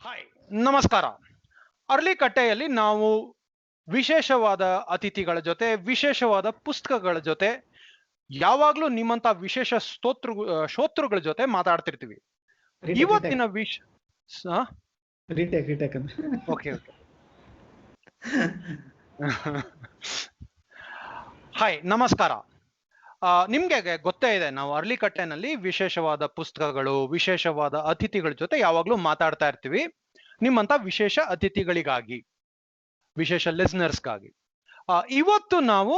Hi, ನಮಸ್ಕಾರ. ಅರಳಿಕಟ್ಟೆಯಲ್ಲಿ ನಾವು ವಿಶೇಷವಾದ ಅತಿಥಿಗಳ ಜೊತೆ, ವಿಶೇಷವಾದ ಪುಸ್ತಕಗಳ ಜೊತೆ, ಯಾವಾಗ್ಲೂ ನಿಮ್ಮಂತ ವಿಶೇಷ ಶ್ರೋತೃಗಳ ಜೊತೆ ಮಾತಾಡ್ತಿರ್ತೀವಿ. ಇವತ್ತಿನ ರಿಟೇಕ್ ಅಂತ. ಓಕೆ ಹಾಯ್, ನಮಸ್ಕಾರ. ನಿಮ್ಗೆ ಗೊತ್ತೇ ಇದೆ, ನಾವು ಅರಳಿಕಟ್ಟೆನಲ್ಲಿ ವಿಶೇಷವಾದ ಪುಸ್ತಕಗಳು, ವಿಶೇಷವಾದ ಅತಿಥಿಗಳ ಜೊತೆ ಯಾವಾಗ್ಲೂ ಮಾತಾಡ್ತಾ ಇರ್ತೀವಿ. ನಿಮ್ಮಂತ ವಿಶೇಷ ಅತಿಥಿಗಳಿಗಾಗಿ, ವಿಶೇಷ ಲಿಸ್ನರ್ಸ್ಗಾಗಿ. ಇವತ್ತು ನಾವು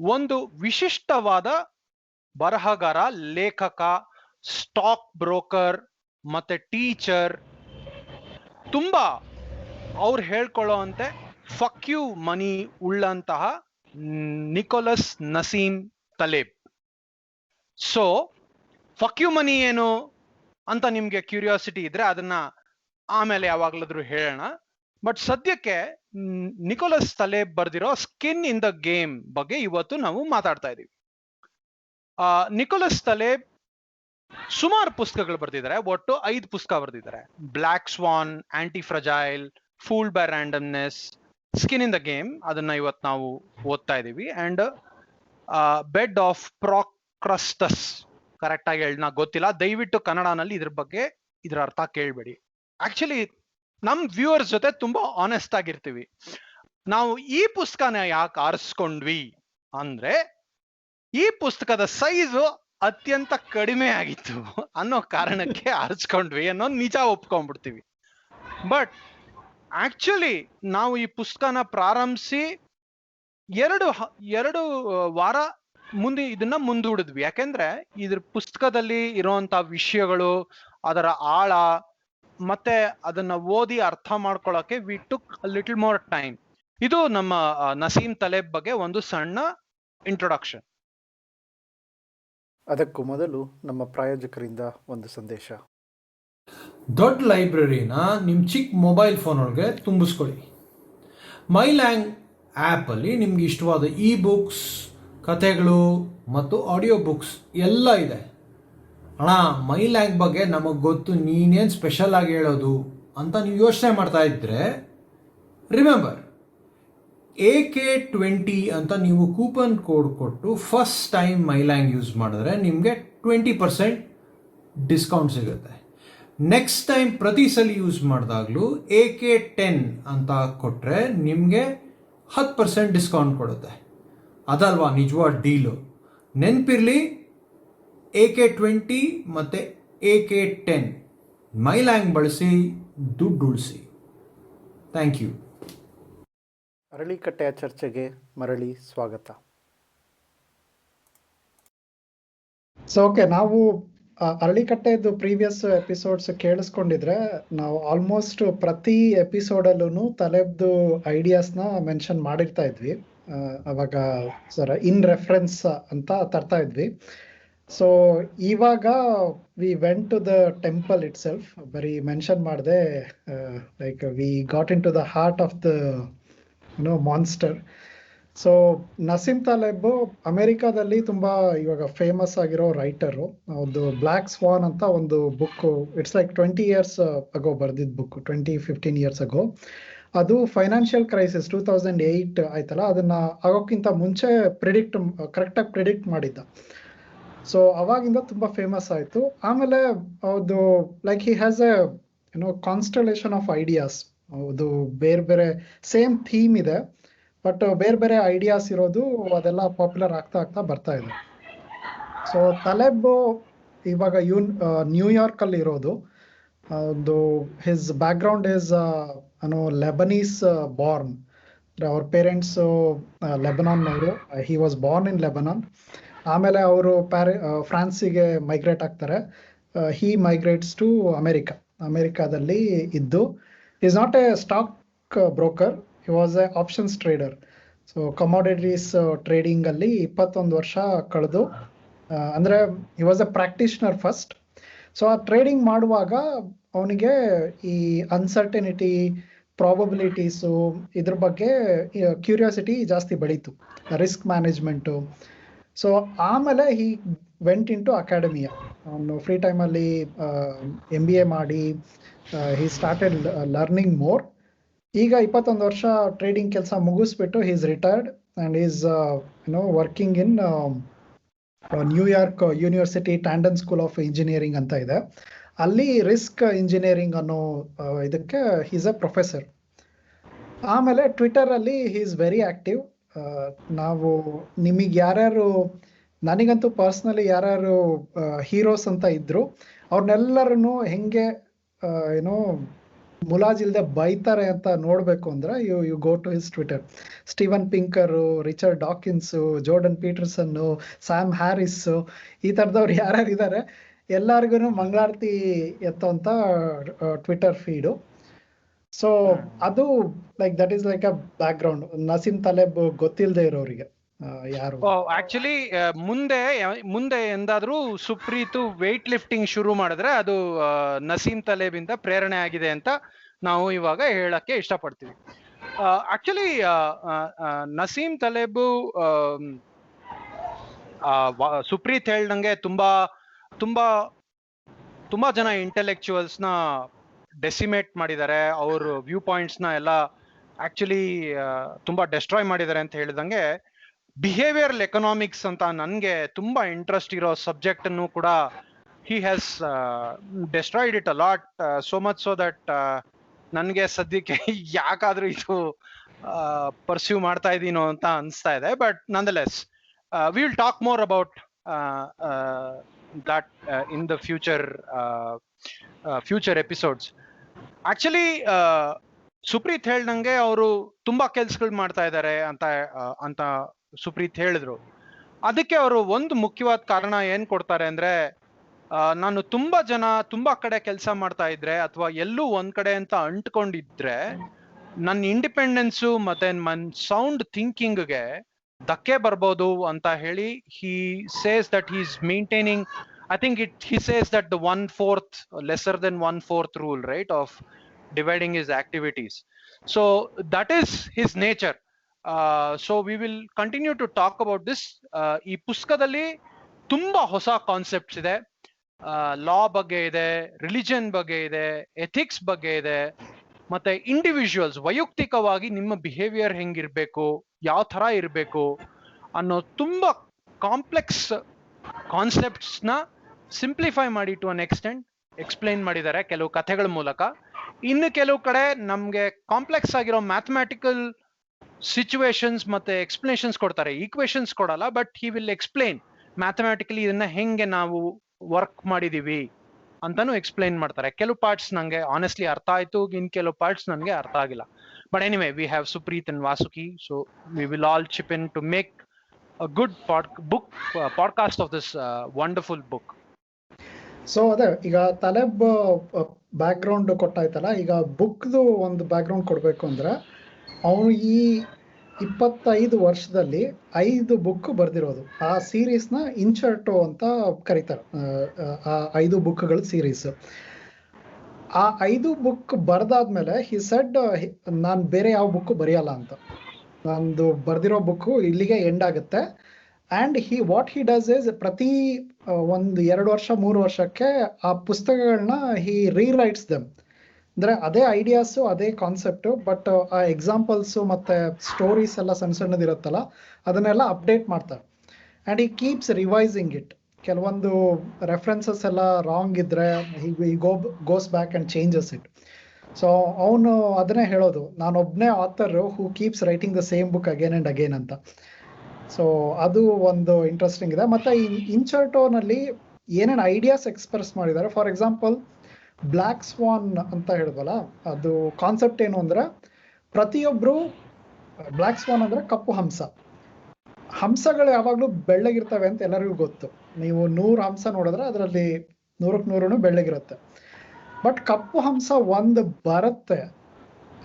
ಒಂದು ವಿಶಿಷ್ಟವಾದ ಬರಹಗಾರ, ಲೇಖಕ, ಸ್ಟಾಕ್ ಬ್ರೋಕರ್ ಮತ್ತೆ ಟೀಚರ್, ತುಂಬಾ ಅವ್ರು ಹೇಳ್ಕೊಳ್ಳೋ ಅಂತೆ ಫಕ್ ಯು ಮನಿ ಉಳ್ಳಂತಹ Nicholas Nassim Taleb. So fuck you money ಏನು ಅಂತ ನಿಮ್ಗೆ ಕ್ಯೂರಿಯಾಸಿಟಿ ಇದ್ರೆ ಅದನ್ನ ಆಮೇಲೆ ಯಾವಾಗ್ಲಾದ್ರೂ ಹೇಳೋಣ. ಬಟ್ ಸದ್ಯಕ್ಕೆ ನಿಕೋಲಸ್ ತಲೇಬ್ ಬರ್ದಿರೋ ಸ್ಕಿನ್ ಇನ್ ದ ಗೇಮ್ ಬಗ್ಗೆ ಇವತ್ತು ನಾವು ಮಾತಾಡ್ತಾ ಇದೀವಿ. ನಿಕೋಲಸ್ ತಲೇಬ್ ಸುಮಾರು ಪುಸ್ತಕಗಳು ಬರ್ದಿದ್ದಾರೆ. ಒಟ್ಟು 5 ಪುಸ್ತಕ ಬರ್ದಿದ್ದಾರೆ. Black swan, antifragile, fooled by randomness, skin in the game, ಅದನ್ನ ಇವತ್ತು ನಾವು ಓದ್ತಾ ಇದೀವಿ. And bed of Procrustes, correct ಆಗಿ ಹೇಳಿ ನಂಗೆ ಗೊತ್ತಿಲ್ಲ, ದಯವಿಟ್ಟು ಕನ್ನಡನಲ್ಲಿ ಇದ್ರ ಬಗ್ಗೆ ಇದ್ರ ಅರ್ಥ ಕೇಳ್ಬೇಡಿ. ಆಕ್ಚುಲಿ ನಮ್ ವ್ಯೂವರ್ಸ್ ಜೊತೆ ತುಂಬಾ ಆನೆಸ್ಟ್ ಆಗಿರ್ತೀವಿ. ನಾವು ಈ ಪುಸ್ತಕನ ಯಾಕೆ ಆರಿಸ್ಕೊಂಡ್ವಿ ಅಂದ್ರೆ, ಈ ಪುಸ್ತಕದ ಸೈಜು ಅತ್ಯಂತ ಕಡಿಮೆ ಆಗಿತ್ತು ಅನ್ನೋ ಕಾರಣಕ್ಕೆ ಆರಿಸ್ಕೊಂಡ್ವಿ ಅನ್ನೋ ನಿಜ ಒಪ್ಕೊಂಡ್ಬಿಡ್ತೀವಿ. ಬಟ್ ಆಕ್ಚುಲಿ ನಾವು ಈ ಪುಸ್ತಕನ ಪ್ರಾರಂಭಿಸಿ ಎರಡು ವಾರ ಮುಂದೆ ಇದನ್ನ ಮುಂದೂಡಿದ್ವಿ. ಯಾಕೆಂದ್ರೆ ಇದ್ರ ಪುಸ್ತಕದಲ್ಲಿ ಇರುವಂತ ವಿಷಯಗಳು, ಅದರ ಆಳ, ಮತ್ತೆ ಅದನ್ನ ಓದಿ ಅರ್ಥ ಮಾಡ್ಕೊಳ್ಳೋಕೆ we took little more time. ಇದು ನಮ್ಮ ನಸೀಮ್ ತಲೇಬ್ ಬಗ್ಗೆ ಒಂದು ಸಣ್ಣ ಇಂಟ್ರೊಡಕ್ಷನ್. ಅದಕ್ಕೂ ಮೊದಲು ನಮ್ಮ ಪ್ರಾಯೋಜಕರಿಂದ ಒಂದು ಸಂದೇಶ. ದೊಡ್ಡ ಲೈಬ್ರರಿನ ನಿಮ್ಮ ಚಿಕ್ಕ ಮೊಬೈಲ್ ಫೋನ್ ಒಳಗೆ ತುಂಬಿಸ್ಕೊಳ್ಳಿ. ಮೈಲ್ಯಾಂಗ್ ಆ್ಯಪಲ್ಲಿ ನಿಮ್ಗೆ ಇಷ್ಟವಾದ ಇ ಬುಕ್ಸ್, ಕಥೆಗಳು ಮತ್ತು ಆಡಿಯೋ ಬುಕ್ಸ್ ಎಲ್ಲ ಇದೆ. ಅಣ್ಣ, ಮೈಲ್ಯಾಂಗ್ ಬಗ್ಗೆ ನಮಗೆ ಗೊತ್ತು, ನೀನೇನು ಸ್ಪೆಷಲ್ ಆಗಿ ಹೇಳೋದು ಅಂತ ನೀವು ಯೋಚನೆ ಮಾಡ್ತಾ ಇದ್ದರೆ, ರಿಮೆಂಬರ್ AK20 ಅಂತ ನೀವು ಕೂಪನ್ ಕೋಡ್ ಕೊಟ್ಟು ಫಸ್ಟ್ ಟೈಮ್ ಮೈಲ್ಯಾಂಗ್ ಯೂಸ್ ಮಾಡಿದ್ರೆ ನಿಮಗೆ 20% ಡಿಸ್ಕೌಂಟ್ ಸಿಗುತ್ತೆ. ನೆಕ್ಸ್ಟ್ ಟೈಮ್ ಪ್ರತಿ ಸಲ ಯೂಸ್ ಮಾಡಿದಾಗಲೂ AK10 ಅಂತ ಕೊಟ್ಟರೆ ನಿಮಗೆ 10% ಡಿಸ್ಕೌಂಟ್ ಕೊಡುತ್ತೆ. ಅದಲ್ವಾ ನಿಜವಾದ ಡೀಲು? ನೆನಪಿರಲಿ, AK20 ಮತ್ತು AK10 ಮೈಲ್ಯಾಂಗ್ ಬಳಸಿ ದುಡ್ಡು ಉಳಿಸಿ. Thank you. ಅರಳಿಕಟ್ಟೆಯ ಚರ್ಚೆಗೆ ಮರಳಿ ಸ್ವಾಗತ. ಓಕೆ, ನಾವು ಅರಳಿಕಟ್ಟೆದು ಪ್ರೀವಿಯಸ್ ಎಪಿಸೋಡ್ಸ್ ಕೇಳಿಸ್ಕೊಂಡಿದ್ರೆ ನಾವು ಆಲ್ಮೋಸ್ಟ್ ಪ್ರತಿ ಎಪಿಸೋಡಲ್ಲೂ ತಲೇಬ್ದು ಐಡಿಯಾಸ್ನ ಮೆನ್ಷನ್ ಮಾಡಿರ್ತಾ ಇದ್ವಿ. ಅವಾಗ ಇನ್ ರೆಫರೆನ್ಸ್ ಅಂತ ತರ್ತಾ ಇದ್ವಿ. ಸೊ ಇವಾಗ we went to the temple itself. ಬರೀ ಮೆನ್ಷನ್ ಮಾಡದೆ, like we got into the heart of the monster. So Nassim Taleb ಅಮೆರಿಕಾದಲ್ಲಿ ತುಂಬಾ ಇವಾಗ ಫೇಮಸ್ ಆಗಿರೋ ರೈಟರು. ಒಂದು ಬ್ಲ್ಯಾಕ್ ಸ್ವಾನ್ ಅಂತ ಒಂದು book, it's like 20 years ago ಬರ್ದಿದ್ದ ಬುಕ್, 15 years ಅಗೋ. ಅದು ಫೈನಾನ್ಷಿಯಲ್ ಕ್ರೈಸಿಸ್ 2008 ಆಯ್ತಲ್ಲ, ಅದನ್ನ ಆಗೋಕ್ಕಿಂತ ಮುಂಚೆ ಕರೆಕ್ಟಾಗಿ ಪ್ರಿಡಿಕ್ಟ್ ಮಾಡಿದ್ದ. ಸೊ ಅವಾಗಿಂದ ತುಂಬಾ ಫೇಮಸ್ ಆಯ್ತು. ಆಮೇಲೆ ಅದು like he has A constellation of ideas. ಅದು ಬೇರೆ ಬೇರೆ ಸೇಮ್ ಥೀಮ್ ಇದೆ, ಬಟ್ ಬೇರೆ ಬೇರೆ ಐಡಿಯಾಸ್ ಇರೋದು, ಅದೆಲ್ಲ ಪಾಪ್ಯುಲರ್ ಆಗ್ತಾ ಬರ್ತಾ ಇದೆ. ಸೊ ತಲೇಬ್ ಇವಾಗ ನ್ಯೂಯಾರ್ಕ್ ಅಲ್ಲಿ ಇರೋದು. ಒಂದು his background is Lebanese Born. ಅವ್ರ ಪೇರೆಂಟ್ಸ್ ಲೆಬನಾನ್ ಅವರು. He was born in Lebanon. ಆಮೇಲೆ ಅವರು ಫ್ರಾನ್ಸಿಗೆ ಮೈಗ್ರೇಟ್ ಆಗ್ತಾರೆ. ಹಿ ಮೈಗ್ರೇಟ್ಸ್ ಟು ಅಮೆರಿಕಾದಲ್ಲಿ ಇದ್ದು. Is not A stock broker, he was A options trader. So commodities trading ಅಲ್ಲಿ 21 ವರ್ಷ ಕಳೆದು, ಅಂದ್ರೆ he was A practitioner first. So ಆ ಟ್ರೇಡಿಂಗ್ ಮಾಡುವಾಗ ಅವನಿಗೆ ಈ ಅನ್ಸರ್ಟನಿಟಿ, ಪ್ರಾಬಬಿಲಿಟೀಸು, ಇದ್ರ ಬಗ್ಗೆ ಕ್ಯೂರಿಯಾಸಿಟಿ ಜಾಸ್ತಿ ಬೆಳೀತು, ರಿಸ್ಕ್ ಮ್ಯಾನೇಜ್ಮೆಂಟು. ಸೊ ಆಮೇಲೆ he went in to academia. ಅವನು ಫ್ರೀ ಟೈಮಲ್ಲಿ MBA ಮಾಡಿ ಹಿ ಸ್ಟಾರ್ಟೆಡ್ ಲರ್ನಿಂಗ್ ಮೋರ್. ಈಗ 21 ವರ್ಷ ಟ್ರೇಡಿಂಗ್ ಕೆಲಸ ಮುಗಿಸ್ಬಿಟ್ಟು is retired and is working in New York university Tandon school of engineering ಅಂತ ಇದೆ. ಅಲ್ಲಿ ರಿಸ್ಕ್ ಇಂಜಿನಿಯರಿಂಗ್ ಅನ್ನೋ ಇದಕ್ಕೆ ಈಸ್ ಅ ಪ್ರೊಫೆಸರ್. ಆಮೇಲೆ ಟ್ವಿಟರ್ ಅಲ್ಲಿ ಈಸ್ ವೆರಿ ಆಕ್ಟಿವ್. ನಾವು ನಿಮಗೆ ಯಾರ್ಯಾರು, ನನಗಂತೂ ಪರ್ಸ್ನಲಿ ಯಾರ್ಯಾರು ಹೀರೋಸ್ ಅಂತ ಇದ್ರು ಅವ್ರನ್ನೆಲ್ಲರನ್ನು ಹೆಂಗೆ ಏನೋ ಮುಲಾಜಿಲ್ದೆ ಬೈತಾರೆ ಅಂತ ನೋಡ್ಬೇಕು ಅಂದ್ರೆ you go to his Twitter. Steven Pinker, Richard Dawkins, Jordan Peterson, Sam Harris, ಈ ಥರದವ್ರು ಯಾರ್ಯಾರು ಇದ್ದಾರೆ ಎಲ್ಲರಿಗೂ ಮಂಗಳಾರತಿ ಎತ್ತೋಂಥ ಟ್ವಿಟರ್ ಫೀಡು. ಸೊ ಅದು like that is like a background. Nassim Taleb ಗೊತ್ತಿಲ್ಲದೆ ಇರೋರಿಗೆ ಯಾರು ಆಕ್ಚುಲಿ ಮುಂದೆ ಎಂದಾದ್ರೂ ಸುಪ್ರೀತ್ ವೆಯ್ಟ್ ಲಿಫ್ಟಿಂಗ್ ಶುರು ಮಾಡಿದ್ರೆ ಅದು ನಸೀಮ್ ತಲೇಬ್ ಇಂದ ಪ್ರೇರಣೆ ಆಗಿದೆ ಅಂತ ನಾವು ಇವಾಗ ಹೇಳಕ್ಕೆ ಇಷ್ಟಪಡ್ತೀವಿ. ಆಕ್ಚುಲಿ ನಸೀಮ್ ತಲೇಬು ಸುಪ್ರೀತ್ ಹೇಳ್ದಂಗೆ ತುಂಬಾ ತುಂಬಾ ತುಂಬಾ ಜನ ಇಂಟೆಲೆಕ್ಚುವಲ್ಸ್ ನ ಡೆಸಿಮೇಟ್ ಮಾಡಿದ್ದಾರೆ. ಅವ್ರ ವ್ಯೂ ಪಾಯಿಂಟ್ಸ್ ನ ಎಲ್ಲ ಆಕ್ಚುಲಿ ತುಂಬಾ ಡೆಸ್ಟ್ರಾಯ್ ಮಾಡಿದ್ದಾರೆ ಅಂತ ಹೇಳಿದಂಗೆ, ಬಿಹೇವಿಯರಲ್ ಎಕನಾಮಿಕ್ಸ್ ಅಂತ ನನ್ಗೆ ತುಂಬಾ ಇಂಟ್ರೆಸ್ಟ್ ಇರೋ ಸಬ್ಜೆಕ್ಟ್ ಅನ್ನು ಕೂಡ he has destroyed it a lot, so much so that ನನ್ಗೆ ಸದ್ಯಕ್ಕೆ ಯಾಕಾದ್ರೂ ಇದು ಪರ್ಸ್ಯೂ ಮಾಡ್ತಾ ಇದೀನೋ ಅಂತ ಅನ್ಸ್ತಾ ಇದೆ. But nonetheless we will talk more about that in the future episodes. Actually Supreeth ಹೇಳ್ದಂಗೆ ಅವರು ತುಂಬಾ ಕೆಲ್ಸಗಳು ಮಾಡ್ತಾ ಇದ್ದಾರೆ ಅಂತ ಸುಪ್ರೀತ್ ಹೇಳಿದ್ರು. ಅದಕ್ಕೆ ಅವರು ಒಂದು ಮುಖ್ಯವಾದ ಕಾರಣ ಏನ್ ಕೊಡ್ತಾರೆ ಅಂದ್ರೆ, ನಾನು ತುಂಬಾ ಕಡೆ ಕೆಲಸ ಮಾಡ್ತಾ ಇದ್ರೆ ಅಥವಾ ಎಲ್ಲೂ ಒಂದ್ ಕಡೆ ಅಂತ ಅಂಟ್ಕೊಂಡಿದ್ರೆ ನನ್ನ ಇಂಡಿಪೆಂಡೆನ್ಸು ಮತ್ತೆ ನನ್ನ ಸೌಂಡ್ ಥಿಂಕಿಂಗ್ಗೆ ಧಕ್ಕೆ ಬರ್ಬೋದು ಅಂತ ಹೇಳಿ he says that he's maintaining, I think he says that the 1/4 lesser than 1/4 rule, right, of dividing his activities. So that is his nature. So we will continue to talk about this. ಈ ಪುಸ್ತಕದಲ್ಲಿ ತುಂಬಾ ಹೊಸ concepts ಇದೆ. ಲಾ ಬಗ್ಗೆ ಇದೆ, religion ಬಗ್ಗೆ ಇದೆ, ethics ಬಗ್ಗೆ ಇದೆ, ಮತ್ತೆ ಇಂಡಿವಿಜುವಲ್ಸ್ ವೈಯಕ್ತಿಕವಾಗಿ ನಿಮ್ಮ ಬಿಹೇವಿಯರ್ ಹೆಂಗಿರ್ಬೇಕು, ಯಾವ ತರ ಇರಬೇಕು ಅನ್ನೋ ತುಂಬಾ ಕಾಂಪ್ಲೆಕ್ಸ್ ಕಾನ್ಸೆಪ್ಟ್ಸ್ ನ ಸಿಂಪ್ಲಿಫೈ ಮಾಡಿ ಟು ಅನ್ ಎಕ್ಸ್ಟೆಂಟ್ ಎಕ್ಸ್ಪ್ಲೈನ್ ಮಾಡಿದ್ದಾರೆ ಕೆಲವು ಕಥೆಗಳ ಮೂಲಕ. ಇನ್ನು ಕೆಲವು ಕಡೆ ನಮ್ಗೆ ಕಾಂಪ್ಲೆಕ್ಸ್ ಆಗಿರೋ ಮ್ಯಾಥಮೆಟಿಕಲ್ ಸಿಚುವೇಶನ್ಸ್ ಮತ್ತೆ ಎಕ್ಸ್ಪ್ಲನೇಷನ್ಸ್ ಕೊಡ್ತಾರೆ, ಈಕ್ವೇಶನ್ಸ್ ಕೊಡಲ್ಲ, but he will explain mathematically ಇದನ್ನ ಹೆಂಗೆ ನಾವು ವರ್ಕ್ ಮಾಡಿದೀವಿ ಅಂತಾನು ಎಕ್ಸ್ಪ್ಲೈನ್ ಮಾಡ್ತಾರೆ. ಕೆಲವು ಪಾರ್ಟ್ಸ್ ನಂಗೆ ಆನೆಸ್ಟ್ಲಿ ಅರ್ಥ ಆಯ್ತು, ಇನ್ ಕೆಲವು ಪಾರ್ಟ್ಸ್ ನನಗೆ ಅರ್ಥ ಆಗಿಲ್ಲ. But anyway, we have Supreeth and Vasuki, so we will all chip in to make a good podcast of this wonderful book. So ಅದೇ ಈಗ ತಲೇಬ್ ಬ್ಯಾಕ್ ಗ್ರೌಂಡ್ ಕೊಟ್ಟಾಯ್ತಲ್ಲ, ಈಗ ಬುಕ್ದು ಒಂದು ಬ್ಯಾಕ್ ಗ್ರೌಂಡ್ ಕೊಡ್ಬೇಕು ಅಂದ್ರೆ ಅವನು ಈ 25 ವರ್ಷದಲ್ಲಿ 5 ಬುಕ್ ಬರ್ದಿರೋದು. ಆ ಸೀರೀಸ್ನ ಇನ್ಚರ್ಟೋ ಅಂತ ಕರೀತಾರೆ. ಆ 5 ಬುಕ್ಗಳ ಸೀರೀಸ್. ಆ 5 ಬುಕ್ ಬರ್ದಾದ್ಮೇಲೆ ಹಿ ಸೆಡ್ ನಾನು ಬೇರೆ ಯಾವ ಬುಕ್ ಬರೆಯಲ್ಲ ಅಂತ, ನಂದು ಬರ್ದಿರೋ ಬುಕ್ಕು ಇಲ್ಲಿಗೆ ಎಂಡ್ ಆಗುತ್ತೆ. And what he does is ಪ್ರತಿ 1-2 ವರ್ಷ 3 ವರ್ಷಕ್ಕೆ ಆ ಪುಸ್ತಕಗಳನ್ನ ಹಿ ರೀರೈಟ್ಸ್ ದೆಮ್. ಅಂದರೆ ಅದೇ ಐಡಿಯಾಸು ಅದೇ ಕಾನ್ಸೆಪ್ಟು, ಬಟ್ ಆ ಎಕ್ಸಾಂಪಲ್ಸು ಮತ್ತು ಸ್ಟೋರೀಸ್ ಎಲ್ಲ ಸಣ್ಣ ಸಣ್ಣದಿರುತ್ತಲ್ಲ ಅದನ್ನೆಲ್ಲ ಅಪ್ಡೇಟ್ ಮಾಡ್ತಾರೆ. ಆ್ಯಂಡ್ ಈ ಕೀಪ್ಸ್ ರಿವೈಸಿಂಗ್ ಇಟ್. ಕೆಲವೊಂದು ರೆಫರೆನ್ಸಸ್ ಎಲ್ಲ ರಾಂಗ್ ಇದ್ದರೆ goes back and changes it. So ಅವನು ಅದನ್ನೇ ಹೇಳೋದು, ನಾನೊಬ್ಬನೇ ಆಥರು ಹೂ keeps writing the same book again and again ಅಂತ. ಸೊ ಅದು ಒಂದು ಇಂಟ್ರೆಸ್ಟಿಂಗ್ ಇದೆ. ಮತ್ತು ಈ ಇನ್ಚರ್ಟೋನಲ್ಲಿ ಏನೇನು ಐಡಿಯಾಸ್ ಎಕ್ಸ್ಪ್ರೆಸ್ ಮಾಡಿದ್ದಾರೆ, ಫಾರ್ ಎಕ್ಸಾಂಪಲ್ ಬ್ಲ್ಯಾಕ್ ಸ್ವಾನ್ ಅಂತ ಹೇಳಿದ್ವಲ್ಲ, ಅದು ಕಾನ್ಸೆಪ್ಟ್ ಏನು ಅಂದರೆ, ಪ್ರತಿಯೊಬ್ಬರು ಬ್ಲ್ಯಾಕ್ ಸ್ವಾನ್ ಅಂದರೆ ಕಪ್ಪು ಹಂಸ. ಹಂಸಗಳು ಯಾವಾಗಲೂ ಬೆಳ್ಳಗಿರ್ತವೆ ಅಂತ ಎಲ್ಲರಿಗೂ ಗೊತ್ತು. ನೀವು 100 ಹಂಸ ನೋಡಿದ್ರೆ ಅದರಲ್ಲಿ 100ಕ್ಕೆ 100 ಬೆಳ್ಳಗಿರುತ್ತೆ. ಬಟ್ ಕಪ್ಪು ಹಂಸ ಒಂದು ಬರುತ್ತೆ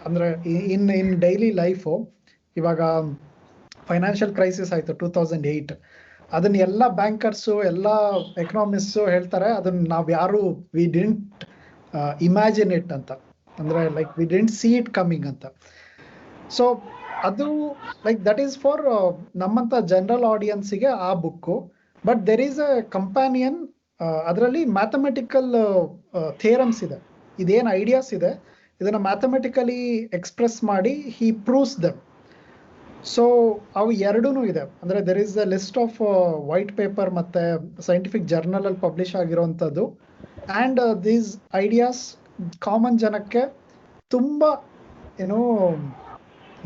ಅಂದರೆ ಇನ್ ಡೈಲಿ ಲೈಫು. ಇವಾಗ ಫೈನಾನ್ಷಿಯಲ್ ಕ್ರೈಸಿಸ್ ಆಯಿತು 2008. ಅದನ್ನ ಎಲ್ಲ ಬ್ಯಾಂಕರ್ಸು ಎಲ್ಲ ಎಕನಾಮಿಸ್ಟು ಹೇಳ್ತಾರೆ, ಅದನ್ನ ನಾವು ಯಾರು ವಿ ಡಿಂಟ್ ಇಮ್ಯಾಜಿನ್ ಇಟ್ ಅಂತ, ಅಂದರೆ like we didn't see it coming ಅಂತ. ಸೊ ಅದು ಲೈಕ್ ದಟ್ ಈಸ್ ಫಾರ್ ನಮ್ಮಂಥ ಜನರಲ್ ಆಡಿಯನ್ಸಿಗೆ ಆ book. But there is a companion, ಅದರಲ್ಲಿ ಮ್ಯಾಥಮೆಟಿಕಲ್ ಥಿಯರಮ್ಸ್ ಇದೆ. ಇದೇನು ಐಡಿಯಾಸ್ ಇದೆ ಇದನ್ನ ಮ್ಯಾಥಮೆಟಿಕಲಿ ಎಕ್ಸ್ಪ್ರೆಸ್ ಮಾಡಿ ಹಿ ಪ್ರೂವ್ಸ್ ದೆಮ್. ಸೊ ಅವು ಎರಡೂ ಇದೆ. ಅಂದರೆ there is a list of white paper ಮತ್ತು ಸೈಂಟಿಫಿಕ್ ಜರ್ನಲಲ್ಲಿ ಪಬ್ಲಿಷ್ ಆಗಿರೋವಂಥದ್ದು. ಆ್ಯಂಡ್ ದೀಸ್ ಐಡಿಯಾಸ್ ಕಾಮನ್ ಜನಕ್ಕೆ ತುಂಬ ಏನೋ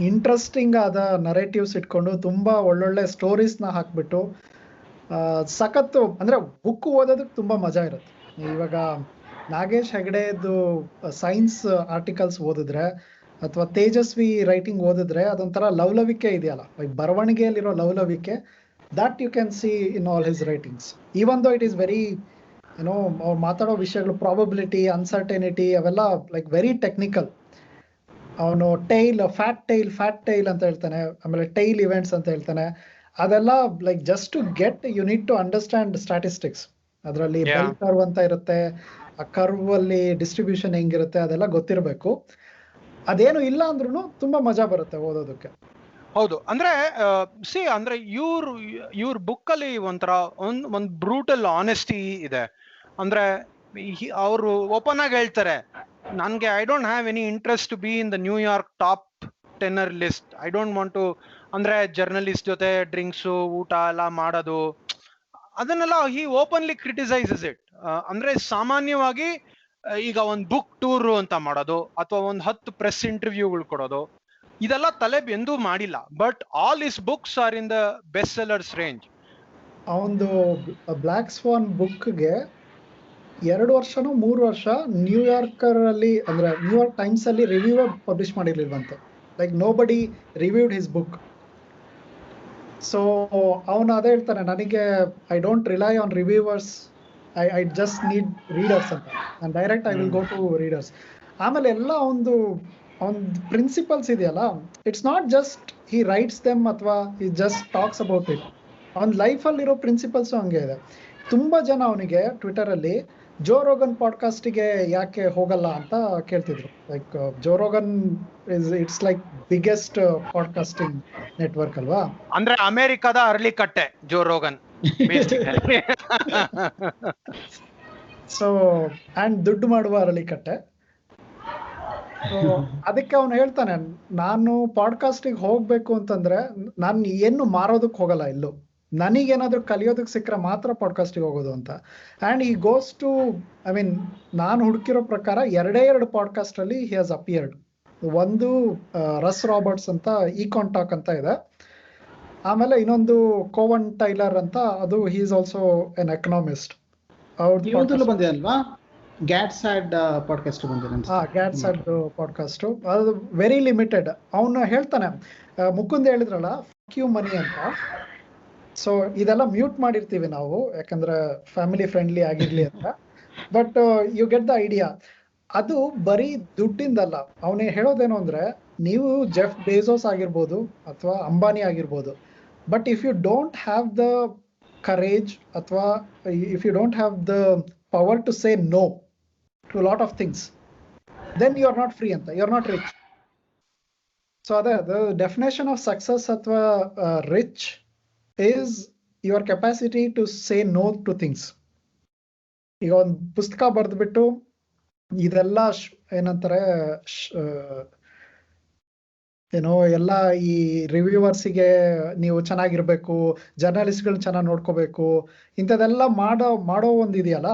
ಇಂಟ್ರೆಸ್ಟಿಂಗ್ ಆದ ನರೇಟಿವ್ಸ್ ಇಟ್ಕೊಂಡು ತುಂಬ ಒಳ್ಳೊಳ್ಳೆ ಸ್ಟೋರೀಸ್ನ ಹಾಕ್ಬಿಟ್ಟು ಸಖತ್ತು, ಅಂದರೆ ಬುಕ್ ಓದೋದಕ್ಕೆ ತುಂಬ ಮಜಾ ಇರುತ್ತೆ. ಇವಾಗ ನಾಗೇಶ್ ಹೆಗಡೆದು ಸೈನ್ಸ್ ಆರ್ಟಿಕಲ್ಸ್ ಓದಿದ್ರೆ ಅಥವಾ ತೇಜಸ್ವಿ ರೈಟಿಂಗ್ ಓದಿದ್ರೆ ಅದೊಂಥರ ಲವಲವಿಕೆ ಇದೆಯಲ್ಲ, ಬರವಣಿಗೆಯಲ್ಲಿರೋ ಲವಲವಿಕೆ, that you can see in all his writings. Even though it is very ಏನೋ ಅವ್ರು ಮಾತಾಡೋ ವಿಷಯಗಳು ಪ್ರಾಬಬಿಲಿಟಿ, ಅನ್ಸರ್ಟೆನಿಟಿ ಅವೆಲ್ಲ ಲೈಕ್ ವೆರಿ ಟೆಕ್ನಿಕಲ್. ಅವನು ಫ್ಯಾಟ್ ಟೈಲ್ ಅಂತ ಹೇಳ್ತಾನೆ, ಆಮೇಲೆ ಟೈಲ್ ಇವೆಂಟ್ಸ್ ಅಂತ ಹೇಳ್ತಾನೆ. ಅದೆಲ್ಲ like just to get you need to understand statistics. ಅದರಲ್ಲಿ ಬೆಲ್ ಕರ್ವ್ ಅಂತ ಇರುತ್ತೆ, ಆ ಕರ್ವ್ ಅಲ್ಲಿ ಡಿಸ್ಟ್ರಿಬ್ಯೂಷನ್ ಹೆಂಗಿರುತ್ತೆ ಅದೆಲ್ಲ ಗೊತ್ತಿರಬೇಕು. ಅದೇನು ಇಲ್ಲ ಅಂದ್ರೂ ತುಂಬಾ ಮಜಾ ಬರುತ್ತೆ ಓದೋದಕ್ಕೆ. ಹೌದು, ಅಂದ್ರೆ ಅಂದ್ರೆ ಇವ್ರ ಬುಕ್ ಅಲ್ಲಿ ಒಂಥರ ಒಂದ್ ಬ್ರೂಟಲ್ ಆನೆಸ್ಟಿ ಇದೆ. ಅಂದ್ರೆ ಅವರು ಓಪನ್ ಆಗಿ ಹೇಳ್ತಾರೆ, ನನ್ಗೆ I don't have any interest to be in the New York top 10 list. I don't want to, ಅಂದ್ರೆ ಜರ್ನಲಿಸ್ಟ್ ಜೊತೆ ಡ್ರಿಂಕ್ಸು ಊಟ ಎಲ್ಲ ಮಾಡೋದು ಅದನ್ನೆಲ್ಲ ಹಿ ಓಪನ್ಲಿ ಕ್ರಿಟಿಸೈಸಸ್ ಇಟ್. ಅಂದ್ರೆ ಸಾಮಾನ್ಯವಾಗಿ ಈಗ ಒಂದ್ ಬುಕ್ ಟೂರ್ ಅಂತ ಮಾಡೋದು ಅಥವಾ ಒಂದ್ 10 ಪ್ರೆಸ್ ಇಂಟರ್ವ್ಯೂಗಳು ಕೊಡೋದು, ಇದೆಲ್ಲ ತಲೆಬ್ ಎಂದೂ ಮಾಡಿಲ್ಲ. But all his books are in the best sellers range. ಅವೊಂದು ಬ್ಲ್ಯಾಕ್ ಸ್ವಾನ್ ಬುಕ್ಗೆ 2 ವರ್ಷನೋ 3 ವರ್ಷ ನ್ಯೂಯಾರ್ಕರ್ ಅಲ್ಲಿ, ಅಂದ್ರೆ ನ್ಯೂಯಾರ್ಕ್ ಟೈಮ್ಸ್ ಅಲ್ಲಿ ರಿವ್ಯೂ ಪಬ್ಲಿಷ್ ಮಾಡಿರ್ಲಿಲ್ವಂತೆ. Like nobody reviewed his book. So ಅವನು ಅದೇ ಹೇಳ್ತಾನೆ, ನನಗೆ I don't rely on reviewers, I just need readers ಅಂತ. ನಾನು direct I will go to readers. ಆಮೇಲೆ ಎಲ್ಲ ಒಂದು ಪ್ರಿನ್ಸಿಪಲ್ಸ್ ಇದೆಯಲ್ಲ, it's not just he writes them ಅಥವಾ he just tax about it. ಅವನ ಲೈಫಲ್ಲಿರೋ ಪ್ರಿನ್ಸಿಪಲ್ಸು ಹಂಗೆ ಇದೆ. ತುಂಬ ಜನ ಅವನಿಗೆ ಟ್ವಿಟರಲ್ಲಿ ಜೋ ರೋಗನ್ ಪಾಡ್ಕಾಸ್ಟಿಗೆ ಯಾಕೆ ಹೋಗಲ್ಲ ಅಂತ ಕೇಳ್ತಿದ್ರು. Like Joe Rogan it's like biggest podcasting network ಅಲ್ವಾ, ಅಂದ್ರೆ ಅಮೆರಿಕದ ಅರಳಿಕಟ್ಟೆ ಜೋ ರೋಗನ್. ಸೊ ಅಂಡ್ ದುಡ್ಡು ಮಾಡುವ ಅರಳಿಕಟ್ಟೆ. ಅದಕ್ಕೆ ಅವನು ಹೇಳ್ತಾನೆ, ನಾನು ಪಾಡ್ಕಾಸ್ಟಿಗೆ ಹೋಗ್ಬೇಕು ಅಂತಂದ್ರೆ ನಾನು ಏನು ಮಾರೋದಕ್ಕೆ ಹೋಗಲ್ಲ, ಎಲ್ಲೂ ನನಗೇನಾದ್ರೂ ಕಲಿಯೋದಕ್ಕೆ ಸಿಕ್ಕರೆ ಮಾತ್ರ ಪಾಡ್ಕಾಸ್ಟಿಗೆ ಹೋಗೋದು ಅಂತ. ಆ್ಯಂಡ್ ಈ ಗೋಸ್ ಟು, ಐ ಮೀನ್ ನಾನು ಹುಡುಕಿರೋ ಪ್ರಕಾರ 2 ಪಾಡ್ಕಾಸ್ಟ್ ಅಲ್ಲಿ ಹಿ ಹ್ಯಾಸ್ ಅಪಿಯರ್ಡ್. ಒಂದು ರಸ್ ರಾಬರ್ಟ್ಸ್ ಅಂತ ಈಕಾನ್ ಟಾಕ್ ಅಂತ ಇದೆ, ಆಮೇಲೆ ಇನ್ನೊಂದು ಕೋವನ್ ಟೈಲರ್ ಅಂತ, ಅದು he is also N economist. ಅವ್ರದ್ದು ಬಂದಿದೆ ಅಲ್ವಾ, ಗ್ಯಾಟ್ಸ್ಯಾಡ್ ಪಾಡ್ಕಾಸ್ಟ್ ಬಂದಿದೆ. ಗ್ಯಾಟ್ಸ್ಯಾಡ್ ಪಾಡ್ಕಾಸ್ಟ್ ಅದು ವೆರಿ ಲಿಮಿಟೆಡ್. ಅವನು ಹೇಳ್ತಾನೆ, ಮುಕುಂದ್ ಹೇಳಿದ್ರಲ್ಲ ಕ್ಯೂ ಮನಿ ಅಂತ, ಸೊ ಇದೆಲ್ಲ ಮ್ಯೂಟ್ ಮಾಡಿರ್ತೀವಿ ನಾವು ಯಾಕಂದ್ರೆ ಫ್ಯಾಮಿಲಿ ಫ್ರೆಂಡ್ಲಿ ಆಗಿರ್ಲಿ ಅಂತ. But you get the idea. ಅದು ಬರೀ ದುಡ್ಡಿಂದಲ್ಲ. ಅವನೇ ಹೇಳೋದೇನು ಅಂದ್ರೆ, ನೀವು ಜೆಫ್ ಬೇಜೋಸ್ ಆಗಿರ್ಬೋದು ಅಥವಾ ಅಂಬಾನಿ ಆಗಿರ್ಬೋದು, but if you don't have the courage ಅಥವಾ if you don't have the power to say no to lot of things, then you are not free ಅಂತ, you are not rich. So ಅದೇ the definition of success ಅಥವಾ rich is your capacity to say no to things. ಈಗ ಒಂದು ಪುಸ್ತಕ ಬರೆದ್ಬಿಟ್ಟು ಇದೆಲ್ಲ ಏನಂತಾರೆ ಏನೋ ಎಲ್ಲ ಈ ರಿವ್ಯೂವರ್ಸಿಗೆ ನೀವು ಚೆನ್ನಾಗಿರ್ಬೇಕು, ಜರ್ನಲಿಸ್ಟ್ಗಳನ್ನ ಚೆನ್ನಾಗಿ ನೋಡ್ಕೋಬೇಕು, ಇಂಥದ್ದೆಲ್ಲ ಮಾಡೋ ಒಂದು ಇದೆಯಲ್ಲ,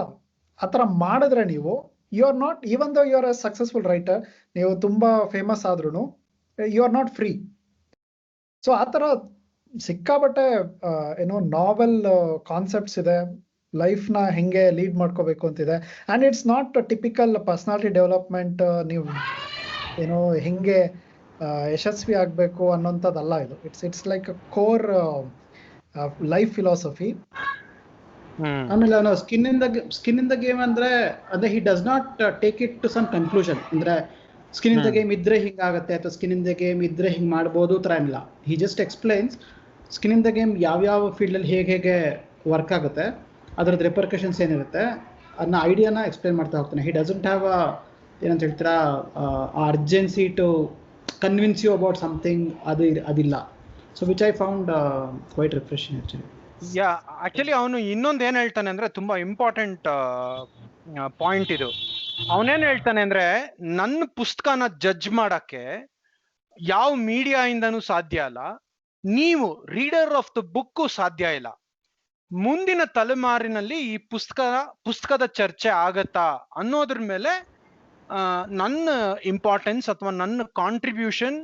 ಆ ಥರ ಮಾಡಿದ್ರೆ ನೀವು you are not, even though you are a successful writer, ನೀವು ತುಂಬಾ ಫೇಮಸ್ ಆದ್ರೂ you are not free. So ಆ ಥರ ಸಿಕ್ಕಾಬಟ್ಟೆ ಏನೋ ನಾವೆಲ್ ಕಾನ್ಸೆಪ್ಟ್ಸ್ ಇದೆ, ಲೈಫ್ನ ಹೆಂಗೆ ಲೀಡ್ ಮಾಡ್ಕೋಬೇಕು ಅಂತಿದೆ. And it's not typical personality development, ನೀವು ಏನೋ ಹೆಂಗೆ ಯಶಸ್ವಿ ಆಗಬೇಕು ಅನ್ನೋಂಥದ್ದಲ್ಲ ಇದು. It's like a core life philosophy. ಆಮೇಲೆ ಅವನು ಸ್ಕಿನ್ ಇನ್ ದ ಗೇಮ್ ಅಂದ್ರೆ ಅದೇ he does not take it to some conclusion. ಅಂದ್ರೆ ಸ್ಕಿನ್ ಇನ್ ದ ಗೇಮ್ ಇದ್ರೆ ಹಿಂಗಾಗತ್ತೆ ಅಥವಾ ಸ್ಕಿನ್ ಇನ್ ದ ಗೇಮ್ ಇದ್ರೆ ಹಿಂಗ್ ಮಾಡ್ಬೋದು ತರ ಇಲ್ಲ. He just explains skin in the game ಯಾವ್ಯಾವ ಫೀಲ್ಡಲ್ಲಿ ಹೇಗೆ ವರ್ಕ್ ಆಗುತ್ತೆ, ಅದ್ರದ್ದು ರೆಪರ್ಕಷನ್ಸ್ ಏನಿರುತ್ತೆ ಅದನ್ನ ಐಡಿಯಾನ ಎಕ್ಸ್ಪ್ಲೈನ್ ಮಾಡ್ತಾ ಹೋಗ್ತಾನೆ. ಹಿ ಡಸಂಟ್ ಹ್ಯಾವ್ ಏನಂತ ಹೇಳ್ತೀರಾ urgency to convince you about something, ಅದಿಲ್ಲ. So which I found quite refreshing actually. Actually ಅವನು ಇನ್ನೊಂದು ಏನ್ ಹೇಳ್ತಾನೆ ಅಂದ್ರೆ ತುಂಬಾ ಇಂಪಾರ್ಟೆಂಟ್ ಪಾಯಿಂಟ್ ಇದು. ಅವನೇನ್ ಹೇಳ್ತಾನೆ ಅಂದ್ರೆ ನನ್ನ ಪುಸ್ತಕನ ಜಡ್ಜ್ ಮಾಡಕ್ಕೆ ಯಾವ ಮೀಡಿಯಾ ಇಂದನೂ ಸಾಧ್ಯ ಅಲ್ಲ, ನೀವು ರೀಡರ್ ಆಫ್ ದ ಬುಕ್ ಸಾಧ್ಯ ಇಲ್ಲ. ಮುಂದಿನ ತಲೆಮಾರಿನಲ್ಲಿ ಈ ಪುಸ್ತಕದ ಚರ್ಚೆ ಆಗತ್ತಾ ಅನ್ನೋದ್ರ ಮೇಲೆ ನನ್ನ ಇಂಪಾರ್ಟೆನ್ಸ್ ಅಥವಾ ನನ್ನ ಕಾಂಟ್ರಿಬ್ಯೂಷನ್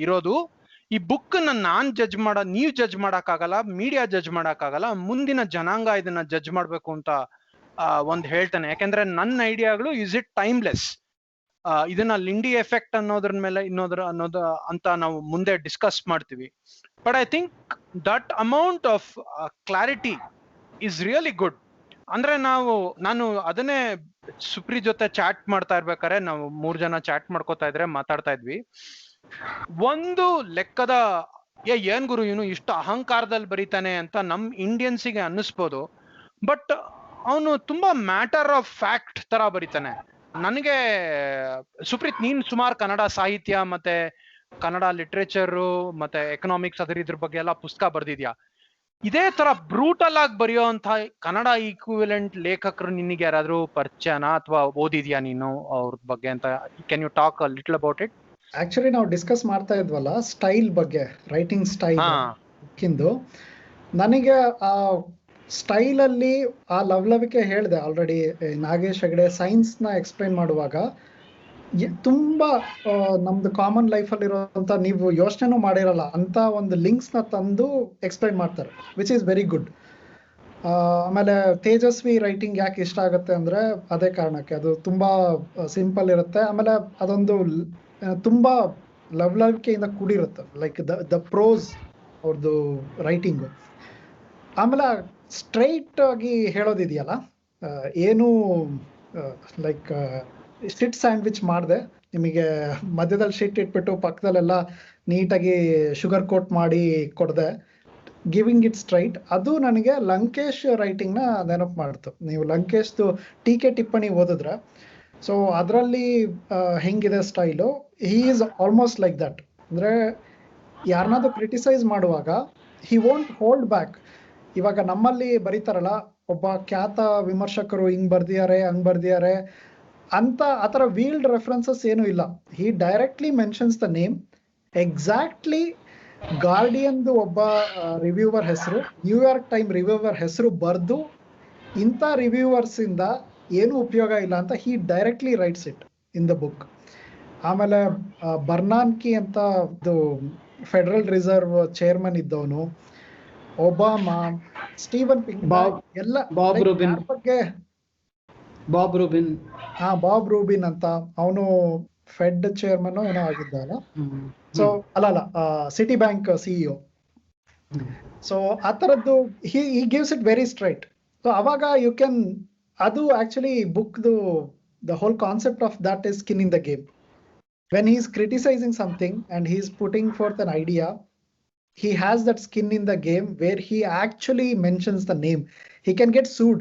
ಇರೋದು. ಈ ಬುಕ್ ನಾನ್ ನೀವು ಜಡ್ಜ್ ಮಾಡಕ್ಕಾಗಲ್ಲ, ಮೀಡಿಯಾ ಜಡ್ಜ್ ಮಾಡಕ್ಕಾಗಲ್ಲ, ಮುಂದಿನ ಜನಾಂಗ ಇದನ್ನ ಜಡ್ಜ್ ಮಾಡ್ಬೇಕು ಅಂತ ಒಂದ್ ಹೇಳ್ತಾನೆ. ಯಾಕೆಂದ್ರೆ ನನ್ನ ಐಡಿಯಾಗಳು ಇಸ್ ಇಟ್ ಟೈಮ್ಲೆಸ್. ಇದನ್ನ ಲಿಂಡಿ ಎಫೆಕ್ಟ್ ಅನ್ನೋದ್ರ ಮೇಲೆ ಅನ್ನೋದು ಅಂತ ನಾವು ಮುಂದೆ ಡಿಸ್ಕಸ್ ಮಾಡ್ತೀವಿ. But I think that amount of clarity is really good. ಅಂದ್ರೆ ನಾನು ಅದನ್ನೇ ಸುಪ್ರಿ ಜೊತೆ ಚಾಟ್ ಮಾಡ್ತಾ ಇರ್ಬೇಕಾದ್ರೆ, ನಾವು 3 ಜನ ಚಾಟ್ ಮಾಡ್ಕೋತಾ ಇದ್ರೆ ಮಾತಾಡ್ತಾ ಇದ್ವಿ. ಒಂದು ಲೆಕ್ಕದ ಏನ್ ಗುರು ಇವನು ಇಷ್ಟು ಅಹಂಕಾರದಲ್ಲಿ ಬರೀತಾನೆ ಅಂತ ನಮ್ ಇಂಡಿಯನ್ಸಿಗೆ ಅನ್ನಿಸ್ಬೋದು. ಬಟ್ ಅವನು ತುಂಬಾ ಮ್ಯಾಟರ್ ಆಫ್ ಫ್ಯಾಕ್ಟ್ ತರ ಬರೀತಾನೆ. ನನಗೆ ಸುಪ್ರೀತ್, ನೀನ್ ಸುಮಾರು ಕನ್ನಡ ಸಾಹಿತ್ಯ ಮತ್ತೆ ಕನ್ನಡ ಲಿಟ್ರೇಚರ್ ಮತ್ತೆ ಎಕನಾಮಿಕ್ಸ್ ಇದ್ರ ಬಗ್ಗೆ ಎಲ್ಲ ಪುಸ್ತಕ ಬರ್ದಿದ್ಯಾ. ಇದೇ ತರ ಬ್ರೂಟಲ್ ಆಗಿ ಬರೆಯುವಂತ ಕನ್ನಡ ಈಕ್ವಿವೆಲೆಂಟ್ ಲೇಖಕರು ನಿನಗೆ ಯಾರಾದ್ರೂ ಪರಿಚಯನಾ ಅಥವಾ ಓದಿದ್ಯಾ ನೀನು ಅವ್ರ ಬಗ್ಗೆ ಅಂತ? Can you talk a little about it? Actually ನಾವು ಡಿಸ್ಕಸ್ ಮಾಡ್ತಾ ಇದ್ವಲ್ಲ ಸ್ಟೈಲ್ ಬಗ್ಗೆ, ರೈಟಿಂಗ್ ಸ್ಟೈಲ್ ಕಿಂದು. ನನಗೆ ಆ ಸ್ಟೈಲ್ ಅಲ್ಲಿ ಆ ಲವಲವಿಕೆ ಹೇಳಿದೆ ಆಲ್ರೆಡಿ. ನಾಗೇಶ್ ಹೆಗಡೆ ಸೈನ್ಸ್ ನ ಎಕ್ಸ್ಪ್ಲೈನ್ ಮಾಡುವಾಗ ತುಂಬಾ ನಮ್ದು ಕಾಮನ್ ಲೈಫ್ ಅಲ್ಲಿ ಇರೋಂತ, ನೀವು ಯೋಚನೆನೂ ಮಾಡಿರಲ್ಲ ಅಂತ ಒಂದು ಲಿಂಕ್ಸ್ ನ ತಂದು ಎಕ್ಸ್ಪ್ಲೈನ್ ಮಾಡ್ತಾರೆ, ವಿಚ್ ಈಸ್ ವೆರಿ ಗುಡ್. ಆಮೇಲೆ ತೇಜಸ್ವಿ ರೈಟಿಂಗ್ ಯಾಕೆ ಇಷ್ಟ ಆಗುತ್ತೆ ಅಂದ್ರೆ ಅದೇ ಕಾರಣಕ್ಕೆ, ಅದು ತುಂಬಾ ಸಿಂಪಲ್ ಇರುತ್ತೆ. ಆಮೇಲೆ ಅದೊಂದು ತುಂಬಾ ಲವಲವಿಕೆಯಿಂದ ಕೂಡಿರುತ್ತೆ, ಲೈಕ್ ದ ಪ್ರೋಸ್ ಅವ್ರದ್ದು ರೈಟಿಂಗು. ಆಮೇಲೆ ಸ್ಟ್ರೈಟ್ ಆಗಿ ಹೇಳೋದಿದೆಯಲ್ಲ, ಏನು ಲೈಕ್ ಶಿಟ್ ಸ್ಯಾಂಡ್ವಿಚ್ ಮಾಡಿದೆ, ನಿಮಗೆ ಮಧ್ಯದಲ್ಲಿ ಶಿಟ್ ಇಟ್ಬಿಟ್ಟು ಪಕ್ಕದಲ್ಲೆಲ್ಲ ನೀಟಾಗಿ ಶುಗರ್ ಕೋಟ್ ಮಾಡಿ ಕೊಡದೆ, ಗಿವಿಂಗ್ ಇಟ್ ಸ್ಟ್ರೈಟ್. ಅದು ನನಗೆ ಲಂಕೇಶ್ ರೈಟಿಂಗ್ನ ನೆನಪು ಮಾಡ್ತು. ನೀವು ಲಂಕೇಶ್ದು ಟೀಕೆ ಟಿಪ್ಪಣಿ ಓದಿದ್ರೆ, ಸೊ ಅದರಲ್ಲಿ ಹೆಂಗಿದೆ style, he is almost like that. ಅಂದರೆ ಯಾರನ್ನಾದ್ರೂ ಕ್ರಿಟಿಸೈಸ್ ಮಾಡುವಾಗ ಹಿ ವೋಂಟ್ ಹೋಲ್ಡ್ ಬ್ಯಾಕ್. ಇವಾಗ ನಮ್ಮಲ್ಲಿ ಬರೀತಾರಲ್ಲ, ಒಬ್ಬ ಖ್ಯಾತ ವಿಮರ್ಶಕರು ಹಿಂಗ್ ಬರ್ದಿದ್ದಾರೆ ಹಂಗ್ ಬರ್ದಿದ್ದಾರೆ ಅಂತ, ಆ ಥರ ವೀಲ್ಡ್ ರೆಫರೆನ್ಸಸ್ ಏನೂ ಇಲ್ಲ. He directly mentions the name. Exactly ಗಾರ್ಡಿಯನ್ದು ಒಬ್ಬ ರಿವ್ಯೂವರ್ ಹೆಸರು, ನ್ಯೂಯಾರ್ಕ್ ಟೈಮ್ ರಿವ್ಯೂವರ್ ಹೆಸರು ಬರೆದು ಇಂಥ ರಿವ್ಯೂವರ್ಸ್ ಇಂದ ಏನು ಉಪಯೋಗ ಇಲ್ಲ ಅಂತ he directly writes it in the book. ಆಮೇಲೆ ಬರ್ನಾನ್ಕಿ ಅಂತ ಫೆಡರಲ್ ರಿಸರ್ವ್ ಚೇರ್ಮನ್ ಇದ್ದವನು, ಒಬಾಮಾ, ಸ್ಟೀವನ್ ಪಿಂಕ್, ಎಲ್ಲ ಬಾಬ್ ರೂಬಿನ್ ಬಗ್ಗೆ, ಬಾಬ್ ರೂಬಿನ್ ಅಂತ ಅವನು ಫೆಡ್ ಚೇರ್ಮನ್ ಏನೋ ಆಗಿದ್ದಾನ. ಸೊ ಅಲ್ಲ ಸಿಟಿ ಬ್ಯಾಂಕ್ ಸಿಇಒ. ಸೊ ಆ ಥರದ್ದು he gives it very straight. So ಅವಾಗ ಯು ಕ್ಯಾನ್, ಅದು ಆಕ್ಚುಲಿ ಬುಕ್ದು the whole concept of that is skin in the game. When he is criticizing something and he is putting forth an idea, he has that skin in the game where he actually mentions the name. He can get sued.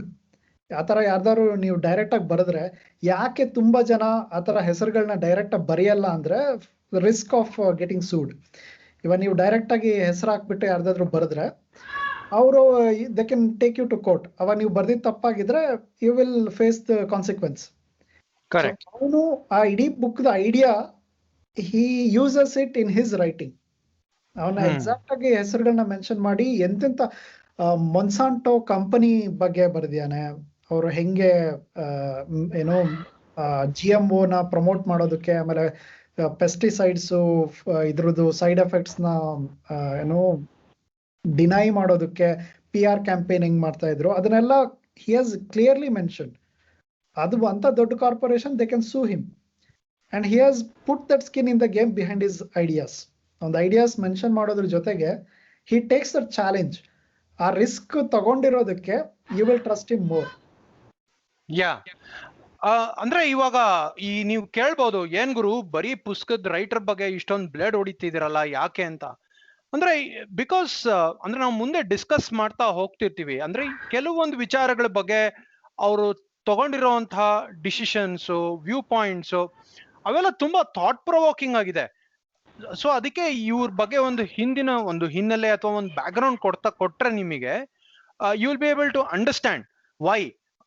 ಆ ಥರ ಯಾರ್ದಾರು ನೀವು direct ಆಗಿ ಬರೆದ್ರೆ, ಯಾಕೆ ತುಂಬಾ ಜನ ಆ ಥರ ಹೆಸರುಗಳನ್ನ ಡೈರೆಕ್ಟ್ ಆಗಿ ಬರೆಯಲ್ಲ ಅಂದ್ರೆ ರಿಸ್ಕ್ ಆಫ್ ಗೆಟಿಂಗ್ ಸೂಡ್. ಇವಾಗ ನೀವು ಡೈರೆಕ್ಟ್ ಆಗಿ ಹೆಸರು ಹಾಕ್ಬಿಟ್ಟು ಯಾರ್ದಾದ್ರು ಬರೆದ್ರೆ ಅವರು they can take you to court. ಅವಾಗ ನೀವು ಬರ್ದಿದ್ದು ತಪ್ಪಾಗಿದ್ರೆ you will face the consequence. ಅವನು ಆ ಇಡೀ book the idea he uses it in his writing. ಅವನ ಎಕ್ಸಾಕ್ಟ್ ಆಗಿ ಹೆಸರುಗಳನ್ನ ಮೆನ್ಷನ್ ಮಾಡಿ ಎಂತೆಂತ ಮೊನ್ಸಾಂಟೋ ಕಂಪನಿ ಬಗ್ಗೆ ಬರೆದಿಯಾನೆ, ಅವರು ಹೆಂಗೆ ಏನೋ GMO ನ ಪ್ರಮೋಟ್ ಮಾಡೋದಕ್ಕೆ, ಆಮೇಲೆ ಪೆಸ್ಟಿಸೈಡ್ಸ್ ಇದ್ರದ್ದು ಸೈಡ್ ಎಫೆಕ್ಟ್ಸ್ ನ ಏನೋ ಡಿನೈ ಮಾಡೋದಕ್ಕೆ PR ಕ್ಯಾಂಪೇನ್ ಹೆಂಗ್ ಮಾಡ್ತಾ ಇದ್ರು, ಅದನ್ನೆಲ್ಲ he has clearly mentioned. ಅದು ಅಂತ ದೊಡ್ಡ corporation, they can sue him. And he has put that skin in the game behind his ideas. On the ideas mention ಮಾಡೋದ್ರ ಜೊತೆಗೆ he takes that challenge. ಆ risk ತಗೊಂಡಿರೋದಕ್ಕೆ you will trust him more. ಅಂದ್ರೆ ಇವಾಗ ನೀವು ಕೇಳ್ಬೋದು, ಏನ್ ಗುರು ಬರೀ ಪುಸ್ತಕದ ರೈಟರ್ ಬಗ್ಗೆ ಇಷ್ಟೊಂದು ಬ್ಲೇಡ್ ಹೊಡಿತಿದಿರಲ್ಲ ಯಾಕೆ ಅಂತ. ಅಂದ್ರೆ ಬಿಕಾಸ್ ಅಂದ್ರೆ ನಾವು ಮುಂದೆ ಡಿಸ್ಕಸ್ ಮಾಡ್ತಾ ಹೋಗ್ತಿರ್ತೀವಿ. ಅಂದ್ರೆ ಕೆಲವೊಂದು ವಿಚಾರಗಳ ಬಗ್ಗೆ ಅವರು ತಗೊಂಡಿರೋಂತಹ ಡಿಸಿಷನ್ಸ್, ವ್ಯೂ ಪಾಯಿಂಟ್ಸ್ ಅವೆಲ್ಲ ತುಂಬಾ ಥಾಟ್ ಪ್ರೊವೋಕಿಂಗ್ ಆಗಿದೆ. ಸೊ ಅದಕ್ಕೆ ಇವ್ರ ಬಗ್ಗೆ ಒಂದು ಹಿನ್ನೆಲೆ ಅಥವಾ ಒಂದು ಬ್ಯಾಕ್ ಗ್ರೌಂಡ್ ಕೊಟ್ರೆ ನಿಮಗೆ you will be able to understand why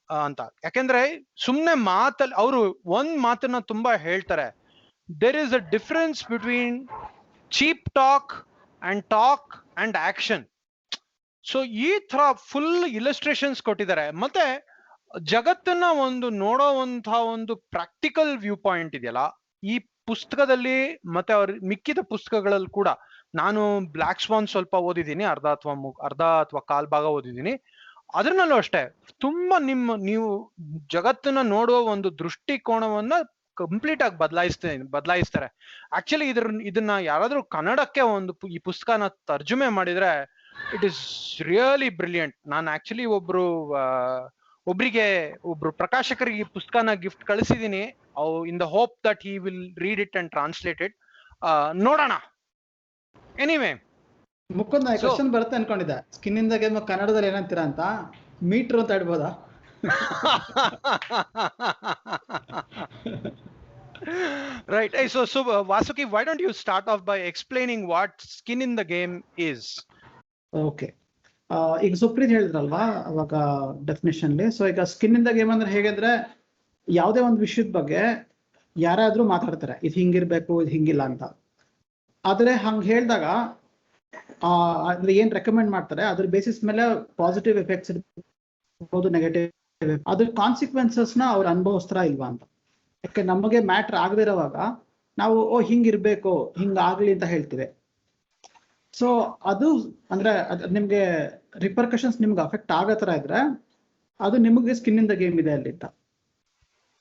ಅಂತ. ಯಾಕೆಂದ್ರೆ ಸುಮ್ನೆ ಮಾತಲ್ಲಿ ಅವರು ಒಂದ್ ಮಾತನ್ನ ತುಂಬಾ ಹೇಳ್ತಾರೆ, there is a difference between cheap talk and action. So ಈ ತರ ಫುಲ್ ಇಲಸ್ಟ್ರೇಷನ್ಸ್ ಕೊಟ್ಟಿದ್ದಾರೆ. ಮತ್ತೆ ಜಗತ್ತನ್ನ ಒಂದು ನೋಡೋವಂತಹ ಒಂದು ಪ್ರಾಕ್ಟಿಕಲ್ ವ್ಯೂ ಪಾಯಿಂಟ್ ಇದೆಯಲ್ಲ ಈ ಪುಸ್ತಕದಲ್ಲಿ, ಮತ್ತೆ ಅವ್ರ ಮಿಕ್ಕಿದ ಪುಸ್ತಕಗಳಲ್ಲಿ ಕೂಡ. ನಾನು ಬ್ಲ್ಯಾಕ್ ಸ್ವಾನ್ ಸ್ವಲ್ಪ ಓದಿದ್ದೀನಿ, ಅರ್ಧ ಅಥವಾ ಕಾಲ್ ಭಾಗ ಓದಿದ್ದೀನಿ. ಅದ್ರಲ್ಲೂ ಅಷ್ಟೇ ತುಂಬಾ ನೀವು ಜಗತ್ತನ್ನ ನೋಡುವ ಒಂದು ದೃಷ್ಟಿಕೋನವನ್ನ ಕಂಪ್ಲೀಟ್ ಆಗಿ ಬದಲಾಯಿಸ್ತಾರೆ. ಆಕ್ಚುಲಿ ಇದನ್ನ ಯಾರಾದ್ರೂ ಕನ್ನಡಕ್ಕೆ ಈ ಪುಸ್ತಕನ ತರ್ಜುಮೆ ಮಾಡಿದ್ರೆ ಇಟ್ ಇಸ್ ರಿಯಲಿ ಬ್ರಿಲಿಯಂಟ್. ನಾನು ಆಕ್ಚುಲಿ ಒಬ್ರಿಗೆ ಪ್ರಕಾಶಕರಿಗೆ ಈ ಪುಸ್ತಕನ ಗಿಫ್ಟ್ ಕಳಿಸಿದೀನಿ, in the hope that he will read it and translate it. ನೋಡೋಣ. ಎನಿವೇ, ಮುಖಂದ ಕ್ವಶನ್ ಬರುತ್ತೆ ಅನ್ಕೊಂಡಿದ್ದೆ, ಸ್ಕಿನ್ ಇನ್ ದ ಗೇಮ್ ಕನ್ನಡದಲ್ಲಿ ಏನಂತೀರಾ ಅಂತ. ಮೀಟ್ರು ಅಂತ ಹೇಳ್ಬೋದಾ? Right. So Vasuki, why don't you start off by explaining what skin in the game is? Okay, ಈಗ ಸುಪ್ರೀತ್ ಹೇಳಿದ್ರಲ್ವಾ ಅವಾಗ ಡೆಫಿನೇಷನ್ಲಿ. ಸೊ ಈಗ ಸ್ಕಿನ್ ಇನ್ ದ ಗೇಮ್ ಅಂದ್ರೆ ಹೇಗೆಂದ್ರೆ, ಯಾವುದೇ ಒಂದು ವಿಷಯದ ಬಗ್ಗೆ ಯಾರಾದ್ರೂ ಮಾತಾಡ್ತಾರೆ, ಇದು ಹಿಂಗಿರ್ಬೇಕು, ಇದು ಹಿಂಗಿಲ್ಲ ಅಂತ. ಆದ್ರೆ ಹಂಗ್ ಹೇಳಿದಾಗ ಅಂದ್ರೆ ಏನ್ ರೆಕಮೆಂಡ್ ಮಾಡ್ತಾರೆ ಅದ್ರ ಬೇಸಿಸ್ ಮೇಲೆ ಪಾಸಿಟಿವ್ ಎಫೆಕ್ಟ್ಸ್ ಇರ್ಬೋದು, ನೆಗೆಟಿವ್, ಅದ್ರ ಕಾನ್ಸಿಕ್ವೆನ್ಸಸ್ ನ ಅವ್ರು ಅನುಭವಿಸ್ತಾರ ಇಲ್ವಾ ಅಂತ. ಯಾಕೆ ನಮಗೆ ಮ್ಯಾಟ್ರ್ ಆಗದೆ ಇರೋವಾಗ ನಾವು ಹಿಂಗಿರ್ಬೇಕು, ಹಿಂಗಾಗ್ಲಿ ಅಂತ ಹೇಳ್ತೀವಿ. ಸೊ ಅದು ಅಂದ್ರೆ ನಿಮ್ಗೆ ರಿಪರ್ಕಷನ್ಸ್ ನಿಮ್ಗೆ ಅಫೆಕ್ಟ್ ಆಗೋ ತರ ಇದ್ರೆ ಅದು ನಿಮಗೆ ಸ್ಕಿನ್ ಇನ್ ದ ಗೇಮ್ ಇದೆ ಅಲ್ಲಿ ಅಂತ.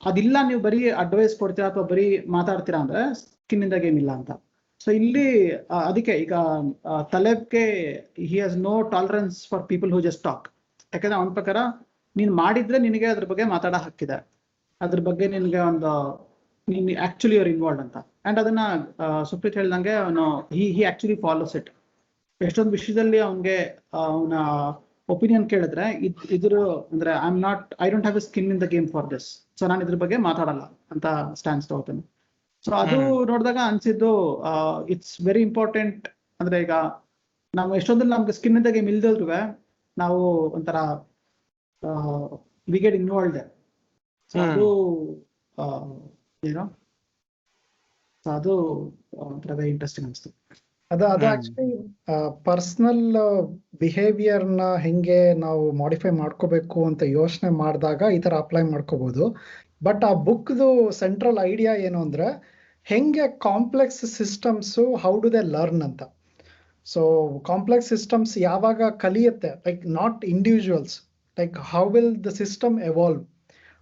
ಅದಿಲ್ಲ, ನೀವು ಬರೀ ಅಡ್ವೈಸ್ ಕೊಡ್ತೀರಾ ಅಥವಾ ಬರೀ ಮಾತಾಡ್ತೀರಾ ಅಂದ್ರೆ ಸ್ಕಿನ್ ಇನ್ ದ ಗೇಮ್ ಇಲ್ಲ ಅಂತ. ಸೊ ಇಲ್ಲಿ ಅದಕ್ಕೆ ಈಗ ತಲೆಬ್ಗೆ he has no tolerance for people who just talk. ಯಾಕಂದ್ರೆ ಅವನ ಪ್ರಕಾರ ನೀನ್ ಮಾಡಿದ್ರೆ ನಿನಗೆ ಅದ್ರ ಬಗ್ಗೆ ಮಾತಾಡೋ ಹಕ್ಕಿದೆ, ಅದ್ರ ಬಗ್ಗೆ ನಿನ್ಗೆ ಒಂದು ನೀನ್ ಆಕ್ಚುಲಿ ಯುವರ್ ಇನ್ವಾಲ್ವ್ ಅಂತ. ಅಂಡ್ ಅದನ್ನ ಸುಪ್ರೀತ್ ಹೇಳ್ದಂಗೆ ಅವನು ಹಿ ಆಕ್ಚುಲಿ ಫಾಲೋಸ್ ಇಟ್. ಎಷ್ಟೊಂದು ವಿಷಯದಲ್ಲಿ ಅವನ್ಗೆ ಅವನ ಒಪಿನಿಯನ್ ಕೇಳಿದ್ರೆ ಇದ್ರ ಅಂದ್ರೆ I don't have A skin in the game for this, so ನಾನು ಇದ್ರ ಬಗ್ಗೆ ಮಾತಾಡಲ್ಲ ಅಂತ ಸ್ಟ್ಯಾನ್ಸ್ ತಗೋತೇನೆ. ಸೊ ಅದು ನೋಡಿದಾಗ ಅನ್ಸಿದ್ದು ಇಟ್ಸ್ ವೆರಿ ಇಂಪಾರ್ಟೆಂಟ್. ಅಂದ್ರೆ ಈಗ ನಾವು ಎಷ್ಟೊಂದಲ್ಲಿ ನಮ್ಗೆ ಸ್ಕಿನ್ ಇನ್ ದ ಗೇಮ್ ಇಲ್ದಿದ್ರು ನಾವು ಒಂಥರ ವಿ ಗೆಟ್ ಇನ್ವಾಲ್ವ್ಡ್. ಸೊ ಅದು ಏನೋ ಅದು ಒಂಥರ ವೆರಿ ಇಂಟ್ರೆಸ್ಟಿಂಗ್ ಅನಿಸ್ತು. ಅದು ಆಕ್ಚುಲಿ ಪರ್ಸನಲ್ ಬಿಹೇವಿಯರ್ನ ಹೆಂಗೆ ನಾವು ಮಾಡಿಫೈ ಮಾಡ್ಕೋಬೇಕು ಅಂತ ಯೋಚನೆ ಮಾಡಿದಾಗ ಈ ತರ ಅಪ್ಲೈ ಮಾಡ್ಕೋಬಹುದು. ಬಟ್ ಆ ಬುಕ್ದು ಸೆಂಟ್ರಲ್ ಐಡಿಯಾ ಏನು ಅಂದ್ರೆ, ಹೆಂಗೆ complex systems how do they learn ಅಂತ. ಸೊ ಕಾಂಪ್ಲೆಕ್ಸ್ ಸಿಸ್ಟಮ್ಸ್ ಯಾವಾಗ ಕಲಿಯುತ್ತೆ, like not individuals, like how will the system evolve.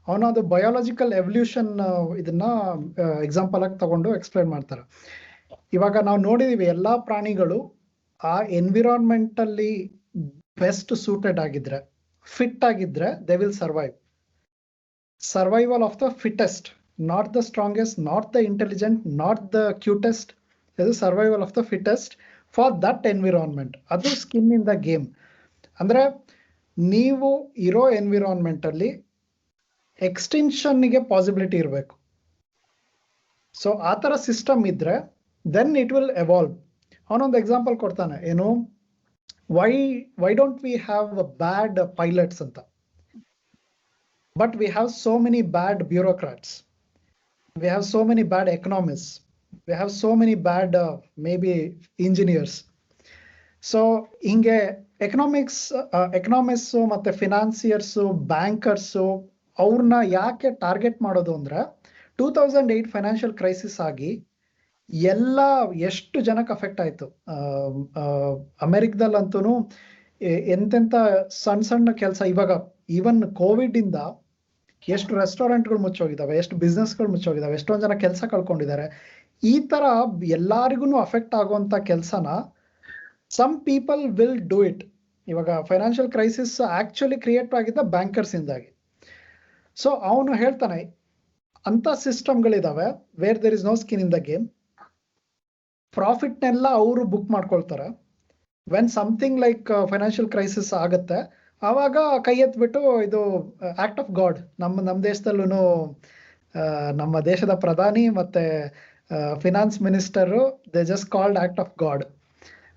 ಅವನ ಅದು ಬಯಾಲಜಿಕಲ್ ಎವಲ್ಯೂಷನ್ ಇದನ್ನ ಎಕ್ಸಾಂಪಲ್ ಆಗಿ ತಗೊಂಡು ಎಕ್ಸ್ಪ್ಲೈನ್ ಮಾಡ್ತಾರೆ. ಇವಾಗ ನಾವು ನೋಡಿದೀವಿ ಎಲ್ಲಾ ಪ್ರಾಣಿಗಳು ಆ ಎನ್ವಿರಾನ್ಮೆಂಟ್ ಅಲ್ಲಿ ಬೆಸ್ಟ್ ಸೂಟೆಡ್ ಆಗಿದ್ರೆ, ಫಿಟ್ ಆಗಿದ್ರೆ they will survive. Survival of the fittest, not the strongest, not the intelligent, not the cutest. ಇದು survival of the fittest for that environment. ಅದು ಸ್ಕಿನ್ ಇನ್ ದ ಗೇಮ್. ಅಂದ್ರೆ ನೀವು ಇರೋ environment ಅಲ್ಲಿ ಎಕ್ಸ್ಟೆನ್ಷನ್ಗೆ possibility ಇರಬೇಕು. So ಆ ಥರ ಸಿಸ್ಟಮ್ ಇದ್ರೆ ದೆನ್ ಇಟ್ ವಿಲ್ ಎವಾಲ್ವ್. ಅವನೊಂದು ಎಕ್ಸಾಂಪಲ್ ಕೊಡ್ತಾನೆ, ಏನು, why don't we have bad pilots ಅಂತ, but we have so many bad bureaucrats, we have so many bad economics, we have so many bad maybe engineers. So ಹಿಂಗೆ economics ಮತ್ತೆ financiers, bankers, ಅವ್ರನ್ನ ಯಾಕೆ target ಮಾಡೋದು ಅಂದ್ರೆ 2008 financial crisis ಆಗಿ ಎಲ್ಲ ಎಷ್ಟು ಜನಕ್ಕೆ ಅಫೆಕ್ಟ್ ಆಯ್ತು. ಅಮೆರಿಕದಲ್ಲಂತೂ ಎಂತೆಂಥ ಸಣ್ಣ ಸಣ್ಣ ಕೆಲಸ, ಇವಾಗ ಈವನ್ ಕೋವಿಡ್ ಇಂದ ಎಷ್ಟು ರೆಸ್ಟೋರೆಂಟ್ಗಳು ಮುಚ್ಚೋಗಿದ್ದಾವೆ, ಎಷ್ಟು ಬಿಸ್ನೆಸ್ಗಳು ಮುಚ್ಚೋಗಿದ್ದಾವೆ, ಎಷ್ಟೊಂದು ಜನ ಕೆಲಸ ಕಳ್ಕೊಂಡಿದ್ದಾರೆ. ಈ ತರ ಎಲ್ಲರಿಗೂ ಅಫೆಕ್ಟ್ ಆಗುವಂತ ಕೆಲಸನ some people will do it. ಇವಾಗ ಫೈನಾನ್ಷಿಯಲ್ ಕ್ರೈಸಿಸ್ ಆಕ್ಚುಲಿ ಕ್ರಿಯೇಟ್ ಆಗಿದ್ದ ಬ್ಯಾಂಕರ್ಸ್ ಇಂದಾಗಿ. ಸೊ ಅವನು ಹೇಳ್ತಾನೆ, ಅಂತ ಸಿಸ್ಟಮ್ಗಳಿದಾವೆ where there is no skin in the game. ಪ್ರಾಫಿಟ್ನೆಲ್ಲ ಅವರು ಬುಕ್ ಮಾಡ್ಕೊಳ್ತಾರೆ. When something like financial crisis ಆಗುತ್ತೆ, ಆವಾಗ ಕೈ ಎತ್ಬಿಟ್ಟು ಇದು ಆಕ್ಟ್ ಆಫ್ ಗಾಡ್. ನಮ್ಮ ದೇಶದಲ್ಲೂ ನಮ್ಮ ದೇಶದ ಪ್ರಧಾನಿ ಮತ್ತೆ finance minister they just called act of god.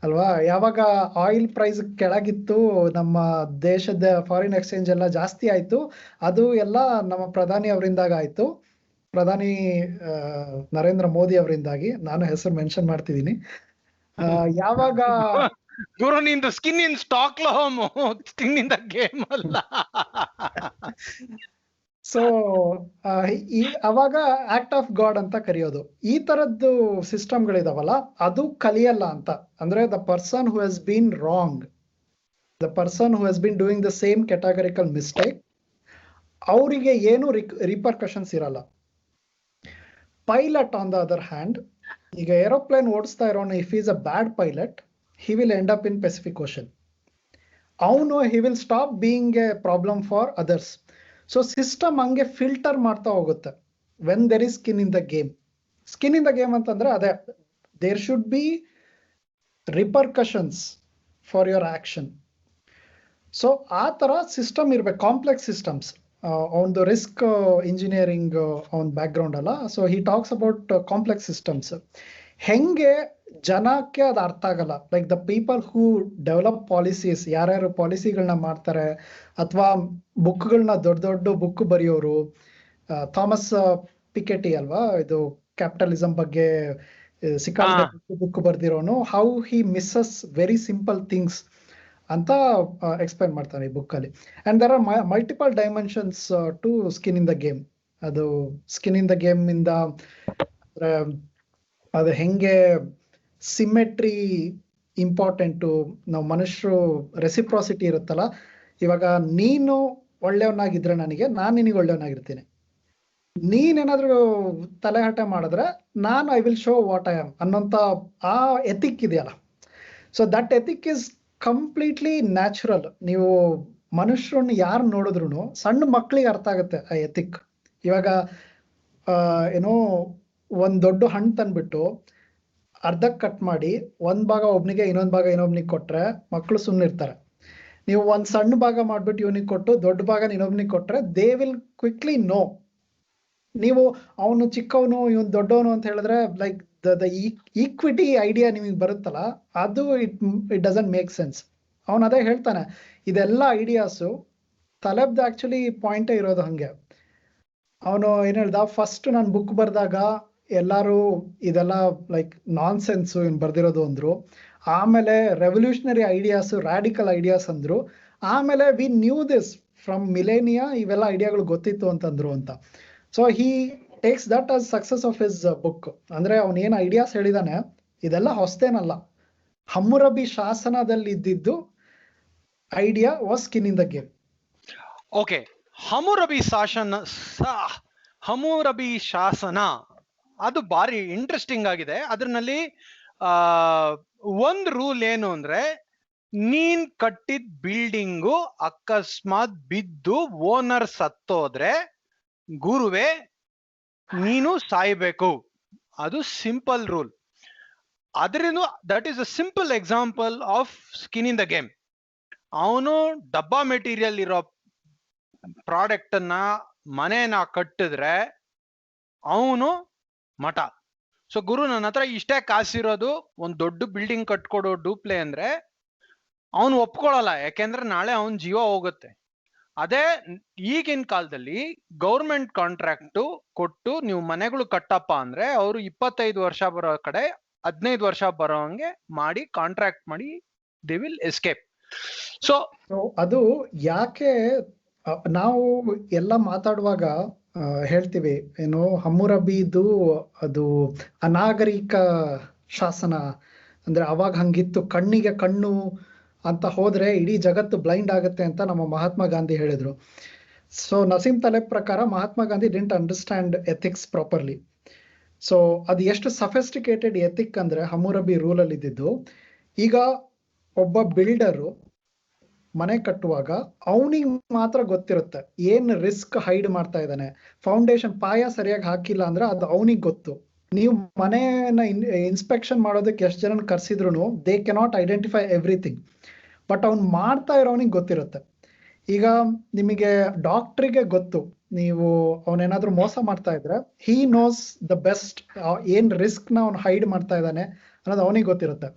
ಅಲ್ವಾ? ಯಾವಾಗ ಆಯಿಲ್ ಪ್ರೈಸ್ ಕೆಳಗಿತ್ತು, ನಮ್ಮ ದೇಶದ ಫಾರಿನ್ ಎಕ್ಸ್ಚೇಂಜ್ ಎಲ್ಲ ಜಾಸ್ತಿ ಆಯ್ತು, ಅದು ಎಲ್ಲ ನಮ್ಮ ಪ್ರಧಾನಿ ಅವರಿಂದಾಗ ಆಯ್ತು. ಪ್ರಧಾನಿ ನರೇಂದ್ರ ಮೋದಿ ಅವರಿಂದಾಗಿ. ನಾನು ಹೆಸರು ಮೆನ್ಷನ್ ಮಾಡ್ತಿದ್ದೀನಿ. ಯಾವಾಗ ಗುರು ನಿಂದು skin in Stockholm, skin in the game ಅಲ್ಲ. ಸೊ ಅವಾಗ ಆಕ್ಟ್ ಆಫ್ ಗಾಡ್ ಅಂತ ಕರೆಯೋದು. ಈ ತರದ್ದು ಸಿಸ್ಟಮ್ಗಳಿದಾವಲ್ಲ, ಅದು ಕಲಿಯಲ್ಲ ಅಂತ. ಅಂದ್ರೆ the person who has been wrong, the person who has been doing the same categorical mistake, ಅವರಿಗೆ ಏನು ರಿಪರ್ಕಷನ್ಸ್ ಇರಲ್ಲ. Pilot on the other hand, ಈಗ ಏರೋಪ್ಲೇನ್ ಓಡಿಸ್ತಾ ಇರೋನು, if is a bad pilot, he will end up in Pacific Ocean. ಅವನು he will stop being a problem for others. So system ಹಂಗೆ filter ಮಾಡ್ತಾ ಹೋಗುತ್ತೆ when there is skin in the game. Skin in the game ಅಂತಂದ್ರೆ ಅದೇ, there should be repercussions for your action. So ಆ ತರ system ಇರ್ಬೇಕು, complex systems. ಅವನದು risk engineering ಅವನ್ ಬ್ಯಾಕ್ ಗ್ರೌಂಡ್ ಅಲ್ಲ. So he talks about complex systems. ಹೆಂಗೆ ಜನಕ್ಕೆ ಅದು ಅರ್ಥ ಆಗಲ್ಲ. Like the people who develop policies, ಯಾರ್ಯಾರು ಪಾಲಿಸಿಗಳನ್ನ ಮಾಡ್ತಾರೆ, ಅಥವಾ ಬುಕ್ಗಳನ್ನ ದೊಡ್ಡ ದೊಡ್ಡ ಬುಕ್ ಬರೆಯೋರು, ಥಾಮಸ್ ಪಿಕೆಟಿ ಅಲ್ವಾ, ಇದು ಕ್ಯಾಪಿಟಲಿಸಂ ಬಗ್ಗೆ ಸಿಕ್ಕಾಪಟ್ಟೆ ಬುಕ್ ಬರ್ದಿರೋನು, how he misses very simple things ಅಂತ ಎಕ್ಸ್ಪ್ಲೈನ್ ಮಾಡ್ತಾನೆ ಈ ಬುಕ್ ಅಲ್ಲಿ. And there are multiple dimensions to skin in the game. ಅದು ಸ್ಕಿನ್ ಇನ್ ದ ಗೇಮ್ ಇಂದ ಅದು ಹೆಂಗೆ ಸಿಮೆಟ್ರಿ ಇಂಪಾರ್ಟೆಂಟು, ನಾವು ಮನುಷ್ಯರು ರೆಸಿಪ್ರಾಸಿಟಿ ಇರುತ್ತಲ್ಲ. ಇವಾಗ ನೀನು ಒಳ್ಳೆಯವನಾಗಿದ್ರೆ ನನಗೆ, ನಾನು ನಿನಗೆ ಒಳ್ಳೆಯವನಾಗಿರ್ತೀನಿ. ನೀನೇನಾದ್ರೂ ತಲೆಹಟೆ ಮಾಡಿದ್ರೆ ನಾನು I will show what I am ಅನ್ನೋಂಥ ಆ ಎಥಿಕ್ ಇದೆಯಲ್ಲ. So that ethic is completely natural. ನೀವು ಮನುಷ್ಯರನ್ನ ಯಾರು ನೋಡಿದ್ರು, ಸಣ್ಣ ಮಕ್ಕಳಿಗೆ ಅರ್ಥ ಆಗುತ್ತೆ ಆ ಎಥಿಕ್. ಇವಾಗ ಏನೋ ಒಂದ್ ದೊಡ್ಡ ಹಣ್ಣು ತಂದ್ಬಿಟ್ಟು ಅರ್ಧಕ್ಕೆ ಕಟ್ ಮಾಡಿ ಒಂದ್ ಭಾಗ ಒಬ್ನಿಗೆ ಇನ್ನೊಂದ್ ಭಾಗ ಇನ್ನೊಬ್ನಿಗೆ ಕೊಟ್ರೆ ಮಕ್ಕಳು ಸುಮ್ಮನೆ ಇರ್ತಾರೆ. ನೀವು ಒಂದ್ ಸಣ್ಣ ಭಾಗ ಮಾಡ್ಬಿಟ್ಟು ಇವನಿಗೆ ಕೊಟ್ಟು ದೊಡ್ಡ ಭಾಗ ಇನ್ನೊಬ್ನಿಗೆ ಕೊಟ್ರೆ ದೇ ವಿಲ್ ಕ್ವಿಕ್ಲಿ ನೋ. ನೀವು ಅವನು ಚಿಕ್ಕವನು ಇವನು ದೊಡ್ಡವನು ಅಂತ ಹೇಳಿದ್ರೆ, ಲೈಕ್ ದ ಈಕ್ವಿಟಿ ಐಡಿಯಾ ನಿಮಗೆ ಬರುತ್ತಲ್ಲ, ಅದು ಇಟ್ ಡಸಂಟ್ ಮೇಕ್ ಸೆನ್ಸ್. ಅವನು ಅದೇ ಹೇಳ್ತಾನೆ, ಇದೆಲ್ಲ ಐಡಿಯಾಸು ತಲೆಬ್ದು ಆಕ್ಚುಲಿ ಪಾಯಿಂಟೇ ಇರೋದು ಹಂಗೆ. ಅವನು ಏನ್ ಹೇಳ್ದ, ಫಸ್ಟ್ ನಾನು ಬುಕ್ ಬರ್ದಾಗ ಎಲ್ಲಾರು ಇದೆಲ್ಲ ಲೈಕ್ ನಾನ್ ಸೆನ್ಸು ಇನ್ ಬರ್ದಿರೋದು ಅಂದ್ರು. ಆಮೇಲೆ ರೆವಲ್ಯೂಷನರಿ ಐಡಿಯಾಸ್, ರಾಡಿಕಲ್ ಐಡಿಯಾಸ್ ಅಂದ್ರು. ಆಮೇಲೆ ವಿ ನ್ಯೂ ದಿಸ್ ಫ್ರಮ್ ಮಿಲೇನಿಯಾ, ಇವೆಲ್ಲ ಐಡಿಯಾಗಳು ಗೊತ್ತಿತ್ತು ಅಂತಂದ್ರು ಅಂತ. So he takes that as success of his book. ಅಂದ್ರೆ ಅವನ್ ಏನ್ ಐಡಿಯಾಸ್ ಹೇಳಿದಾನೆ ಇದೆಲ್ಲ ಹೊಸ್ತೇನಲ್ಲ. ಹಮ್ಮುರಬಿ ಶಾಸನದಲ್ಲಿ ಇದ್ದಿದ್ದು idea was skin in the game. Okay, Hammurabi ಶಾಸನ ಅದು ಬಾರಿ ಇಂಟ್ರೆಸ್ಟಿಂಗ್ ಆಗಿದೆ. ಅದ್ರಲ್ಲಿ ಒಂದ್ ರೂಲ್ ಏನು ಅಂದ್ರೆ, ನೀನ್ ಕಟ್ಟಿದ ಬಿಲ್ಡಿಂಗು ಅಕಸ್ಮಾತ್ ಬಿದ್ದು ಓನರ್ ಸತ್ತೋದ್ರೆ ಗುರುವೆ ನೀನು ಸಾಯ್ಬೇಕು. ಅದು ಸಿಂಪಲ್ ರೂಲ್. ಅದರಿಂದ that is a simple example of skin in the game. ಅವನು ಡಬ್ಬಾ ಮೆಟೀರಿಯಲ್ ಇರೋ ಪ್ರಾಡಕ್ಟ್ ಅನ್ನ ಮನೇನ ಕಟ್ಟಿದ್ರೆ ಅವನು ಮಠ. ಸೊ ಗುರು, ನನ್ನ ಹತ್ರ ಇಷ್ಟೇ ಕಾಸಿರೋದು, ಒಂದ್ ದೊಡ್ಡ ಬಿಲ್ಡಿಂಗ್ ಕಟ್ಕೊಡೋ ಡೂಪ್ಲೆ ಅಂದ್ರೆ ಅವನು ಒಪ್ಕೊಳ್ಳಲ್ಲ, ಯಾಕೆಂದ್ರೆ ನಾಳೆ ಅವನ್ ಜೀವ ಹೋಗುತ್ತೆ. ಅದೇ ಈಗಿನ ಕಾಲದಲ್ಲಿ ಗೌರ್ಮೆಂಟ್ ಕಾಂಟ್ರಾಕ್ಟ್ ಕೊಟ್ಟು ನೀವು ಮನೆಗಳು ಕಟ್ಟಪ್ಪ ಅಂದ್ರೆ ಅವರು 25 ವರ್ಷ ಬರೋ ಕಡೆ 15 ವರ್ಷ ಬರೋಂಗೆ ಮಾಡಿ ಕಾಂಟ್ರಾಕ್ಟ್ ಮಾಡಿ ದೇ ವಿಲ್ ಎಸ್ಕೇಪ್. ಸೊ ಅದು ಯಾಕೆ ನಾವು ಎಲ್ಲ ಮಾತಾಡುವಾಗ ಹೇಳ್ತೀವಿ ಏನು, ಹಮ್ಮುರಬಿದು ಅದು ಅನಾಗರಿಕ ಶಾಸನ ಅಂದ್ರೆ ಅವಾಗ ಹಂಗಿತ್ತು, ಕಣ್ಣಿಗೆ ಕಣ್ಣು ಅಂತ ಹೋದ್ರೆ ಇಡೀ ಜಗತ್ತು ಬ್ಲೈಂಡ್ ಆಗುತ್ತೆ ಅಂತ ನಮ್ಮ ಮಹಾತ್ಮ ಗಾಂಧಿ ಹೇಳಿದ್ರು. ಸೊ ನಸೀಂ ತಲೇಬ್ ಪ್ರಕಾರ Mahatma Gandhi didn't understand ethics properly. So ಅದು ಎಷ್ಟು ಸಫಿಸ್ಟಿಕೇಟೆಡ್ ಎಥಿಕ್ ಅಂದ್ರೆ ಹಮ್ಮುರಬಿ ರೂಲ್ ಅಲ್ಲಿ ಇದ್ದಿದ್ದು. ಈಗ ಒಬ್ಬ ಬಿಲ್ಡರು ಮನೆ ಕಟ್ಟುವಾಗ ಅವನಿಗೆ ಮಾತ್ರ ಗೊತ್ತಿರುತ್ತೆ ಏನ್ ರಿಸ್ಕ್ ಹೈಡ್ ಮಾಡ್ತಾ ಇದ್ದಾನೆ. ಫೌಂಡೇಶನ್ ಪಾಯ ಸರಿಯಾಗಿ ಹಾಕಿಲ್ಲ ಅಂದ್ರೆ ಅದು ಅವನಿಗೆ ಗೊತ್ತು. ನೀವು ಮನೆಯನ್ನ ಇನ್ಸ್ಪೆಕ್ಷನ್ ಮಾಡೋದಕ್ಕೆ ಎಷ್ಟು ಜನ ಕರ್ಸಿದ್ರು they cannot identify everything. But ಅವ್ನು ಮಾಡ್ತಾ ಇರೋನಿಗೆ ಗೊತ್ತಿರುತ್ತೆ. ಈಗ ನಿಮಗೆ ಡಾಕ್ಟ್ರಿಗೆ ಗೊತ್ತು, ನೀವು ಅವನೇನಾದ್ರೂ ಮೋಸ ಮಾಡ್ತಾ ಇದ್ರೆ ಹಿ ನೋಸ್ ದ ಬೆಸ್ಟ್ ಏನ್ ರಿಸ್ಕ್ ನ ಅವ್ನು ಹೈಡ್ ಮಾಡ್ತಾ ಇದ್ದಾನೆ ಅನ್ನೋದು ಅವನಿಗೆ ಗೊತ್ತಿರುತ್ತೆ.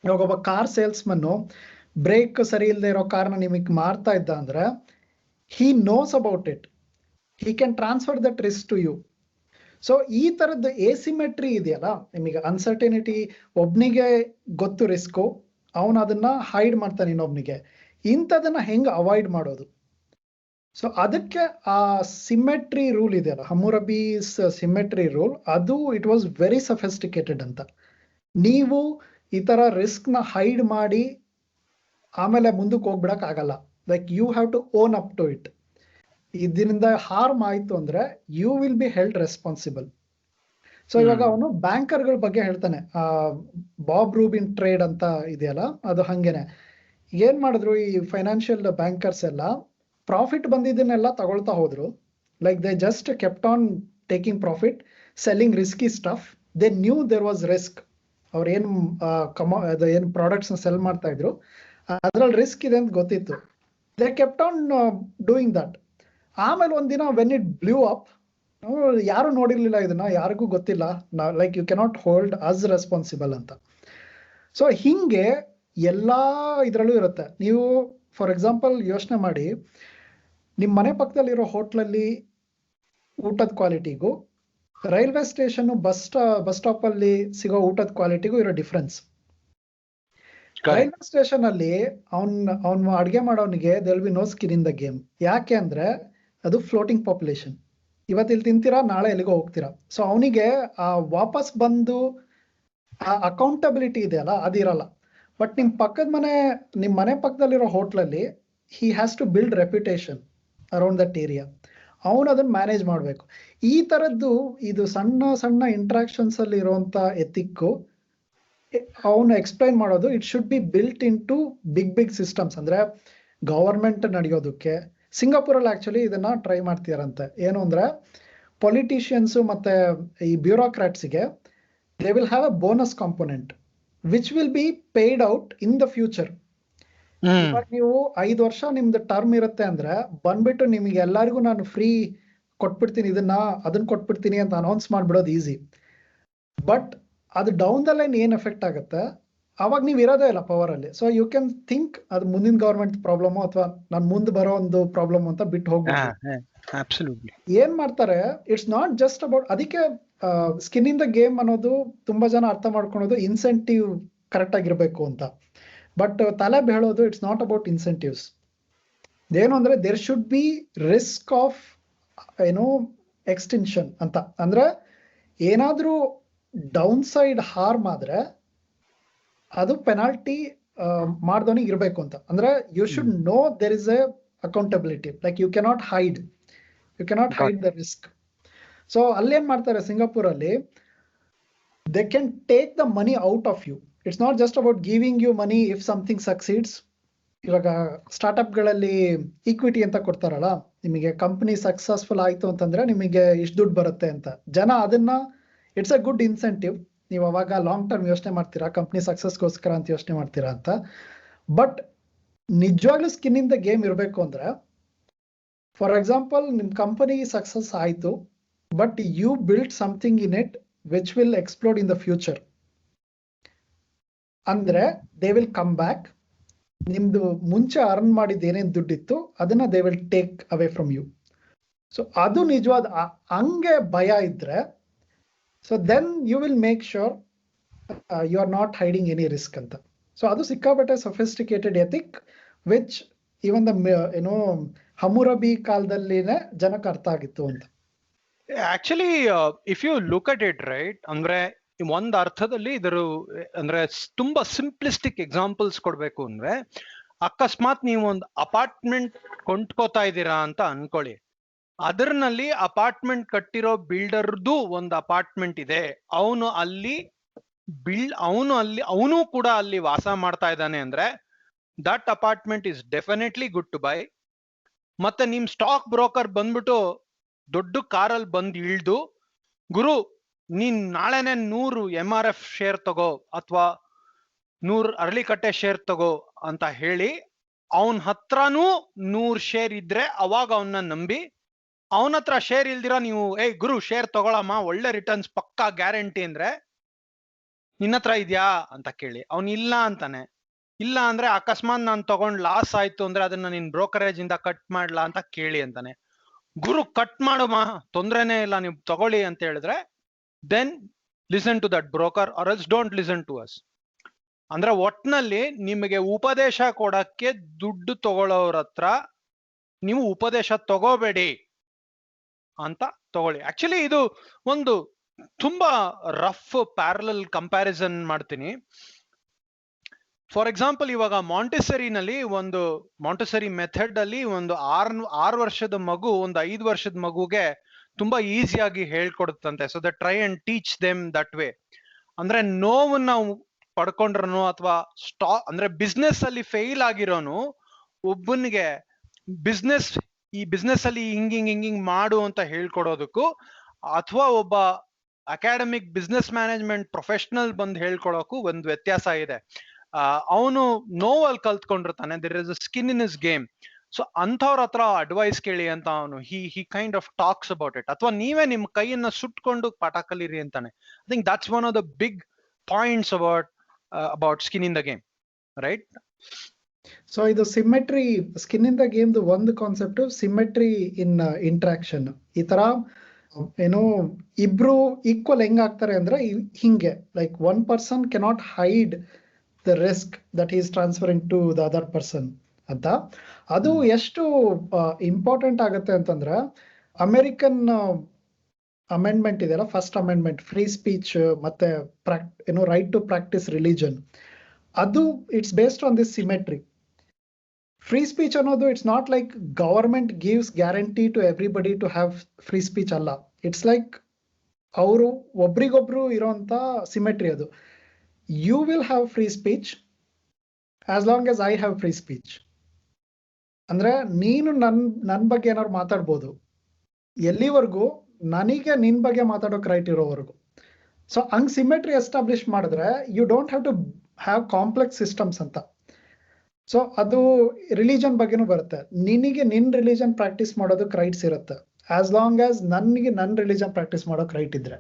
ಇವಾಗ ಒಬ್ಬ ಕಾರ್ ಸೇಲ್ಸ್ಮನ್ನು ಬ್ರೇಕ್ ಸರಿ ಇಲ್ಲದೆ ಇರೋ ಕಾರ್ನ ನಿಮಗೆ ಮಾರ್ತಾ ಇದ್ದ ಅಂದ್ರೆ he knows about it, he can transfer that risk to you. So ಈ ತರದ್ದು ಎಸಿಮೆಟ್ರಿ ಇದೆಯಲ್ಲ, ನಿಮಗೆ ಅನ್ಸರ್ಟನಿಟಿ, ಒಬ್ನಿಗೆ ಗೊತ್ತು ರಿಸ್ಕು, ಅವನು ಅದನ್ನ ಹೈಡ್ ಮಾಡ್ತಾನೆ ಇನ್ನೊಬ್ನಿಗೆ, ಇಂಥದನ್ನ ಹೆಂಗ್ ಅವಾಯ್ಡ್ ಮಾಡೋದು? ಸೊ ಅದಕ್ಕೆ ಆ ಸಿಮೆಟ್ರಿ ರೂಲ್ ಇದೆಯಲ್ಲ, ಹಮ್ಮುರಬೀಸ್ ಸಿಮೆಟ್ರಿ ರೂಲ್, ಅದು ಇಟ್ ವಾಸ್ ವೆರಿ ಸಫಿಸ್ಟಿಕೇಟೆಡ್ ಅಂತ. ನೀವು ಈ ತರ ರಿಸ್ಕ್ ನ ಹೈಡ್ ಮಾಡಿ ಆಮೇಲೆ ಮುಂದಕ್ಕೆ ಹೋಗ್ಬಿಡಕ್ ಆಗಲ್ಲ. Like you have to own up to it. ಇದರಿಂದ ಹಾರ್ಮ್ ಆಯ್ತು ಅಂದ್ರೆ you will be held responsible. So ಇವಾಗ ಅವನು ಬ್ಯಾಂಕರ್ಗಳ ಬಗ್ಗೆ ಹೇಳ್ತಾನೆ, ಬಾಬ್ ರೂಬಿನ್ ಟ್ರೇಡ್ ಅಂತ ಇದೆಯಲ್ಲ, ಅದು ಹಂಗೇನೆ. ಏನ್ ಮಾಡಿದ್ರು ಈ ಫೈನಾನ್ಷಿಯಲ್ ಬ್ಯಾಂಕರ್ಸ್ ಎಲ್ಲ, ಪ್ರಾಫಿಟ್ ಬಂದಿದ್ದನ್ನೆಲ್ಲ ತಗೊಳ್ತಾ ಹೋದ್ರು. Like they just kept on taking profit, selling risky stuff. They knew there was risk. ಅವ್ರು ಏನು ಪ್ರಾಡಕ್ಟ್ಸ್ ನ ಸೆಲ್ ಮಾಡ್ತಾ ಇದ್ರು ಅದ್ರಲ್ಲಿ ರಿಸ್ಕ್ ಇದೆ ಅಂತ ಗೊತ್ತಿತ್ತು. They kept on doing that. ಆಮೇಲೆ ಒಂದಿನ ವೆನ್ ಇಟ್ ಬ್ಲೂ ಅಪ್, ಯಾರು ನೋಡಿರ್ಲಿಲ್ಲ ಇದನ್ನ, ಯಾರಿಗೂ ಗೊತ್ತಿಲ್ಲ, like you cannot hold us responsible ಅಂತ. ಸೊ ಹಿಂಗೆ ಎಲ್ಲಾ ಇದ್ರಲ್ಲೂ ಇರುತ್ತೆ. ನೀವು ಫಾರ್ ಎಕ್ಸಾಂಪಲ್ ಯೋಚನೆ ಮಾಡಿ, ನಿಮ್ಮ ಮನೆ ಪಕ್ಕದಲ್ಲಿರೋ ಹೋಟ್ಲಲ್ಲಿ ಊಟದ ಕ್ವಾಲಿಟಿಗೂ ರೈಲ್ವೆ ಸ್ಟೇಷನ್ ಬಸ್ ಸ್ಟಾಪ್ ಅಲ್ಲಿ ಸಿಗೋ ಊಟದ ಕ್ವಾಲಿಟಿಗೂ ಇರೋ ಡಿಫ್ರೆನ್ಸ್. ರೈಲ್ವೆ ಸ್ಟೇಷನ್ ಅಲ್ಲಿ ಅವ್ನು ಅಡ್ಗೆ ಮಾಡೋನಿಗೆ there will be no skin in the game. ಯಾಕೆ ಅಂದ್ರೆ ಅದು ಫ್ಲೋಟಿಂಗ್ ಪಾಪ್ಯುಲೇಷನ್. ಇವತ್ತಿಲ್ಲಿ ತಿಂತೀರಾ, ನಾಳೆ ಎಲ್ಲಿಗೋ ಹೋಗ್ತೀರಾ. ಸೊ ಅವನಿಗೆ ಆ ವಾಪಸ್ ಬಂದು ಆ ಅಕೌಂಟಬಿಲಿಟಿ ಇದೆಯಲ್ಲ, ಅದಿರಲ್ಲ. ಬಟ್ ನಿಮ್ಮ ಮನೆ ಪಕ್ಕದಲ್ಲಿರೋ ಹೋಟ್ಲಲ್ಲಿ he has to build reputation around that area. ಅವನು ಅದನ್ನ ಮ್ಯಾನೇಜ್ ಮಾಡಬೇಕು. ಈ ತರದ್ದು ಇದು ಸಣ್ಣ ಸಣ್ಣ ಇಂಟ್ರಾಕ್ಷನ್ಸ್ ಅಲ್ಲಿ ಇರುವಂತ ಎಥಿಕ್ಕು ಅವನು ಎಕ್ಸ್ಪ್ಲೈನ್ ಮಾಡೋದು. It should be built into big systems. ಅಂದ್ರೆ ಗವರ್ಮೆಂಟ್ ನಡೆಯೋದಕ್ಕೆ ಸಿಂಗಾಪುರಲ್ಲಿ ಆಕ್ಚುಲಿ ಇದನ್ನ ಟ್ರೈ ಮಾಡ್ತೀರಂತೆ. ಏನು ಅಂದ್ರೆ ಪೊಲಿಟಿಷಿಯನ್ಸ್ ಮತ್ತೆ ಈ ಬ್ಯೂರೋಕ್ರಾಟ್ಸ್ಗೆ they will have a bonus component which will be paid out in the future. ಇವಾಗ ನೀವು 5 ವರ್ಷ ನಿಮ್ದು ಟರ್ಮ್ ಇರುತ್ತೆ ಅಂದ್ರೆ ಬಂದ್ಬಿಟ್ಟು ನಿಮಗೆ ಎಲ್ಲರಿಗೂ ನಾನು ಫ್ರೀ ಕೊಟ್ಬಿಡ್ತೀನಿ, ಅದನ್ನ ಕೊಟ್ಬಿಡ್ತೀನಿ ಅಂತ ಅನೌನ್ಸ್ ಮಾಡ್ಬಿಡೋದು ಈಸಿ. ಬಟ್ ಅದು ಡೌನ್ ದ ಲೈನ್ ಏನ್ ಎಫೆಕ್ಟ್ ಆಗುತ್ತೆ, ಅವಾಗ ನೀವು ಇರೋದೇ ಇಲ್ಲ ಪವರ್ ಅಲ್ಲಿ. ಸೊ ಯು ಕ್ಯಾನ್ ಥಿಂಕ್ ಅದು ಮುಂದಿನ ಗವರ್ಮೆಂಟ್ ಪ್ರಾಬ್ಲಮ್ ಅಥವಾ ನಾನು ಮುಂದೆ ಬರೋ ಒಂದು ಪ್ರಾಬ್ಲಮ್ ಅಂತ ಬಿಟ್ಟು ಹೋಗ್ಬೋದು. ಏನ್ ಮಾಡ್ತಾರೆ, ಇಟ್ಸ್ ನಾಟ್ ಜಸ್ಟ್ ಅಬೌಟ್, ಅದಕ್ಕೆ ಸ್ಕಿನ್ ಇನ್ ದ ಗೇಮ್ ಅನ್ನೋದು ತುಂಬಾ ಜನ ಅರ್ಥ ಮಾಡ್ಕೊಳೋದು ಇನ್ಸೆಂಟಿವ್ ಕರೆಕ್ಟ್ ಆಗಿರ್ಬೇಕು ಅಂತ. ಬಟ್ ತಲೆಬ್ ಹೇಳೋದು ಇಟ್ಸ್ ನಾಟ್ ಅಬೌಟ್ ಇನ್ಸೆಂಟಿವ್ಸ್. ಏನು ಅಂದ್ರೆ there should be risk of extension ಅಂತ. ಅಂದ್ರೆ ಏನಾದ್ರೂ ಡೌನ್ ಸೈಡ್ ಹಾರ್ಮ್ ಆದ್ರೆ ಅದು ಪೆನಾಲ್ಟಿ ಮಾಡ್ದವನಿಗೆ ಇರಬೇಕು ಅಂತ. ಅಂದ್ರೆ you should know there is a accountability. Like you cannot hide the risk. So ಅಲ್ಲೇನ್ ಮಾಡ್ತಾರೆ ಸಿಂಗಾಪುರ್ ಅಲ್ಲಿ, they can take the money out of you. It's not just about giving you money if something succeeds. ಇವಾಗ startup ಗಳಲ್ಲಿ equity ಅಂತ ಕೊಡ್ತಾರಲ್ಲ, ನಿಮಗೆ company successful ಆಯ್ತು ಅಂತಂದ್ರೆ ನಿಮಗೆ ಇಷ್ಟು ದುಡ್ಡು ಬರುತ್ತೆ ಅಂತ. ಜನ ಅದನ್ನ ಇಟ್ಸ್ ಅ ಗುಡ್ ಇನ್ಸೆಂಟಿವ್. ನೀವು ಅವಾಗ ಲಾಂಗ್ ಟರ್ಮ್ ಯೋಚನೆ ಮಾಡ್ತೀರಾ, ಕಂಪ್ನಿ ಸಕ್ಸಸ್ಗೋಸ್ಕರ ಅಂತ ಯೋಚನೆ ಮಾಡ್ತೀರಾ ಅಂತ. ಬಟ್ ನಿಜವಾಗ್ಲೂ ಸ್ಕಿನ್ ಇನ್ ದ ಗೇಮ್ ಇರಬೇಕು ಅಂದ್ರೆ, ಫಾರ್ ಎಕ್ಸಾಂಪಲ್ ನಿಮ್ ಕಂಪನಿ ಸಕ್ಸಸ್ ಆಯ್ತು, but you build something in it which will explode in the future. ಅಂದ್ರೆ ದೇ ವಿಲ್ ಕಮ್ ಬ್ಯಾಕ್. ನಿಮ್ದು ಮುಂಚೆ ಅರ್ನ್ ಮಾಡಿದ ಏನೇನ್ ದುಡ್ಡಿತ್ತು ಅದನ್ನ they will take away from you. So ಅದು ನಿಜವಾದ ಹಂಗೆ ಭಯ ಇದ್ರೆ, so then you will make sure you are not hiding any risk ಅಂತ. ಸೊ ಅದು ಸಿಕ್ಕಾಪಟ್ಟೆ sophisticated ethic which even the Hammurabi ಕಾಲದಲ್ಲಿನೇ ಜನಕ್ಕೆ ಅರ್ಥ ಆಗಿತ್ತು ಅಂತ. Actually if you look at it right, ಅಂದ್ರೆ ಒಂದ್ ಅರ್ಥದಲ್ಲಿ ಇದರ ಅಂದ್ರೆ ತುಂಬಾ ಸಿಂಪ್ಲಿಸ್ಟಿಕ್ ಎಕ್ಸಾಂಪಲ್ಸ್ ಕೊಡ್ಬೇಕು ಅಂದ್ರೆ, ಅಕಸ್ಮಾತ್ ನೀವು ಒಂದು ಅಪಾರ್ಟ್ಮೆಂಟ್ ಕೊಂಡ್ಕೋತಾ ಇದ್ದೀರಾ ಅಂತ ಅನ್ಕೊಳ್ಳಿ. ಅದರಲ್ಲಿ ಅಪಾರ್ಟ್ಮೆಂಟ್ ಕಟ್ಟಿರೋ ಬಿಲ್ಡರ್ದು ಒಂದು ಅಪಾರ್ಟ್ಮೆಂಟ್ ಇದೆ, ಅವನು ಕೂಡ ಅಲ್ಲಿ ವಾಸ ಮಾಡ್ತಾ ಇದ್ದಾನೆ ಅಂದ್ರೆ that apartment is definitely good to buy. ಮತ್ತೆ ನಿಮ್ ಸ್ಟಾಕ್ ಬ್ರೋಕರ್ ಬಂದ್ಬಿಟ್ಟು ದೊಡ್ಡ ಕಾರಲ್ಲಿ ಬಂದು ಇಳ್ದು, ಗುರು ನೀನ್ ನಾಳೆನೆ 100 MRF ಶೇರ್ ತಗೋ ಅಥವಾ 100 ಅರಳಿಕಟ್ಟೆ ಶೇರ್ ತಗೋ ಅಂತ ಹೇಳಿ ಅವನ ಹತ್ರನೂ 100 ಶೇರ್ ಇದ್ರೆ ಅವಾಗ ಅವನ್ನ ನಂಬಿ, ಅವನ ಹತ್ರ ಶೇರ್ ಇಲ್ದಿರ ನೀವು ಗುರು ಶೇರ್ ತಗೊಳಮ್ಮ ಒಳ್ಳೆ ರಿಟರ್ನ್ಸ್ ಪಕ್ಕಾ ಗ್ಯಾರಂಟಿ ಅಂದ್ರೆ ನಿನ್ನ ಹತ್ರ ಇದ್ಯಾ ಅಂತ ಕೇಳಿ, ಅವನ್ ಇಲ್ಲ ಅಂತಾನೆ. ಇಲ್ಲ ಅಂದ್ರೆ ಅಕಸ್ಮಾತ್ ನಾನು ತಗೊಂಡ್ ಲಾಸ್ ಆಯ್ತು ಅಂದ್ರೆ ಅದನ್ನ ನಿನ್ ಬ್ರೋಕರೇಜ್ ಇಂದ ಕಟ್ ಮಾಡ್ಲಾ ಅಂತ ಕೇಳಿ ಅಂತಾನೆ. ಗುರು ಕಟ್ ಮಾಡುಮ, ತೊಂದ್ರೆನೇ ಇಲ್ಲ, ನೀವು ತಗೊಳ್ಳಿ ಅಂತ ಹೇಳಿದ್ರೆ then listen to that broker or else don't listen to us. ಅಂದ್ರೆ ಒಟ್ನಲ್ಲಿ ನಿಮಗೆ ಉಪದೇಶ ಕೊಡಕ್ಕೆ ದುಡ್ಡು ತಗೊಳ್ಳೋರ ಹತ್ರ ನೀವು ಉಪದೇಶ ತಗೋಬೇಡಿ ಅಂತ ತಗೊಳ್ಳಿ. ಆಕ್ಚುಲಿ ಇದು ಒಂದು ತುಂಬಾ ರಫ್ ಪ್ಯಾರಲಲ್ ಕಂಪ್ಯಾರಿಸನ್ ಮಾಡ್ತೀನಿ. ಫಾರ್ ಎಕ್ಸಾಂಪಲ್, ಇವಾಗ ಮಾಂಟೆಸರಿನಲ್ಲಿ ಒಂದು ಮಾಂಟೆಸರಿ ಮೆಥಡ್ ಅಲ್ಲಿ ಒಂದು 6 ವರ್ಷದ ಮಗು ಒಂದು 5 ವರ್ಷದ ಮಗುಗೆ ತುಂಬಾ ಈಸಿಯಾಗಿ ಹೇಳ್ಕೊಡುತ್ತಂತೆ. So that try and teach them that way. ಅಂದ್ರೆ ನೋವನ್ನ ಪಡ್ಕೊಂಡ್ರನು ಅಥವಾ ಅಂದ್ರೆ ಬಿಸ್ನೆಸ್ ಅಲ್ಲಿ ಫೇಲ್ ಆಗಿರೋನು ಒಬ್ಬನಿಗೆ ಈ ಬಿಸ್ನೆಸ್ ಅಲ್ಲಿ ಹಿಂಗಿಂಗ್ ಮಾಡು ಅಂತ ಹೇಳ್ಕೊಡೋದಕ್ಕೂ, ಅಥವಾ ಒಬ್ಬ ಅಕಾಡೆಮಿಕ್ ಬಿಸ್ನೆಸ್ ಮ್ಯಾನೇಜ್ಮೆಂಟ್ ಪ್ರೊಫೆಷನಲ್ ಬಂದು ಹೇಳ್ಕೊಳಕ್ಕೂ ಒಂದು ವ್ಯತ್ಯಾಸ ಇದೆ. ಅವನು ನೋವಲ್ಲಿ ಕಲ್ತ್ಕೊಂಡಿರ್ತಾನೆ, there is a skin in is game. So ಅಂಥವ್ರ ಹತ್ರ ಅಡ್ವೈಸ್ ಕೇಳಿ ಅಂತ ಅವನು he kind of talks about it. ಅಥವಾ ನೀವೇ ನಿಮ್ ಕೈಯನ್ನ ಸುಟ್ಕೊಂಡು ಪಾಠ ಕಲೀರಿ ಅಂತಾನೆ. I think that's one of the big points about skin in the game, right? So ಇದು symmetry, skin in the game ಒಂದು ಕಾನ್ಸೆಪ್ಟ್, ಸಿಮೆಟ್ರಿ ಇನ್ ಇಂಟ್ರಾಕ್ಷನ್. ಈ ತರ ಏನು ಇಬ್ರು ಈಕ್ವಲ್ ಹೆಂಗ್ ಆಗ್ತಾರೆ ಅಂದ್ರೆ ಹಿಂಗೆ, like one person cannot hide the risk that is transferring to the other person ಅಂತ. ಅದು ಎಷ್ಟು ಇಂಪಾರ್ಟೆಂಟ್ ಆಗುತ್ತೆ ಅಂತಂದ್ರೆ, ಅಮೆರಿಕನ್ ಅಮೆಂಡ್ಮೆಂಟ್ ಇದೆಯಲ್ಲ, ಫಸ್ಟ್ ಅಮೆಂಡ್ಮೆಂಟ್, ಫ್ರೀ ಸ್ಪೀಚ್ ಮತ್ತೆ ರೈಟ್ ಟು ಪ್ರಾಕ್ಟಿಸ್ ರಿಲಿಜನ್, ಅದು it's based on this symmetry. Free speech ಅನ್ನೋದು it's not like government gives guarantee to everybody to have free speech ಅಲ್ಲ. ಇಟ್ಸ್ ಲೈಕ್ ಅವರು ಒಬ್ರಿಗೊಬ್ರು ಇರೋಂಥ symmetry ಅದು. You will have free speech as long as I have free speech. ಅಂದ್ರೆ ನೀನು ನನ್ ಬಗ್ಗೆ ಏನಾದ್ರು ಮಾತಾಡ್ಬೋದು ಎಲ್ಲಿವರೆಗೂ ನನಗೆ ನಿನ್ ಬಗ್ಗೆ ಮಾತಾಡೋಕ್ ರೈಟ್ ಇರೋವರೆಗೂ. ಸೊ ಹಂಗ್ ಸಿಮೆಟ್ರಿ ಎಸ್ಟಾಬ್ಲಿಷ್ ಮಾಡಿದ್ರೆ you don't have to have complex systems ಅಂತ. ಸೊ ಅದು ರಿಲಿಜನ್ ಬಗ್ಗೆನೂ ಬರುತ್ತೆ. ನಿನಗೆ ನಿನ್ ರಿಲಿಜನ್ ಪ್ರಾಕ್ಟೀಸ್ ಮಾಡೋದಕ್ಕೆ ರೈಟ್ಸ್ ಇರುತ್ತೆ, ಆಸ್ ಲಾಂಗ್ ಆಸ್ ನನಗೆ ನನ್ನ ರಿಲಿಜನ್ ಪ್ರಾಕ್ಟೀಸ್ ಮಾಡೋಕೆ ರೈಟ್ ಇದ್ರೆ,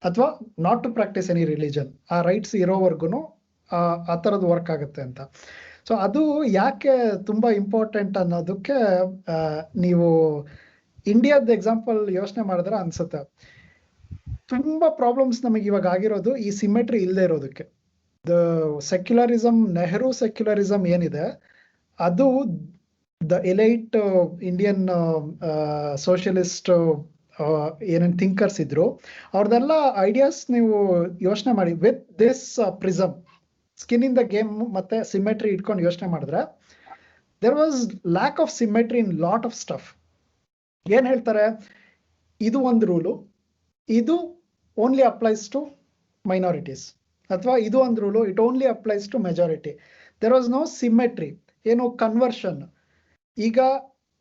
ಅಥವಾ not to practice any religion, ಆ ರೈಟ್ಸ್ ಇರೋವರೆಗೂ ಆ ಥರದ್ದು ವರ್ಕ್ ಆಗುತ್ತೆ ಅಂತ. ಸೊ ಅದು ಯಾಕೆ ತುಂಬಾ ಇಂಪಾರ್ಟೆಂಟ್ ಅನ್ನೋದಕ್ಕೆ ನೀವು ಇಂಡಿಯಾದ ಎಕ್ಸಾಂಪಲ್ ಯೋಚನೆ ಮಾಡಿದ್ರೆ ಅನ್ಸುತ್ತೆ. ತುಂಬಾ ಪ್ರಾಬ್ಲಮ್ಸ್ ನಮಗೆ ಇವಾಗ ಆಗಿರೋದು ಈ ಸಿಮೆಟ್ರಿ ಇಲ್ಲದೆ ಇರೋದಕ್ಕೆ. ಸೆಕ್ಯುಲರಿಸಮ್, ನೆಹರು ಸೆಕ್ಯುಲರಿಸಮ್ ಏನಿದೆ, ಅದು ದ ಎಲೈಟ್ ಇಂಡಿಯನ್ ಸೋಷಿಯಲಿಸ್ಟ್ ಏನೇನು ಥಿಂಕರ್ಸ್ ಇದ್ರು, ಅವ್ರದೆಲ್ಲ ಐಡಿಯಾಸ್ ನೀವು ಯೋಚನೆ ಮಾಡಿ with this prism, skin in the game ಮತ್ತೆ ಸಿಮೆಟ್ರಿ ಇಟ್ಕೊಂಡು ಯೋಚನೆ ಮಾಡಿದ್ರೆ, there was lack of symmetry in lot of stuff. ಏನ್ ಹೇಳ್ತಾರೆ, ಇದು ಒಂದು ರೂಲು, ಇದು ಓನ್ಲಿ ಅಪ್ಲೈಸ್ ಟು ಮೈನಾರಿಟೀಸ್, ಅಥವಾ ಇದು ಒಂದು rule, it only applies to majority. There was no symmetry. ಏನು ಕನ್ವರ್ಷನ್, ಈಗ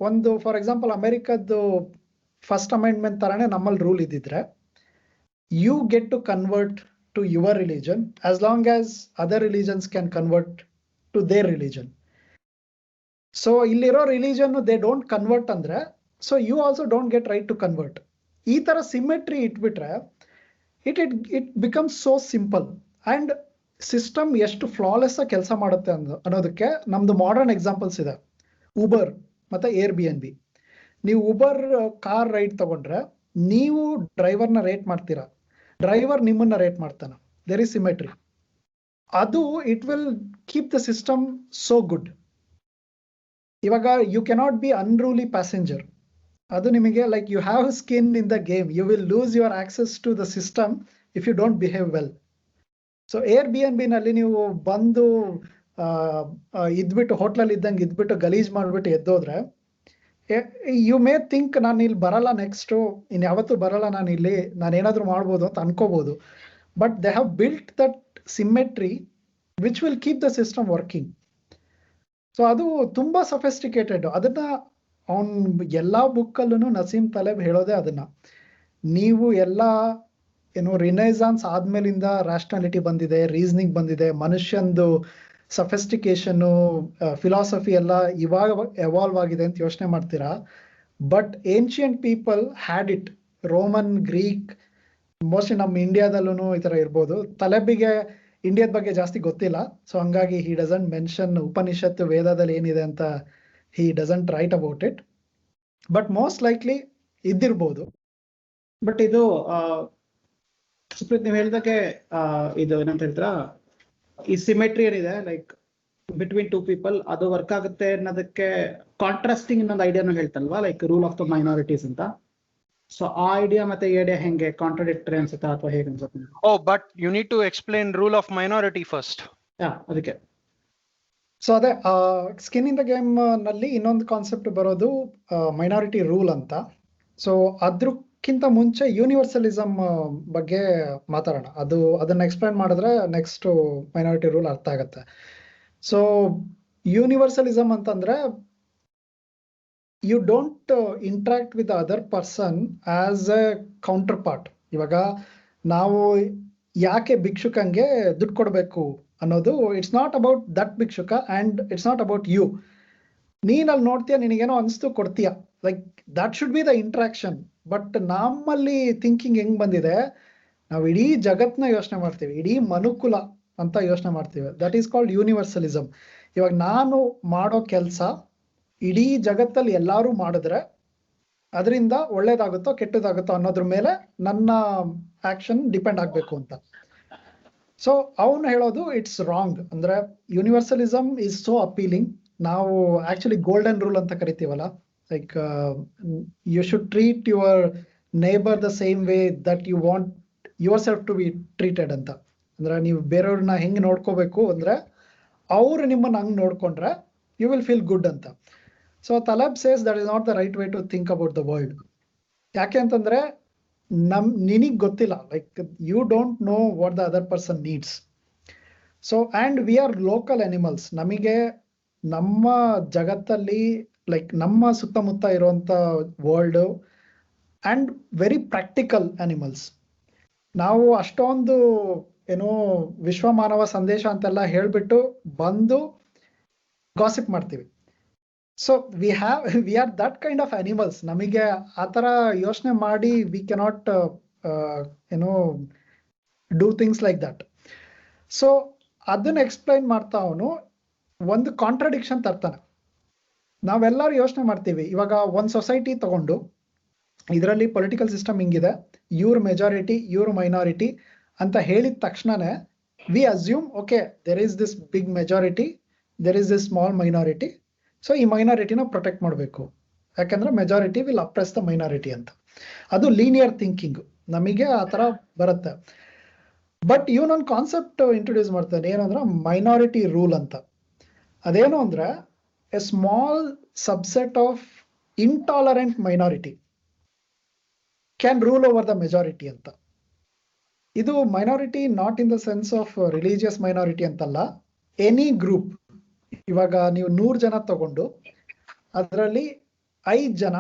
ಒಂದು ಫಾರ್ ಎಕ್ಸಾಂಪಲ್ ಅಮೆರಿಕದ್ದು ಫಸ್ಟ್ ಅಮೆಂಡ್ಮೆಂಟ್ ತರಾನೇ ನಮ್ಮಲ್ಲಿ ರೂಲ್ ಇದ್ದಿದ್ರೆ, you get to convert to your religion as long as other religions can convert to their religion. So ಇಲ್ಲಿರೋ religion they don't convert ಅಂದ್ರೆ, so you also don't get right to convert. ಈ ತರ symmetry ಇಟ್ಬಿಟ್ರೆ it becomes so simple. And system ಎಷ್ಟು flawless ಆಗಿ ಕೆಲಸ ಮಾಡುತ್ತೆ ಅನ್ನೋದಕ್ಕೆ ನಮ್ದು ಮಾಡರ್ನ್ ಎಕ್ಸಾಂಪಲ್ಸ್ ಇದೆ. ಉಬರ್ ಮತ್ತೆ ಏರ್ ಬಿ ಎನ್ ಬಿ. ನೀವು ಉಬರ್ ಕಾರ್ ರೈಡ್ ತಗೊಂಡ್ರೆ ನೀವು ಡ್ರೈವರ್ನ ರೇಟ್ ಮಾಡ್ತೀರಾ, ಡ್ರೈವರ್ ನಿಮ್ಮನ್ನ ರೇಟ್ ಮಾಡ್ತಾನೆ. There is symmetry. ಅದು it will keep the system so good. ಇವಾಗ you cannot be unruly passenger. ಅದು ನಿಮಗೆ like you have skin in the game, you will lose your access to the system if you don't behave well. So air B N B ನಲ್ಲಿ ನೀವು ಬಂದು ಇದ್ಬಿಟ್ಟು ಹೋಟ್ಲಲ್ಲಿ ಇದ್ದಂಗೆ ಇದ್ಬಿಟ್ಟು ಗಲೀಜ್ ಮಾಡ್ಬಿಟ್ಟು ಎದ್ದೋದ್ರೆ, ಯು ಮೇ ಥಿಂಕ್ ನಾನು ಇಲ್ಲಿ ಬರಲ್ಲ, ನೆಕ್ಸ್ಟು ಇನ್ಯಾವತ್ತೂ ಬರಲ್ಲ, ನಾನು ಇಲ್ಲಿ ನಾನೇನಾದ್ರೂ ಮಾಡ್ಬೋದು ಅಂತ ಅನ್ಕೋಬಹುದು. But they have built that symmetry which will keep the system working. So ಅದು ತುಂಬಾ ಸಫಿಸ್ಟಿಕೇಟೆಡ್. ಅದನ್ನ ಅವನ್ ಎಲ್ಲಾ ಬುಕ್ಕಲ್ಲೂ ನಸೀಮ್ ತಲೇಬ್ ಹೇಳೋದೇ ಅದನ್ನ. ನೀವು ಎಲ್ಲ ರಿನೈಸಾನ್ಸ್ ಆದ್ಮೇಲಿಂದ ರ್ಯಾಷನಾಲಿಟಿ ಬಂದಿದೆ, ರೀಸನಿಂಗ್ ಬಂದಿದೆ, ಮನುಷ್ಯಂದು ಸಫಿಸ್ಟಿಕೇಶನ್, ಫಿಲಾಸಫಿ ಎಲ್ಲ ಇವಾಗ ಎವಾಲ್ವ್ ಆಗಿದೆ ಅಂತ ಯೋಚನೆ ಮಾಡ್ತೀರಾ. But ancient people had it. Roman, Greek, mostly ನಮ್ಮ ಇಂಡಿಯಾದಲ್ಲೂ ಈ ತರ ಇರ್ಬೋದು. ತಲೆಬಿಗೆ ಇಂಡಿಯಾದ ಬಗ್ಗೆ ಜಾಸ್ತಿ ಗೊತ್ತಿಲ್ಲ, ಸೊ ಹಂಗಾಗಿ ಹಿ ಡಸಂಟ್ ಮೆನ್ಷನ್ ಉಪನಿಷತ್ತು ವೇದದಲ್ಲಿ ಏನಿದೆ ಅಂತ he doesn't write about it. But most likely ಇದ್ದಿರ್ಬೋದು. ಬಟ್ ಇದು ಸುಪ್ರೀತ್ ನೀವು ಹೇಳಿದಾಗೆ ಇದು ಏನಂತ ಹೇಳ್ತೀರಾ, ಈ ಸಿಮೆಟ್ರಿ ಏನಿದೆ ಲೈಕ್ ಬಿಟ್ವೀನ್ ಟೂ ಪೀಪಲ್ ಅದು ವರ್ಕ್ ಆಗುತ್ತೆ ಅನ್ನೋದಕ್ಕೆ ಕಾಂಟ್ರಾಸ್ಟಿಂಗ್ ಇನ್ನೊಂದು ಐಡಿಯಾನು ಹೇಳ್ತಲ್ವಾ, like rule of the minorities ಅಂತ. ಸೊ ಆ ಐಡಿಯಾ ಮತ್ತೆ ಈ ಐಡಿಯಾ ಹೆಂಗೆ ಕಾಂಟ್ರಾಡಿಕ್ಟರಿ ಅನ್ಸುತ್ತಾ ಅಥವಾ ಹೇಗೆ ಅನ್ಸುತ್ತೆ? But you need to explain rule of minority first. ಅದಕ್ಕೆ ಸೊ ಅದೇ ಸ್ಕಿನ್ ಇನ್ ದ ಗೇಮ್ ನಲ್ಲಿ ಇನ್ನೊಂದು ಕಾನ್ಸೆಪ್ಟ್ ಬರೋದು ಮೈನಾರಿಟಿ ರೂಲ್ ಅಂತ. ಸೊ ಅದಕ್ಕಿಂತ ಮುಂಚೆ ಯೂನಿವರ್ಸಲಿಸಮ್ ಬಗ್ಗೆ ಮಾತಾಡೋಣ. ಅದನ್ನ ಎಕ್ಸ್ಪ್ಲೈನ್ ಮಾಡಿದ್ರೆ ನೆಕ್ಸ್ಟ್ ಮೈನಾರಿಟಿ ರೂಲ್ ಅರ್ಥ ಆಗತ್ತೆ. ಸೊ ಯೂನಿವರ್ಸಲಿಸಮ್ ಅಂತಂದ್ರೆ you don't interact with other person as a counter. ಇವಾಗ ನಾವು ಯಾಕೆ ಭಿಕ್ಷುಕಂಗೆ ದುಡ್ಡು ಕೊಡಬೇಕು ಅನ್ನೋದು ಇಟ್ಸ್ ನಾಟ್ ಅಬೌಟ್ ದಟ್ ಭಿಕ್ಷುಕ and it's not about you. ನೀನ್ ಅಲ್ಲಿ ನೋಡ್ತೀಯ, ನಿನಗೇನೋ ಅನಿಸ್ತು ಕೊಡ್ತೀಯ, like that should be the interaction. But ನಮ್ಮಲ್ಲಿ ಥಿಂಕಿಂಗ್ ಹೆಂಗ್ ಬಂದಿದೆ, ನಾವು ಇಡೀ ಜಗತ್ನ ಯೋಚನೆ ಮಾಡ್ತೀವಿ, ಇಡೀ ಮನುಕುಲ ಅಂತ ಯೋಚನೆ ಮಾಡ್ತೀವಿ. That is called universalism. ಇವಾಗ ನಾನು ಮಾಡೋ ಕೆಲಸ ಇಡೀ ಜಗತ್ತಲ್ಲಿ ಎಲ್ಲಾರು ಮಾಡಿದ್ರೆ ಅದರಿಂದ ಒಳ್ಳೇದಾಗುತ್ತೋ ಕೆಟ್ಟದಾಗುತ್ತೋ ಅನ್ನೋದ್ರ ಮೇಲೆ ನನ್ನ ಆಕ್ಷನ್ ಡಿಪೆಂಡ್ ಆಗ್ಬೇಕು ಅಂತ. ಸೊ ಅವನು ಹೇಳೋದು ಇಟ್ಸ್ ರಾಂಗ್. ಅಂದ್ರೆ ಯೂನಿವರ್ಸಲಿಸಮ್ ಈಸ್ ಸೋ ಅಪೀಲಿಂಗ್. ನಾವು ಆಕ್ಚುಲಿ ಗೋಲ್ಡನ್ ರೂಲ್ ಅಂತ ಕರಿತೀವಲ್ಲ, like you should treat your neighbour the same way that you want yourself to be treated ಅಂತ. ಅಂದ್ರೆ ನೀವು ಬೇರೆಯವ್ರನ್ನ ಹೆಂಗ್ ನೋಡ್ಕೋಬೇಕು ಅಂದ್ರೆ ಅವ್ರು ನಿಮ್ಮನ್ನ ಹಂಗ್ ನೋಡ್ಕೊಂಡ್ರೆ ಯು ವಿಲ್ ಫೀಲ್ ಗುಡ್ ಅಂತ. So Taleb says that is not the right way to think about the world. ಯಾಕೆ ಅಂತಂದ್ರೆ ನಿನಗ್ ಗೊತ್ತಿಲ್ಲ, like you don't know what the other person needs. So and we are local animals. ನಮಗೆ ನಮ್ಮ ಜಗತ್ತಲ್ಲಿ like ನಮ್ಮ ಸುತ್ತಮುತ್ತ ಇರುವಂತ world and very practical animals. ನಾವು ಅಷ್ಟೊಂದು ಏನೋ ವಿಶ್ವ ಮಾನವ ಸಂದೇಶ ಅಂತೆಲ್ಲ ಹೇಳ್ಬಿಟ್ಟು ಬಂದು ಗಾಸಿಪ್ ಮಾಡ್ತೀವಿ. So we are that kind of animals. ನಮಗೆ ಆತರ ಯೋಚನೆ ಮಾಡಿ ವಿ ಕೆನಾಟ್ ಏನೋ do things like that. So ಅದನ್ನ ಎಕ್ಸ್ಪ್ಲೈನ್ ಮಾಡ್ತಾ ಅವನು ಒಂದು ಕಾಂಟ್ರಡಿಕ್ಷನ್ ತರ್ತಾನೆ. ನಾವೆಲ್ಲರೂ ಯೋಚನೆ ಮಾಡ್ತೀವಿ, ಇವಾಗ ಒಂದು ಸೊಸೈಟಿ ತಗೊಂಡು ಇದರಲ್ಲಿ ಪೊಲಿಟಿಕಲ್ ಸಿಸ್ಟಮ್ ಹಿಂಗಿದೆ, ಇವ್ರ ಮೆಜಾರಿಟಿ ಇವ್ರ ಮೈನಾರಿಟಿ ಅಂತ ಹೇಳಿದ ತಕ್ಷಣನೇ we assume okay there is this big majority, there is this small minority. So ಈ ಮೈನಾರಿಟಿನ ಪ್ರೊಟೆಕ್ಟ್ ಮಾಡಬೇಕು, ಯಾಕಂದ್ರೆ majority will oppress the minority ಅಂತ. ಅದು ಲೀನಿಯರ್ ಥಿಂಕಿಂಗ್, ನಮಗೆ ಆ ಥರ ಬರುತ್ತೆ. ಬಟ್ ಇವನೊಂದು ಕಾನ್ಸೆಪ್ಟ್ ಇಂಟ್ರೊಡ್ಯೂಸ್ ಮಾಡ್ತಾನೆ, ಏನಂದ್ರೆ ಮೈನಾರಿಟಿ ರೂಲ್ ಅಂತ. ಅದೇನು ಅಂದ್ರೆ A small subset of intolerant minority can rule over the majority ಅಂತ. ಇದು minority not in the sense of religious minority ಅಂತಲ್ಲ, ಎನಿ ಗ್ರೂಪ್. ಇವಾಗ ನೀವು 100 ಜನ ತಗೊಂಡು ಅದರಲ್ಲಿ 5 ಜನ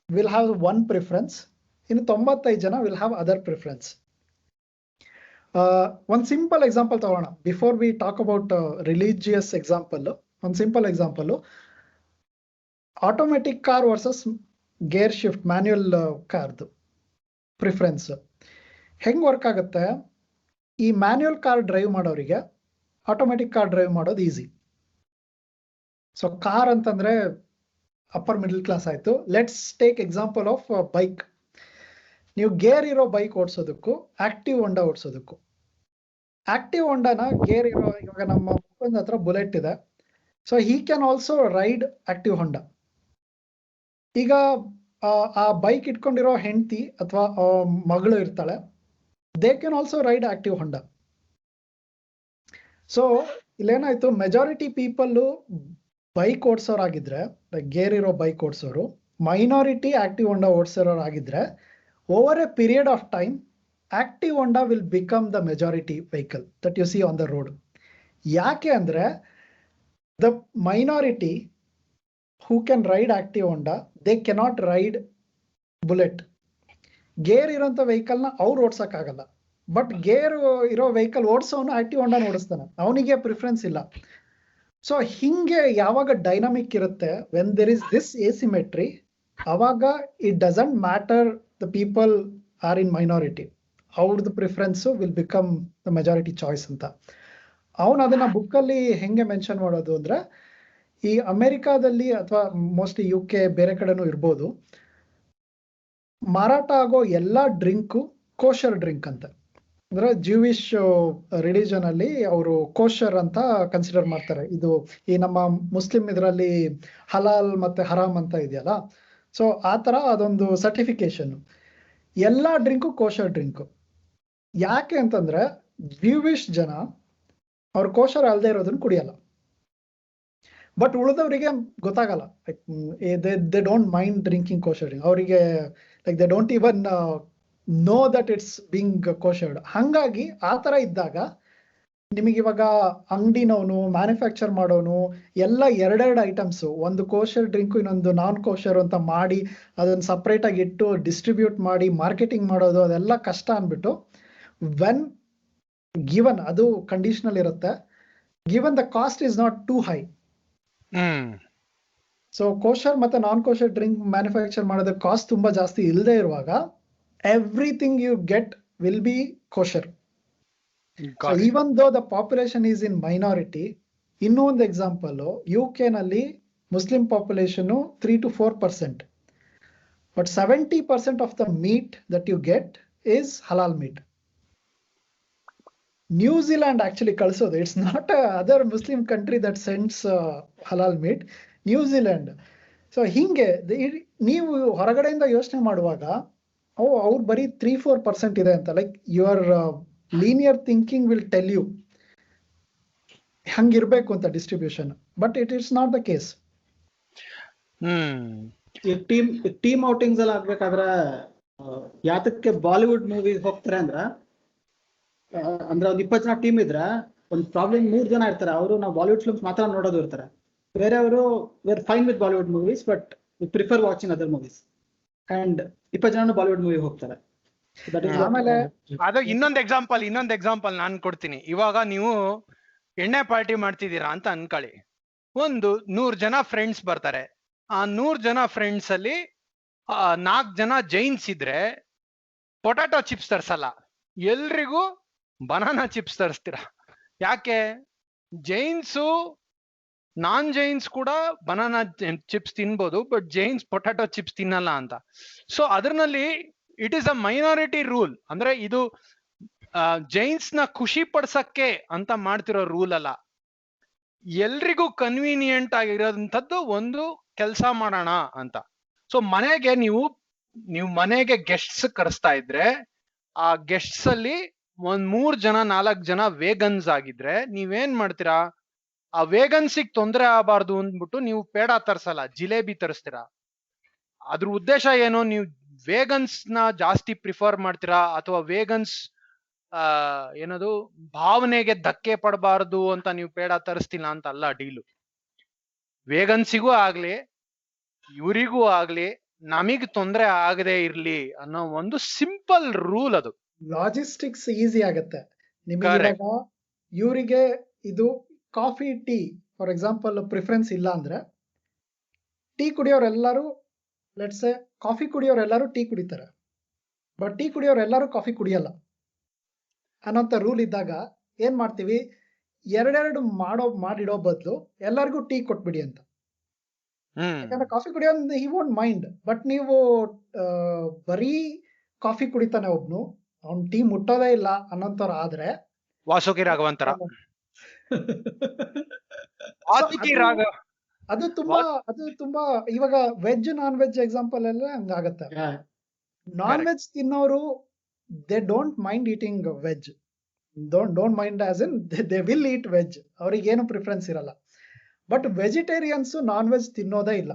ವಿಲ್ ಹ್ಯಾವ್ ಒನ್ ಪ್ರಿಫರೆನ್ಸ್, ಇನ್ನು 95 ಜನ ವಿಲ್ ಹ್ಯಾವ್ ಅದರ್ ಪ್ರಿಫರೆನ್ಸ್. ಒಂದು ಸಿಂಪಲ್ ಎಕ್ಸಾಂಪಲ್ ತಗೋಣ before we talk about religious example. ಒಂದು simple example, automatic car versus gear shift manual ಕಾರ್ದು ಪ್ರಿಫರೆನ್ಸ್ ಹೆಂಗ್ ವರ್ಕ್ ಆಗುತ್ತೆ. ಈ ಮ್ಯಾನ್ಯುಯಲ್ ಕಾರ್ ಡ್ರೈವ್ ಮಾಡೋರಿಗೆ ಆಟೋಮೆಟಿಕ್ ಕಾರ್ ಡ್ರೈವ್ ಮಾಡೋದು ಈಸಿ. ಸೊ ಕಾರ್ ಅಂತಂದ್ರೆ ಅಪ್ಪರ್ ಮಿಡಲ್ ಕ್ಲಾಸ್ ಆಯ್ತು. Let's take example of bike. ನೀವು ಗೇರ್ ಇರೋ ಬೈಕ್ ಓಡಿಸೋದಕ್ಕೂ ಆಕ್ಟಿವ್ ಹೊಂಡಾ ಓಡಿಸೋದಕ್ಕೂ, ಆಕ್ಟಿವ್ ಹೊಂಡಾನ ಗೇರ್ ಇರೋ, ಇವಾಗ ನಮ್ಮ ಮುಖಂದ ಹತ್ರ ಬುಲೆಟ್ ಇದೆ, so he can also ride active Honda. ಈಗ ಆ ಬೈಕ್ ಇಟ್ಕೊಂಡಿರೋ ಹೆಂಡತಿ ಅಥವಾ ಮಗಳು ಇರ್ತಾಳೆ, they can also ride active Honda. So ಇಲ್ಲೇನಾಯ್ತು, ಮೆಜಾರಿಟಿ ಪೀಪಲ್ ಬೈಕ್ ಓಡಿಸೋರಾಗಿದ್ರೆ, ಗೇರ್ ಇರೋ ಬೈಕ್ ಓಡಿಸೋರು, ಮೈನಾರಿಟಿ ಆಕ್ಟಿವ್ ಹೊಂಡಾ ಓಡಿಸೋರಾಗಿದ್ರೆ, over a period of time active Honda will become the majority vehicle that you see on the road. ಯಾಕೆ ಅಂದ್ರೆ the minority who can ride active Honda, they cannot ride bullet. Gear ಇರೋಂಥ ವೆಹಿಕಲ್ನ ಅವ್ರು ಓಡ್ಸಕ್ಕಾಗಲ್ಲ, but gear ಇರೋ vehicle ಓಡಿಸೋನು active Honda ಓಡಿಸ್ತಾನೆ, ಅವನಿಗೆ preference ಇಲ್ಲ. ಸೊ ಹಿಂಗೆ ಯಾವಾಗ ಡೈನಾಮಿಕ್ ಇರುತ್ತೆ, when there is this asymmetry, ಅವಾಗ it doesn't matter the people are in minority. ಅವ್ರದ್ದು preference will become the majority choice ಅಂತ. ಅವನು ಅದನ್ನ ಬುಕ್ಕಲ್ಲಿ ಹೆಂಗೆ ಮೆನ್ಷನ್ ಮಾಡೋದು ಅಂದ್ರೆ, ಈ ಅಮೆರಿಕಾದಲ್ಲಿ ಅಥವಾ ಮೋಸ್ಟ್ಲಿ UK ಬೇರೆ ಕಡೆನೂ ಇರ್ಬೋದು, ಮಾರಾಟ ಆಗೋ ಎಲ್ಲಾ ಡ್ರಿಂಕು ಕೋಶರ್ ಡ್ರಿಂಕ್ ಅಂತ. ಅಂದ್ರೆ ಜೂವಿಶ್ ರಿಲಿಜನ್ ಅಲ್ಲಿ ಅವರು ಕೋಶರ್ ಅಂತ ಕನ್ಸಿಡರ್ ಮಾಡ್ತಾರೆ. ಇದು ಈ ನಮ್ಮ ಮುಸ್ಲಿಂ ಇದರಲ್ಲಿ ಹಲಾಲ್ ಮತ್ತೆ ಹರಾಮ್ ಅಂತ ಇದೆಯಲ್ಲ, ಸೊ ಆ ತರ ಅದೊಂದು ಸರ್ಟಿಫಿಕೇಶನ್. ಎಲ್ಲಾ ಡ್ರಿಂಕು ಕೋಶರ್ ಡ್ರಿಂಕು. ಯಾಕೆ ಅಂತಂದ್ರೆ ಜೂವಿಶ್ ಜನ ಅವ್ರು ಕೋಶರ್ ಅಲ್ಲದೆ ಇರೋದನ್ನ ಕುಡಿಯಲ್ಲ. ಬಟ್ ಉಳಿದವರಿಗೆ ಗೊತ್ತಾಗಲ್ಲ, they don't mind drinking kosher drink. ಅವರಿಗೆ like they don't even know that it's being koshered. ಹಂಗಾಗಿ ಆ ತರ ಇದ್ದಾಗ ನಿಮಗೆ ಇವಾಗ ಅಂಗಡಿನವನು, ಮ್ಯಾನುಫ್ಯಾಕ್ಚರ್ ಮಾಡೋನು ಎಲ್ಲ ಎರಡೆರಡು ಐಟಮ್ಸ್, ಒಂದು ಕೋಶರ್ ಡ್ರಿಂಕು ಇನ್ನೊಂದು ನಾನ್ ಕೋಶರ್ ಅಂತ ಮಾಡಿ ಅದನ್ನ ಸಪ್ರೇಟ್ ಆಗಿ ಇಟ್ಟು ಡಿಸ್ಟ್ರಿಬ್ಯೂಟ್ ಮಾಡಿ ಮಾರ್ಕೆಟಿಂಗ್ ಮಾಡೋದು ಅದೆಲ್ಲ ಕಷ್ಟ ಅನ್ಬಿಟ್ಟು, ವೆನ್ ಗಿವನ್ ಅದು ಕಂಡೀಷನಲ್ ಇರುತ್ತೆ, given the cost is not too high. So kosher ಮತ್ತೆ ನಾನ್ ಕೋಶರ್ ಡ್ರಿಂಕ್ ಮ್ಯಾನುಫ್ಯಾಕ್ಚರ್ ಮಾಡೋದಕ್ಕೆ ಕಾಸ್ಟ್ ತುಂಬಾ ಜಾಸ್ತಿ ಇಲ್ಲದೆ ಇರುವಾಗ everything you get will be kosher. Even though the population is in minority. ಇನ್ನೂ ಒಂದು ಎಕ್ಸಾಂಪಲ್, UK ನಲ್ಲಿ Muslim population 3 to 4%, but 70% of the meat that you get is halal meat. New Zealand actually ಕಳಿಸೋದು, it's not other Muslim country that sends halal meet, New Zealand. So ಹಿಂಗೆ ನೀವು ಹೊರಗಡೆಯಿಂದ ಯೋಚನೆ ಮಾಡುವಾಗ ಅವ್ರು ಬರೀ 3-4% ಇದೆ ಅಂತ, like your linear thinking will tell you ಹಂಗಿರ್ಬೇಕು ಅಂತ distribution, but it is not the case. ಈ ಟೀಮ್ ಔಟಿಂಗ್ಸ್ ಎಲ್ಲ ಆಗ್ಬೇಕಾದ್ರೆ ಯಾತಕ್ಕೆ ಬಾಲಿವುಡ್ ಮೂವಿ ಹೋಗ್ತಾರೆ ಅಂದ್ರೆ ಒಂದ್ 20 ಜನ ಟೀಮ್ ಇದ್ರೆ ಒಂದ್ ಪ್ರಾಬ್ಲಮ್ 3 ಜನ ಇರ್ತಾರೆ, ಅವರು ನಾವು ಬಾಲಿವುಡ್ ಫಿಲ್ಮ್ಸ್ ಮಾತ್ರ ನೋಡೋದು ಇರ್ತಾರೆ. ಬೇರೆಯವರು were fine with Bollywood movies but we prefer watching other movies, and 20 ಜನ ಬಾಲಿವುಡ್ ಮೂವಿ ಹೋಗ್ತಾರೆ. ಆಮೇಲೆ ಅದು ಇನ್ನೊಂದು ಎಕ್ಸಾಂಪಲ್ ನಾನು ಕೊಡ್ತೀನಿ. ಇವಾಗ ನೀವು ಎಣ್ಣೆ ಪಾರ್ಟಿ ಮಾಡ್ತಿದ್ದೀರಾ ಅಂತ ಅನ್ಕೊಳ್ಳಿ. ಒಂದು 100 ಜನ ಫ್ರೆಂಡ್ಸ್ ಬರ್ತಾರೆ. ಆ 100 ಜನ ಫ್ರೆಂಡ್ಸ್ ಅಲ್ಲಿ 4 ಜನ ಜೈನ್ಸ್ ಇದ್ರೆ ಪೊಟ್ಯಾಟೊ ಚಿಪ್ಸ್ ತರ್ಸಲ್ಲ, ಎಲ್ರಿಗೂ ಬನಾನಾ ಚಿಪ್ಸ್ ತರಿಸ್ತೀರಾ. ಯಾಕೆ? ಜೈನ್ಸು ನಾನ್ ಜೈನ್ಸ್ ಕೂಡ ಬನಾನಾ ಚಿಪ್ಸ್ ತಿನ್ಬೋದು, ಬಟ್ ಜೈನ್ಸ್ ಪೊಟ್ಯಾಟೊ ಚಿಪ್ಸ್ ತಿನ್ನಲ್ಲ ಅಂತ. ಸೊ ಅದರಲ್ಲಿ it is a minority rule. ಅಂದ್ರೆ ಇದು ಜೈನ್ಸ್ ನ ಖುಷಿ ಪಡ್ಸಕ್ಕೆ ಅಂತ ಮಾಡ್ತಿರೋ ರೂಲ್ ಅಲ್ಲ, ಎಲ್ರಿಗೂ ಕನ್ವೀನಿಯಂಟ್ ಆಗಿರೋಂಥದ್ದು ಒಂದು ಕೆಲಸ ಮಾಡೋಣ ಅಂತ. ಸೊ ಮನೆಗೆ ನೀವು ಮನೆಗೆ ಗೆಸ್ಟ್ಸ್ ಕರೆಸ್ತಾ ಇದ್ರೆ, ಆ ಗೆಸ್ಟ್ಸ್ ಅಲ್ಲಿ ಒಂದ್ 3 ಜನ 4 ಜನ ವೇಗನ್ಸ್ ಆಗಿದ್ರೆ ನೀವೇನ್ ಮಾಡ್ತೀರಾ? ಆ ವೇಗನ್ಸಿಗೆ ತೊಂದರೆ ಆಗಬಾರ್ದು ಅಂದ್ಬಿಟ್ಟು ನೀವು ಪೇಡ ತರ್ಸಲ್ಲ, ಜಿಲೇಬಿ ತರಿಸ್ತೀರಾ. ಅದ್ರ ಉದ್ದೇಶ ಏನು? ನೀವು ವೇಗನ್ಸ್ ನ ಜಾಸ್ತಿ ಪ್ರಿಫರ್ ಮಾಡ್ತೀರಾ, ಅಥವಾ ವೇಗನ್ಸ್ ಏನದು ಭಾವನೆಗೆ ಧಕ್ಕೆ ಪಡಬಾರ್ದು ಅಂತ ನೀವು ಪೇಡ ತರಿಸ್ತಿಲ್ಲ ಅಂತ ಅಲ್ಲ ಡೀಲು. ವೇಗನ್ಸಿಗೂ ಆಗ್ಲಿ ಇವರಿಗೂ ಆಗ್ಲಿ ನಮಗ್ ತೊಂದರೆ ಆಗದೆ ಇರ್ಲಿ ಅನ್ನೋ ಒಂದು ಸಿಂಪಲ್ ರೂಲ್. ಅದು ಲಾಜಿಸ್ಟಿಕ್ಸ್ ಈಸಿ ಆಗತ್ತೆ ನಿಮಗೆ. ಇವರಿಗೆ ಇದು coffee tea for example preference ಇಲ್ಲ ಅಂದ್ರೆ, ಟೀ ಕುಡಿಯೋರೆಲ್ಲರೂ ಲೆಟ್ಸ್ ಕಾಫಿ ಕುಡಿಯೋರೆಲ್ಲರೂ ಟೀ ಕುಡಿತಾರೆ, ಬಟ್ ಟೀ ಕುಡಿಯೋರೆಲ್ಲರೂ ಕಾಫಿ ಕುಡಿಯಲ್ಲ ಅನ್ನೋಂಥ ರೂಲ್ ಇದ್ದಾಗ ಏನ್ ಮಾಡ್ತೀವಿ? ಎರಡೆರಡು ಮಾಡಿಡೋ ಬದಲು ಎಲ್ಲರಿಗೂ ಟೀ ಕೊಟ್ಬಿಡಿ ಅಂತ. ಯಾಕಂದ್ರೆ ಕಾಫಿ ಕುಡಿಯೋ ಹಿ ವೋಂಟ್ ಮೈಂಡ್. ಬಟ್ ನೀವು ಬರೀ ಕಾಫಿ ಕುಡಿತಾನೆ ಒಬ್ನು, ಅವ್ನ್ ಟೀ ಮುಟ್ಟೋದೇ ಇಲ್ಲ ಅನ್ನೋಂಥವ್ರ ಆದ್ರೆ ವಾಸುಕಿ ರಾಘವಂತರ ಅದು ತುಂಬಾ ಇವಾಗ ವೆಜ್ ನಾನ್ ವೆಜ್ ಎಕ್ಸಾಂಪಲ್ ಎಲ್ಲ ಹಂಗಾಗತ್ತೆ. ನಾನ್ ವೆಜ್ ತಿನ್ನೋರು they don't mind eating veg, don't mind as in they will eat veg, ಅವ್ರಿಗೆ ಏನು ಪ್ರಿಫರೆನ್ಸ್ ಇರಲ್ಲ. ಬಟ್ ವೆಜಿಟೇರಿಯನ್ಸ್ ನಾನ್ ವೆಜ್ ತಿನ್ನೋದೇ ಇಲ್ಲ.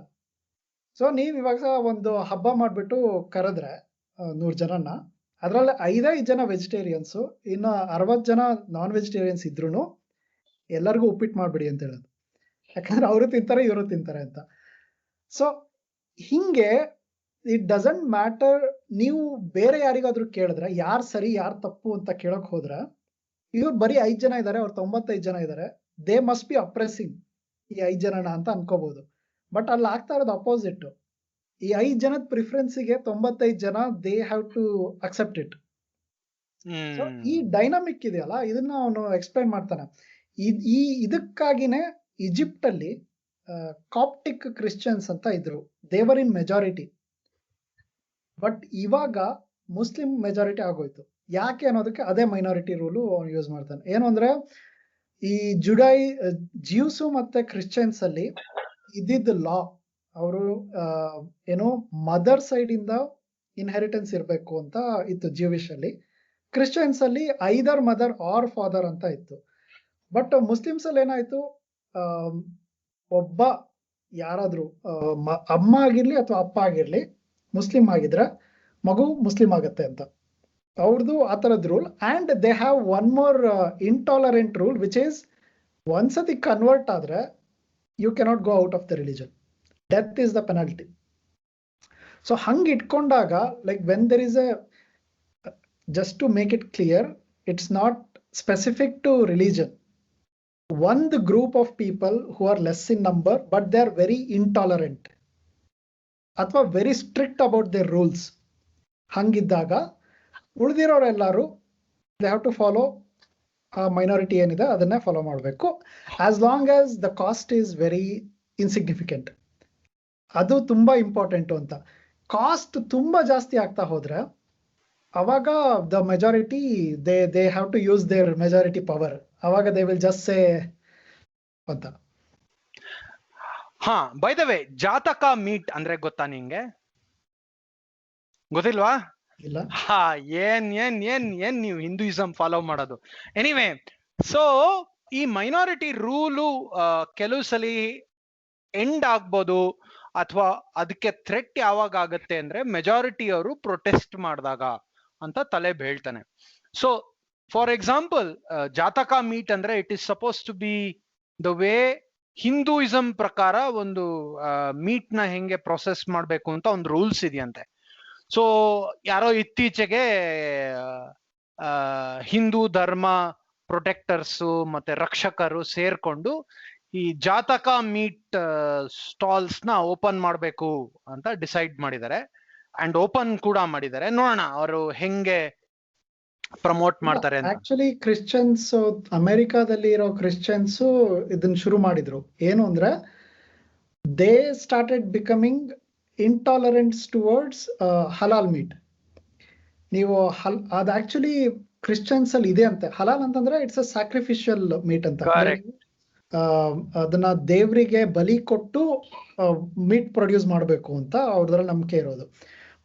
ಸೊ ನೀವ್ ಇವಾಗ ಒಂದು ಹಬ್ಬ ಮಾಡ್ಬಿಟ್ಟು ಕರೆದ್ರೆ 100 ಜನನ, ಅದ್ರಲ್ಲಿ 5 ಜನ ವೆಜಿಟೇರಿಯನ್ಸ್, ಇನ್ನು 60 ಜನ ನಾನ್ ವೆಜಿಟೇರಿಯನ್ಸ್ ಇದ್ರು ಎಲ್ಲರಿಗೂ ಉಪ್ಪಿಟ್ಟು ಮಾಡ್ಬಿಡಿ ಅಂತ ಹೇಳೋದು. ಯಾಕಂದ್ರೆ ಅವರು ತಿಂತಾರೆ ಇವರು ತಿಂತಾರೆ ಅಂತ. ಸೊ ಹಿಂಗೆ ಇಟ್ ಡಸಂಟ್ ಮ್ಯಾಟರ್. ನೀವು ಬೇರೆ ಯಾರಿಗಾದ್ರೂ ಕೇಳಿದ್ರೆ ಯಾರು ಸರಿ ಯಾರು ತಪ್ಪು ಅಂತ ಕೇಳಕ್ ಹೋದ್ರೆ, ಇವ್ರು ಬರೀ 5 ಜನ ಇದಾರೆ, ಅವ್ರು 95 ಜನ ಇದಾರೆ, ದೇ ಮಸ್ಟ್ ಬಿ ಅಪ್ರೆಸಿಂಗ್ ಈ 5 ಜನನ ಅಂತ ಅನ್ಕೋಬಹುದು. ಬಟ್ ಅಲ್ಲಿ ಆಗ್ತಾ ಇರೋದು ಅಪೋಸಿಟ್. ಈ 5 ಜನದ ಪ್ರಿಫರೆನ್ಸಿಗೆ 95 ಜನ they have to accept it. So ಈ ಡೈನಾಮಿಕ್ ಇದೆಯಲ್ಲ, ಇದನ್ನ ಅವನು ಎಕ್ಸ್ಪ್ಲೈನ್ ಮಾಡ್ತಾನೆ. ಇದಕ್ಕಾಗಿನೇ ಈಜಿಪ್ಟ್ ಅಲ್ಲಿ ಕಾಪ್ಟಿಕ್ ಕ್ರಿಶ್ಚಿಯನ್ಸ್ ಅಂತ ಇದ್ರು, ದೇವರ್ ಇನ್ ಮೆಜಾರಿಟಿ. ಬಟ್ ಇವಾಗ ಮುಸ್ಲಿಂ ಮೆಜಾರಿಟಿ ಆಗೋಯ್ತು. ಯಾಕೆ ಅನ್ನೋದಕ್ಕೆ ಅದೇ ಮೈನಾರಿಟಿ ರೂಲು ಯೂಸ್ ಮಾಡ್ತಾನೆ. ಏನು ಅಂದ್ರೆ, ಈ ಜ್ಯೂಸು ಮತ್ತೆ ಕ್ರಿಶ್ಚಿಯನ್ಸ್ ಅಲ್ಲಿ ಇದ್ದಿದ್ದ ಲಾ, ಅವರು ಏನೋ ಮದರ್ ಸೈಡ್ ಇಂದ ಇನ್ಹೆರಿಟೆನ್ಸ್ ಇರಬೇಕು ಅಂತ ಇತ್ತು ಜ್ಯೂವಿಶ್ ಅಲ್ಲಿ. ಕ್ರಿಶ್ಚಿಯನ್ಸ್ ಅಲ್ಲಿ ಐದರ್ ಮದರ್ ಆರ್ ಫಾದರ್ ಅಂತ ಇತ್ತು. ಬಟ್ ಮುಸ್ಲಿಮ್ಸ್ ಅಲ್ಲಿ ಏನಾಯ್ತು, ಒಬ್ಬ ಯಾರಾದ್ರೂ ಅಮ್ಮ ಆಗಿರ್ಲಿ ಅಥವಾ ಅಪ್ಪ ಆಗಿರ್ಲಿ ಮುಸ್ಲಿಂ ಆಗಿದ್ರೆ ಮಗು ಮುಸ್ಲಿಂ ಆಗತ್ತೆ ಅಂತ ಅವ್ರದ್ದು ಆ ತರದ್ rule. And they have one more intolerant rule which is, ಒಂದ್ಸತಿ ಕನ್ವರ್ಟ್ ಆದ್ರೆ you cannot go out of the religion, death is the penalty. So ಹಂಗ್ ಇಟ್ಕೊಂಡಾಗ, like when there is a, just to make it clear, it's not specific to religion. One group of people who are less in number but they are very intolerant ಅಥವಾ very strict about their rules, ಹಂಗಿದ್ದಾಗ ಉಳಿದಿರೋರೆಲ್ಲರೂ they have to follow minority ಏನಿದೆ ಅದನ್ನೇ follow ಮಾಡಬೇಕು, as long as the cost is very insignificant. ಅದು ತುಂಬಾ important ಅಂತ. Cost ತುಂಬಾ ಜಾಸ್ತಿ ಆಗ್ತಾ ಹೋದ್ರೆ ಅವಾಗ the majority they have to use their majority power. ಅವಾಗ ದೇ ವಿಲ್ ಜಸ್ಟ್ ಸೇ ಅಂತ. ಹಾ, by the way, jhatka meat ಅಂದ್ರೆ ಗೊತ್ತಾ ನಿಂಗೆ? ಗೊತ್ತಿಲ್ವಾ? ಇಲ್ಲ. ಹಾ, ಏನ್ ನೀವು ಹಿಂದೂಯಿಸಂ ಫಾಲೋ ಮಾಡೋದು. ಎನಿವೆ, ಸೊ ಈ ಮೈನಾರಿಟಿ ರೂಲು ಕೆಲವು ಸಲ ಎಂಡ್ ಆಗ್ಬೋದು, ಅಥವಾ ಅದಕ್ಕೆ ಥ್ರೆಟ್ ಯಾವಾಗ ಆಗತ್ತೆ ಅಂದ್ರೆ ಮೆಜಾರಿಟಿ ಅವರು ಪ್ರೊಟೆಸ್ಟ್ ಮಾಡಿದಾಗ ಅಂತ ತಲೆಬ್ ಹೇಳ್ತಾನೆ. So for example, jhatka meat ಅಂದ್ರೆ it is supposed to be the way Hinduism ಪ್ರಕಾರ ಒಂದು ಮೀಟ್ ನ ಹೆಂಗೆ ಪ್ರೊಸೆಸ್ ಮಾಡ್ಬೇಕು ಅಂತ ಒಂದು ರೂಲ್ಸ್ ಇದೆಯಂತೆ. ಸೊ ಯಾರೋ ಇತ್ತೀಚೆಗೆ ಹಿಂದೂ ಧರ್ಮ ಪ್ರೊಟೆಕ್ಟರ್ಸು ಮತ್ತೆ ರಕ್ಷಕರು ಸೇರ್ಕೊಂಡು ಈ ಜಾತಕ ಮೀಟ್ ಸ್ಟಾಲ್ಸ್ ನ ಓಪನ್ ಮಾಡ್ಬೇಕು ಅಂತ ಡಿಸೈಡ್ ಮಾಡಿದ್ದಾರೆ. ಅಂಡ್ ಓಪನ್ ಕೂಡ ಮಾಡಿದ್ದಾರೆ. ನೋಡೋಣ ಅವರು ಹೆಂಗೆ ಪ್ರಮೋಟ್ ಮಾಡ್ತಾರೆ ಅಂತ. ಆಕ್ಚುಲಿ ಕ್ರಿಶ್ಚಿಯನ್ಸ್, ಅಮೆರಿಕಾದಲ್ಲಿ ಇರೋ ಕ್ರಿಶ್ಚಿಯನ್ಸ್ ಇದನ್ನ ಶುರು ಮಾಡಿದ್ರು. ಏನು ಅಂದ್ರೆ, they started becoming intolerants towards halal meat. ನೀವು ಅದು ಆಕ್ಚುಲಿ ಕ್ರಿಶ್ಚಿಯನ್ಸ್ ಅಲ್ಲಿ ಇದೆ ಅಂತೆ. ಹಲಾಲ್ ಅಂತಂದ್ರೆ ಇಟ್ಸ್ ಅ ಸ್ಯಾಕ್ರಿಫಿಷಿಯಲ್ ಮೀಟ್ ಅಂತ. ಅದನ್ನ ದೇವರಿಗೆ ಬಲಿ ಕೊಟ್ಟು ಮೀಟ್ ಪ್ರೊಡ್ಯೂಸ್ ಮಾಡಬೇಕು ಅಂತ ಅವ್ರದ್ರಲ್ಲಿ ನಂಬಿಕೆ ಇರೋದು.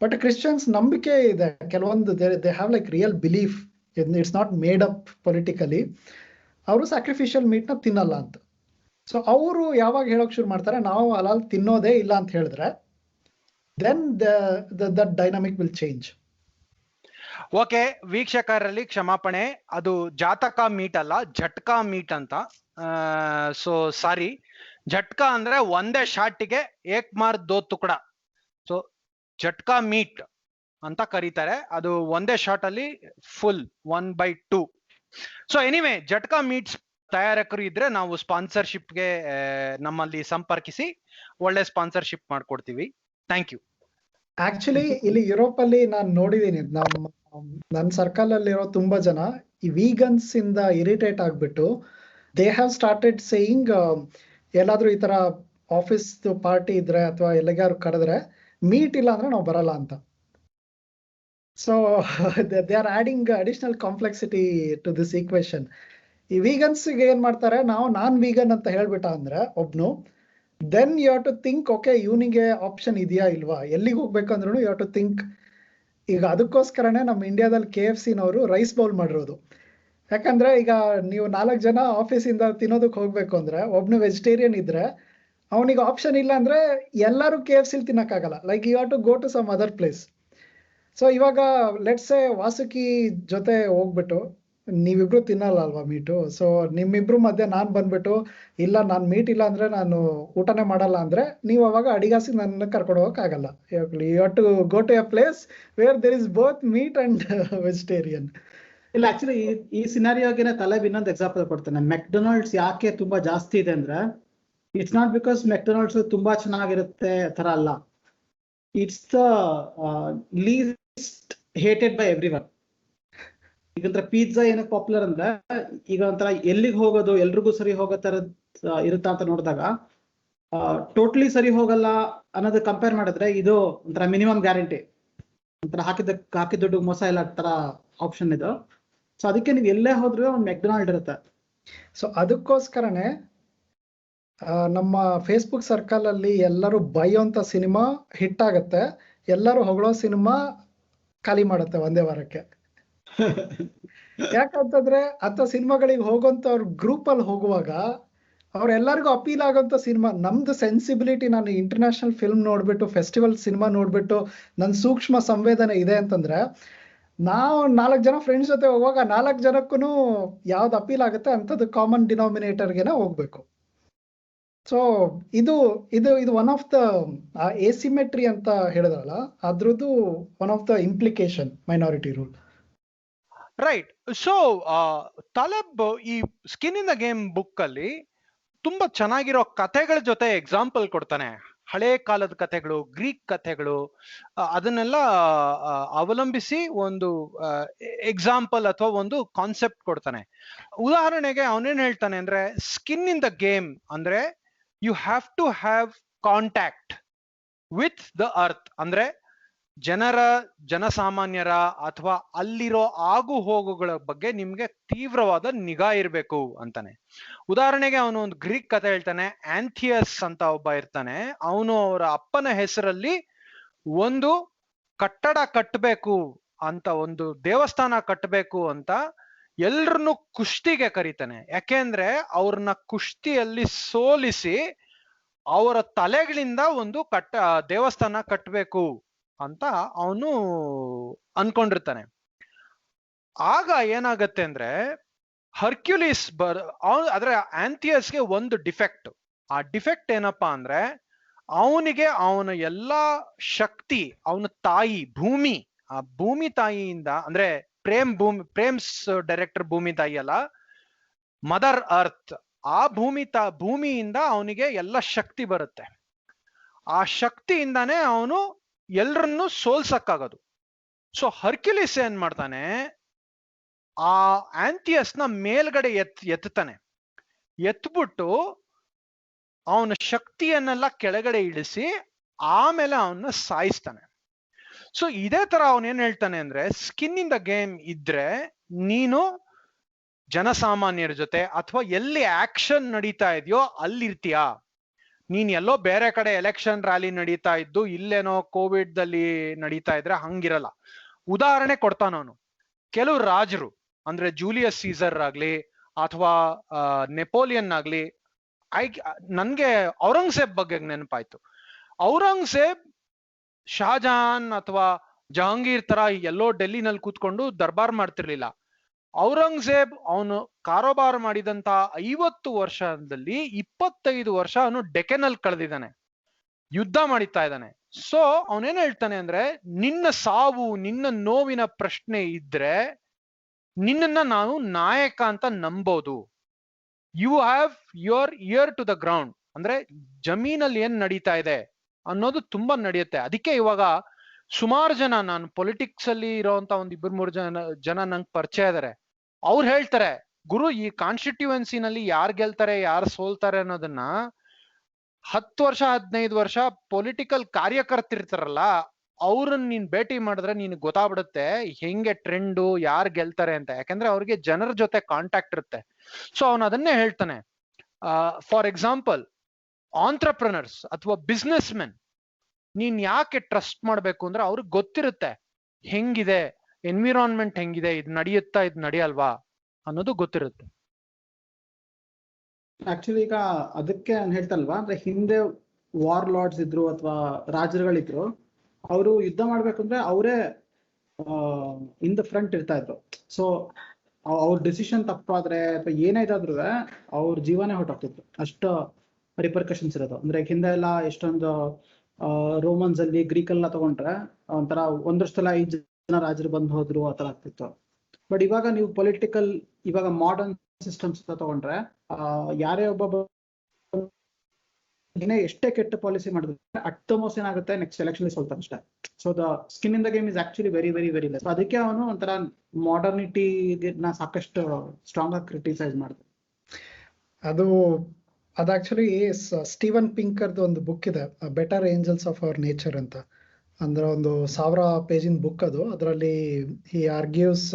ಬಟ್ ಕ್ರಿಶ್ಚಿಯನ್ಸ್ ನಂಬಿಕೆ ಇದೆ ಕೆಲವೊಂದು, they have like real belief, it's not made up politically. ಅವರು ಸ್ಯಾಕ್ರಿಫಿಷಿಯಲ್ ಮೀಟ್ ನ ತಿನ್ನಲ್ಲ ಅಂತ. ಸೊ ಅವರು ಯಾವಾಗ ಹೇಳೋಕ್ ಶುರು ಮಾಡ್ತಾರೆ, ನಾವು ಹಲಾಲ್ ತಿನ್ನೋದೇ ಇಲ್ಲ ಅಂತ ಹೇಳಿದ್ರೆ, then the dynamic will change. Okay, ವೀಕ್ಷಕರಲ್ಲಿ ಕ್ಷಮಾಪಣೆ, ಅದು ಜಾತಕ ಮೀಟ್ ಅಲ್ಲ, ಝಟ್ಕಾ ಮೀಟ್ ಅಂತ. ಸೊ ಸಾರಿ, ಝಟ್ಕಾ ಅಂದ್ರೆ ಒಂದೇ ಶಾಟಿಗೆ ಏಕ್ ಮಾರ್ ದೋ ತುಕಡ. ಸೊ ಝಟ್ಕಾ ಮೀಟ್ ಅಂತ ಕರೀತಾರೆ. ಅದು ಒಂದೇ ಶಾಟ್ ಅಲ್ಲಿ full 1/2. So anyway, jhatka meats ತಯಾರಕರು ಇದ್ರೆ ನಾವು ಸ್ಪಾನ್ಸರ್ಶಿಪ್ಗೆ ನಮ್ಮಲ್ಲಿ ಸಂಪರ್ಕಿಸಿ, ಒಳ್ಳೆ ಸ್ಪಾನ್ಸರ್ಶಿಪ್ ಮಾಡ್ಕೊಡ್ತೀವಿ. Thank you. ಆಕ್ಚುಲಿ ಇಲ್ಲಿ ಯುರೋಪ್ ಅಲ್ಲಿ ನಾನು ನೋಡಿದೀನಿ, ನನ್ನ ಸರ್ಕಲ್ ಅಲ್ಲಿರೋ ತುಂಬಾ ಜನ ಈ ವೀಗನ್ಸ್ ಇಂದ ಇರಿಟೇಟ್ ಆಗ್ಬಿಟ್ಟು ದೇ ಹ್ಯಾವ್ ಸ್ಟಾರ್ಟೆಡ್ ಸೇಯಿಂಗ್, ಎಲ್ಲಾದ್ರೂ ಈ ತರ ಆಫೀಸ್ ಪಾರ್ಟಿ ಇದ್ರೆ ಅಥವಾ ಎಲ್ಲಿಗಾರು ಕರೆದ್ರೆ ಮೀಟ್ ಇಲ್ಲ ಅಂದ್ರೆ ನಾವು ಬರಲ್ಲ ಅಂತ. So they are adding additional complexity to this equation. ಈ ವೀಗನ್ಸ್ ಏನ್ ಮಾಡ್ತಾರೆ, ನಾನ್ ವೀಗನ್ ಅಂತ ಹೇಳ್ಬಿಟ್ಟ ಅಂದ್ರೆ ಒಬ್ನು, then you have to think, okay ಇವನಿಗೆ ಆಪ್ಷನ್ ಇದೆಯಾ ಇಲ್ವಾ, ಎಲ್ಲಿಗೆ ಹೋಗ್ಬೇಕಂದ್ರೂ ಯು ಹ್ಯಾವ್ ಟು ಥಿಂಕ್. ಈಗ ಅದಕ್ಕೋಸ್ಕರನೇ ನಮ್ಮ ಇಂಡಿಯಾದಲ್ಲಿ KFC ನವರು ರೈಸ್ ಬೌಲ್ ಮಾಡಿರೋದು. ಯಾಕಂದ್ರೆ ಈಗ ನೀವು 4 ಜನ ಆಫೀಸಿಂದ ತಿನ್ನೋದಕ್ಕೆ ಹೋಗ್ಬೇಕು ಅಂದ್ರೆ, ಒಬ್ನು ವೆಜಿಟೇರಿಯನ್ ಇದ್ರೆ ಅವನಿಗೆ ಆಪ್ಷನ್ ಇಲ್ಲ ಅಂದ್ರೆ ಎಲ್ಲರೂ KFC ತಿನ್ನಕ್ಕಾಗಲ್ಲ. Like you have to go to some other place. So ಇವಾಗ ಲೆಟ್ಸ್ ಸೇ ವಾಸುಕಿ ಜೊತೆ ಹೋಗ್ಬಿಟ್ಟು ನೀವಿಬ್ರು ತಿನ್ನಲ್ಲ ಅಲ್ವಾ ಮೀಟು, ಸೊ ನಿಮ್ಮಿಬ್ರು ಮಧ್ಯೆ ನಾನ್ ಬಂದ್ಬಿಟ್ಟು ಇಲ್ಲ ನಾನ್ ಮೀಟ್ ಇಲ್ಲ ಅಂದ್ರೆ ನಾನು ಊಟನೇ ಮಾಡಲ್ಲ ಅಂದ್ರೆ, ನೀವು ಅವಾಗ ಅಡಿಗಾಸಿ ನನ್ನ ಕರ್ಕೊಂಡು ಹೋಗಕ್ ಆಗಲ್ಲ. You have to go to a place where there is both meat and vegetarian. ಇಲ್ಲ, ಆಕ್ಚುಲಿ ಈ ಸಿನಾರಿಯೋಗೆ ತಲೆಬ್ ಇನ್ನೊಂದು ಎಕ್ಸಾಂಪಲ್ ಕೊಡ್ತೇನೆ. ಮೆಕ್ಡೊನಾಲ್ಡ್ಸ್ ಯಾಕೆ ತುಂಬಾ ಜಾಸ್ತಿ ಇದೆ ಅಂದ್ರೆ, ಇಟ್ಸ್ ನಾಟ್ ಬಿಕಾಸ್ ಮೆಕ್ಡೊನಾಲ್ಡ್ಸ್ ತುಂಬಾ ಚೆನ್ನಾಗಿರುತ್ತೆ ತರ ಅಲ್ಲ. It's the least hated by everyone. ಈಗಂದ್ರೆ ಪಿಜ್ಜಾ ಏನಕ್ಕೆ ಪಾಪ್ಯುಲರ್ ಅಂದ್ರೆ ಈಗ ಒಂಥರ ಎಲ್ಲಿಗೆ ಹೋಗೋದು ಎಲ್ರಿಗೂ ಸರಿ ಹೋಗೋ ತರದ್ ಇರುತ್ತಾ ಅಂತ ನೋಡಿದಾಗ ಟೋಟಲಿ ಸರಿ ಹೋಗಲ್ಲ ಅನ್ನೋದು ಕಂಪೇರ್ ಮಾಡಿದ್ರೆ ಇದು ಒಂಥರ ಮಿನಿಮಮ್ ಗ್ಯಾರಂಟಿ, ಒಂಥರ ಹಾಕಿದ ದುಡ್ಡು ಮೋಸ ಇಲ್ಲ ತರ ಆಪ್ಷನ್ ಇದು. ಸೊ ಅದಕ್ಕೆ ನೀವು ಎಲ್ಲೇ ಹೋದ್ರೂ ಒಂದು ಮೆಕ್ಡೊನಾಲ್ಡ್ ಇರುತ್ತೆ. ಸೊ ಅದಕ್ಕೋಸ್ಕರನೇ ನಮ್ಮ ಫೇಸ್ಬುಕ್ ಸರ್ಕಲ್ ಅಲ್ಲಿ ಎಲ್ಲರೂ ಬೈಯೋಂಥ ಸಿನಿಮಾ ಹಿಟ್ ಆಗತ್ತೆ, ಎಲ್ಲರೂ ಹೊಗಳೋ ಸಿನಿಮಾ ಖಾಲಿ ಮಾಡುತ್ತೆ ಒಂದೇ ವಾರಕ್ಕೆ. ಯಾಕಂತಂದ್ರೆ ಅಂತ ಸಿನಿಮಾಗಳಿಗೆ ಹೋಗೋಂಥ ಅವ್ರ ಗ್ರೂಪ್ ಅಲ್ಲಿ ಹೋಗುವಾಗ ಅವ್ರೆಲ್ಲರಿಗೂ ಅಪೀಲ್ ಆಗೋಂಥ ಸಿನಿಮಾ. ನಮ್ದು ಸೆನ್ಸಿಬಿಲಿಟಿ, ನಾನು ಇಂಟರ್ನ್ಯಾಷನಲ್ ಫಿಲ್ಮ್ ನೋಡ್ಬಿಟ್ಟು ಫೆಸ್ಟಿವಲ್ ಸಿನಿಮಾ ನೋಡ್ಬಿಟ್ಟು ನನ್ನ ಸೂಕ್ಷ್ಮ ಸಂವೇದನೆ ಇದೆ ಅಂತಂದ್ರೆ, ನಾವು 4 ಜನ ಫ್ರೆಂಡ್ಸ್ ಜೊತೆ ಹೋಗುವಾಗ 4 ಜನಕ್ಕೂ ಯಾವ್ದು ಅಪೀಲ್ ಆಗುತ್ತೆ ಅಂಥದ್ದು ಕಾಮನ್ ಡಿನಾಮಿನೇಟರ್ಗೆನ ಹೋಗ್ಬೇಕು. ಸೊ ಇದು ಇದು ಇದು ಒನ್ ಆಫ್ ದ ಎಸಿಮೆಟ್ರಿ ಅಂತ ಹೇಳಿದ್ರಲ್ಲ, ಅದ್ರದ್ದು one of the implication minority rule. Right. So Taleb ಈ skin in the game book ಅಲ್ಲಿ ತುಂಬಾ ಚೆನ್ನಾಗಿರೋ ಕಥೆಗಳ ಜೊತೆ ಎಕ್ಸಾಂಪಲ್ ಕೊಡ್ತಾನೆ. ಹಳೆ ಕಾಲದ ಕಥೆಗಳು, ಗ್ರೀಕ್ ಕಥೆಗಳು, ಅದನ್ನೆಲ್ಲ ಅವಲಂಬಿಸಿ ಒಂದು ಎಕ್ಸಾಂಪಲ್ ಅಥವಾ ಒಂದು ಕಾನ್ಸೆಪ್ಟ್ ಕೊಡ್ತಾನೆ. ಉದಾಹರಣೆಗೆ ಅವನೇನ್ ಹೇಳ್ತಾನೆ ಅಂದ್ರೆ, ಸ್ಕಿನ್ ಇನ್ ದ ಗೇಮ್ ಅಂದ್ರೆ you have to have contact with the earth. ಅಂದ್ರೆ ಜನಸಾಮಾನ್ಯರ ಅಥವಾ ಅಲ್ಲಿರೋ ಆಗು ಹೋಗುಗಳ ಬಗ್ಗೆ ನಿಮ್ಗೆ ತೀವ್ರವಾದ ನಿಗಾ ಇರಬೇಕು ಅಂತಾನೆ. ಉದಾಹರಣೆಗೆ ಅವನು ಒಂದು ಗ್ರೀಕ್ ಕಥೆ ಹೇಳ್ತಾನೆ. ಆಂಥಿಯಸ್ ಅಂತ ಒಬ್ಬ ಇರ್ತಾನೆ. ಅವನು ಅವರ ಅಪ್ಪನ ಹೆಸರಲ್ಲಿ ಒಂದು ಕಟ್ಟಡ ಕಟ್ಟಬೇಕು ಅಂತ, ಒಂದು ದೇವಸ್ಥಾನ ಕಟ್ಟಬೇಕು ಅಂತ ಎಲ್ರನ್ನು ಕುಸ್ತಿಗೆ ಕರೀತಾನೆ. ಯಾಕೆಂದ್ರೆ ಅವ್ರನ್ನ ಕುಸ್ತಿಯಲ್ಲಿ ಸೋಲಿಸಿ ಅವರ ತಲೆಗಳಿಂದ ಒಂದು ದೇವಸ್ಥಾನ ಕಟ್ಟಬೇಕು ಅಂತ ಅವನು ಅನ್ಕೊಂಡಿರ್ತಾನೆ. ಆಗ ಏನಾಗತ್ತೆ ಅಂದ್ರೆ, ಹರ್ಕ್ಯುಲಿಸ್ ಆದ್ರೆ ಆಂಥಿಯಸ್ಗೆ ಒಂದು ಡಿಫೆಕ್ಟ್. ಆ ಡಿಫೆಕ್ಟ್ ಏನಪ್ಪಾ ಅಂದ್ರೆ, ಅವನಿಗೆ ಅವನ ಎಲ್ಲಾ ಶಕ್ತಿ ಅವನ ತಾಯಿ ಭೂಮಿ, ಆ ಭೂಮಿ ತಾಯಿಯಿಂದ, ಅಂದ್ರೆ ಪ್ರೇಮ್ಸ್ ಡೈರೆಕ್ಟರ್ ಭೂಮಿ ತಾಯಿ ಅಲ್ಲ, ಮದರ್ ಅರ್ತ್, ಆ ಭೂಮಿಯಿಂದ ಅವನಿಗೆ ಎಲ್ಲ ಶಕ್ತಿ ಬರುತ್ತೆ. ಆ ಶಕ್ತಿಯಿಂದಾನೇ ಅವನು ಎಲ್ರನ್ನು ಸೋಲ್ಸಕ್ಕಾಗೋದು. ಸೊ ಹರ್ಕ್ಯುಲಿಸ್ ಏನ್ ಮಾಡ್ತಾನೆ, ಆ ಆಂಥಿಯಸ್ನ ಮೇಲ್ಗಡೆ ಎತ್ತಾನೆ. ಎತ್ಬಿಟ್ಟು ಅವನ ಶಕ್ತಿಯನ್ನೆಲ್ಲ ಕೆಳಗಡೆ ಇಳಿಸಿ ಆಮೇಲೆ ಅವನ್ನ ಸಾಯಿಸ್ತಾನೆ. ಸೊ ಇದೇ ತರ ಅವನೇನ್ ಹೇಳ್ತಾನೆ ಅಂದ್ರೆ, ಸ್ಕಿನ್ ಇನ್ ದ ಗೇಮ್ ಇದ್ರೆ ನೀನು ಜನಸಾಮಾನ್ಯರ ಜೊತೆ ಅಥವಾ ಎಲ್ಲಿ ಆಕ್ಷನ್ ನಡೀತಾ ಇದೆಯೋ ಅಲ್ಲಿರ್ತೀಯಾ. ನೀನ್ ಎಲ್ಲೋ ಬೇರೆ ಕಡೆ ಎಲೆಕ್ಷನ್ ರ್ಯಾಲಿ ನಡೀತಾ ಇದ್ದು ಇಲ್ಲೇನೋ ಕೋವಿಡ್ ದಲ್ಲಿ ನಡೀತಾ ಇದ್ರೆ ಹಂಗಿರಲ್ಲ. ಉದಾಹರಣೆ ಕೊಡ್ತಾನವನು. ಕೆಲವು ರಾಜರು, ಅಂದ್ರೆ ಜೂಲಿಯಸ್ ಸೀಸರ್ ಆಗ್ಲಿ ಅಥವಾ ನೆಪೋಲಿಯನ್ ಆಗ್ಲಿ, ನನ್ಗೆ ಔರಂಗಜೇಬ್ ಬಗ್ಗೆ ನೆನಪಾಯ್ತು. ಔರಂಗಜೇಬ್ ಶಹಜಹಾನ್ ಅಥವಾ ಜಹಾಂಗೀರ್ ತರ ಎಲ್ಲೋ ಡೆಲ್ಲಿನಲ್ಲಿ ಕೂತ್ಕೊಂಡು ದರ್ಬಾರ್ ಮಾಡ್ತಿರ್ಲಿಲ್ಲ. ಔರಂಗಜೇಬ್ ಅವನು ಕಾರೋಬಾರ್ ಮಾಡಿದಂತ 50 ವರ್ಷದಲ್ಲಿ 25 ವರ್ಷ ಅವನು ಡೆಕೆನಲ್ಲಿ ಕಳೆದಿದ್ದಾನೆ, ಯುದ್ಧ ಮಾಡಿತಾ ಇದ್ದಾನೆ. ಸೊ ಅವನೇನ್ ಹೇಳ್ತಾನೆ ಅಂದ್ರೆ, ನಿನ್ನ ಸಾವು, ನಿನ್ನ ನೋವಿನ ಪ್ರಶ್ನೆ ಇದ್ರೆ ನಿನ್ನನ್ನ ನಾವು ನಾಯಕ ಅಂತ ನಂಬೋದು. You have your ear to the ground. ಅಂದ್ರೆ ಜಮೀನಲ್ಲಿ ಏನ್ ನಡೀತಾ ಇದೆ ಅನ್ನೋದು ತುಂಬಾ ನಡೆಯುತ್ತೆ. ಅದಕ್ಕೆ ಇವಾಗ ಸುಮಾರು ಜನ, ನಾನು ಪೊಲಿಟಿಕ್ಸ್ ಅಲ್ಲಿ ಇರೋಂತ ಒಂದ್ 2-3 ಜನ ನಂಗೆ ಪರಿಚಯ ಇದಾರೆ. ಅವ್ರು ಹೇಳ್ತಾರೆ, ಗುರು ಈ ಕಾನ್ಸ್ಟಿಟ್ಯೂಯೆನ್ಸಿನಲ್ಲಿ ಯಾರು ಗೆಲ್ತಾರೆ ಯಾರು ಸೋಲ್ತಾರೆ ಅನ್ನೋದನ್ನ 10 ವರ್ಷ 15 ವರ್ಷ ಪೊಲಿಟಿಕಲ್ ಕಾರ್ಯಕರ್ತಿರ್ತಾರಲ್ಲ ಅವ್ರನ್ನ ನೀನ್ ಭೇಟಿ ಮಾಡಿದ್ರೆ ನಿನ್ ಗೊತ್ತಾಗ್ಬಿಡುತ್ತೆ ಹೆಂಗೆ ಟ್ರೆಂಡು, ಯಾರು ಗೆಲ್ತಾರೆ ಅಂತ. ಯಾಕಂದ್ರೆ ಅವ್ರಿಗೆ ಜನರ ಜೊತೆ ಕಾಂಟ್ಯಾಕ್ಟ್ ಇರುತ್ತೆ. ಸೊ ಅವನು ಅದನ್ನೇ ಹೇಳ್ತಾನೆ. ಫಾರ್ ಎಕ್ಸಾಂಪಲ್, ಆಂಟ್ರಪ್ರನರ್ಸ್ ಅಥವಾ ಬಿಸ್ನೆಸ್ ಮೆನ್ ನೀನ್ ಯಾಕೆ ಟ್ರಸ್ಟ್ ಮಾಡ್ಬೇಕು ಅಂದ್ರೆ ಅವ್ರಿಗೆ ಗೊತ್ತಿರುತ್ತೆ ಹೆಂಗಿದೆ ಎನ್ವಿರಾನ್ಮೆಂಟ್, ಹೆಂಗಿದೆ, ಇದು ನಡೆಯುತ್ತಾ ಇದು ನಡೆಯಲ್ವಾ ಅನ್ನೋದು ಗೊತ್ತಿರುತ್ತೆ. ಆಕ್ಚುಲಿ ಈಗ ಅದಕ್ಕೆ ನಾನು ಹೇಳ್ತಲ್ವಾ, ಅಂದ್ರೆ ಹಿಂದೆ ವಾರ್ ಲಾರ್ಡ್ಸ್ ಇದ್ರು ಅಥವಾ ರಾಜರುಗಳಿದ್ರು, ಅವರು ಯುದ್ಧ ಮಾಡ್ಬೇಕಂದ್ರೆ ಅವರೇ ಇನ್ ದ ಫ್ರಂಟ್ ಇರ್ತಾ ಇದ್ರು. ಸೊ ಅವ್ರ ಡಿಸಿಷನ್ ತಪ್ಪಾದ್ರೆ ಅಥವಾ ಏನಾಯ್ತಾದ್ರೂ ಅವ್ರ ಜೀವನೇ ಹೊರಟೋಗ್ತಿತ್ತು, ಅಷ್ಟು ರಿಪರ್ಕಷನ್ಸ್ ಇರೋದು. ಅಂದ್ರೆ ಹಿಂದೆ ಎಲ್ಲ ಎಷ್ಟೊಂದು ರೋಮನ್ಸ್ ಅಲ್ಲಿ ಗ್ರೀಕ್ ಎಲ್ಲ ತಗೊಂಡ್ರೆ ಒಂಥರ ಒಂದಷ್ಟೆಲ್ಲ 5 ಜನ ರಾಜರು ಬಂದು ಹೋದ್ರು ಆ ತರ ಆಗ್ತಿತ್ತು. ಬಟ್ ಇವಾಗ ನೀವು ಪೊಲಿಟಿಕಲ್, ಇವಾಗ ಮಾಡರ್ನ್ ಸಿಸ್ಟಮ್ಸ್ ತಗೊಂಡ್ರೆ ಯಾರೇ ಒಬ್ಬ ಏನೇ ಎಷ್ಟೇ ಕೆಟ್ಟ ಪಾಲಿಸಿ ಮಾಡಿದ್ರೆ ಅಟ್ ದ ಮೋಸ್ಟ್ ಏನಾಗುತ್ತೆ ನೆಕ್ಸ್ಟ್ ಎಲೆಕ್ಷನ್ ಸೋಲ್ತಾನೆ ಅಷ್ಟೇ. So the skin in the game is actually very very very less. ಅದಕ್ಕೆ ಅವನು ಒಂಥರ ಮಾಡರ್ನಿಟಿ ನ ಸಾಕಷ್ಟು ಸ್ಟ್ರಾಂಗ್ ಆಗಿ ಕ್ರಿಟಿಸೈಸ್ ಮಾಡ್ತಾನೆ. ಅದು ಆಕ್ಚುಲಿ ಸ್ಟೀವನ್ ಪಿಂಕರ್ದು ಒಂದು ಬುಕ್ ಇದೆ, better angels of our nature ಅಂತ. ಅಂದ್ರೆ ಒಂದು 1000 ಪೇಜಿನ ಬುಕ್ ಅದು. ಅದರಲ್ಲಿ ಹಿ ಆರ್ಗ್ಯೂಸ್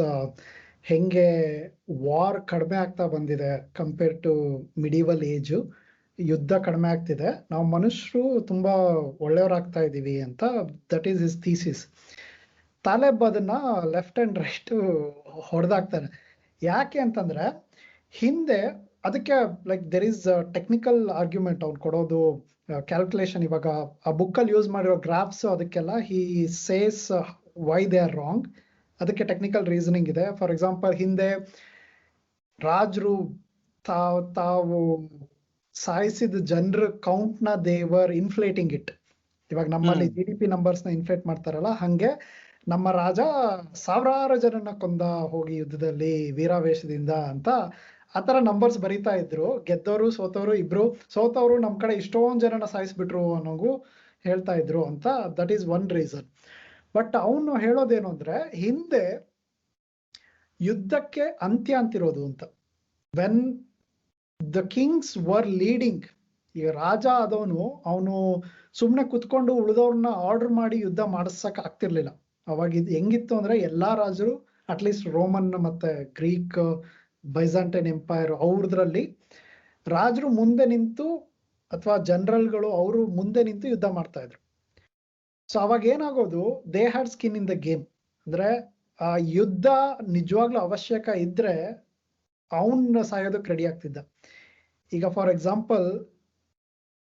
ಹೆಂಗೆ ವಾರ್ ಕಡಿಮೆ ಆಗ್ತಾ ಬಂದಿದೆ ಕಂಪೇರ್ ಟು ಮಿಡಿವಲ್ ಏಜ್. ಯುದ್ಧ ಕಡಿಮೆ ಆಗ್ತಿದೆ, ನಾವು ಮನುಷ್ಯರು ತುಂಬಾ ಒಳ್ಳೆಯವರಾಗ್ತಾ ಇದೀವಿ ಅಂತ. That is his thesis. Taleb ಅದನ್ನ ಲೆಫ್ಟ್ ಅಂಡ್ ರೈಟ್ ಹೊಡೆದಾಕ್ತಾನೆ. ಯಾಕೆ ಅಂತಂದ್ರೆ ಹಿಂದೆ ಅದಕ್ಕೆ like there is technical argument ಅವ್ನು ಕೊಡೋದು, ಕ್ಯಾಲ್ಕುಲೇಷನ್. ಇವಾಗ ಆ ಬುಕ್ಕಲ್ಲಿ ಯೂಸ್ ಮಾಡಿರೋ ಗ್ರಾಫ್ಸ್ ಅದಕ್ಕೆಲ್ಲ he says why they are wrong. ಅದಕ್ಕೆ ಟೆಕ್ನಿಕಲ್ ರೀಸನಿಂಗ್ ಇದೆ. ಫಾರ್ ಎಕ್ಸಾಂಪಲ್, ಹಿಂದೆ ರಾಜರು ತಾವು ಸಾಯಿಸಿದ ಜನರ ಕೌಂಟ್ ನ ದೇವರ್ ಇನ್ಫ್ಲೇಟಿಂಗ್ ಇಟ್. ಇವಾಗ ನಮ್ಮಲ್ಲಿ GDP ನಂಬರ್ಸ್ ನ ಇನ್ಫ್ಲೇಟ್ ಮಾಡ್ತಾರಲ್ಲ, ಹಂಗೆ ನಮ್ಮ ರಾಜ 1000 ಜನನ ಕೊಂದ ಹೋಗಿ ಯುದ್ಧದಲ್ಲಿ ವೀರಾವೇಶದಿಂದ ಅಂತ ಆತರ ನಂಬರ್ಸ್ ಬರೀತಾ ಇದ್ರು. ಗೆದ್ದವರು ಸೋತವರು ಇಬ್ರು, ಸೋತವರು ನಮ್ ಕಡೆ ಇಷ್ಟೊಂದ್ ಜನನ ಸಾಯಿಸ್ಬಿಟ್ರು ಅನ್ನೋಗೂ ಹೇಳ್ತಾ ಇದ್ರು ಅಂತ. That is one reason. But ಅವನು ಹೇಳೋದೇನು ಅಂದ್ರೆ ಹಿಂದೆ ಯುದ್ಧಕ್ಕೆ ಅಂತ್ಯ ಅಂತಿರೋದು ಅಂತ. When the Kings var leading, ಈಗ ರಾಜ ಆದವನು ಅವನು ಸುಮ್ನೆ ಕುತ್ಕೊಂಡು ಉಳಿದವ್ರನ್ನ ಆರ್ಡರ್ ಮಾಡಿ ಯುದ್ಧ ಮಾಡಿಸಕ್ ಆಗ್ತಿರ್ಲಿಲ್ಲ. ಅವಾಗ ಇದು ಹೆಂಗಿತ್ತು ಅಂದ್ರೆ ಎಲ್ಲಾ ರಾಜರು, ಅಟ್ಲೀಸ್ಟ್ ರೋಮನ್ ಮತ್ತೆ ಗ್ರೀಕ್ ಬೈಜಾಂಟೈನ್ ಎಂಪೈರ್ ಅವ್ರದ್ರಲ್ಲಿ ರಾಜರು ಮುಂದೆ ನಿಂತು ಅಥವಾ ಜನರಲ್ಗಳು ಅವರು ಮುಂದೆ ನಿಂತು ಯುದ್ಧ ಮಾಡ್ತಾ ಇದ್ರು. ಸೊ ಅವಾಗ ಏನಾಗೋದು, they had skin in the game. ಅಂದ್ರೆ ಆ ಯುದ್ಧ ನಿಜವಾಗ್ಲೂ ಅವಶ್ಯಕ ಇದ್ರೆ ಅವನ್ನ ಸಾಯೋದಕ್ಕೆ ರೆಡಿ ಆಗ್ತಿದ್ದ. ಈಗ ಫಾರ್ ಎಕ್ಸಾಂಪಲ್,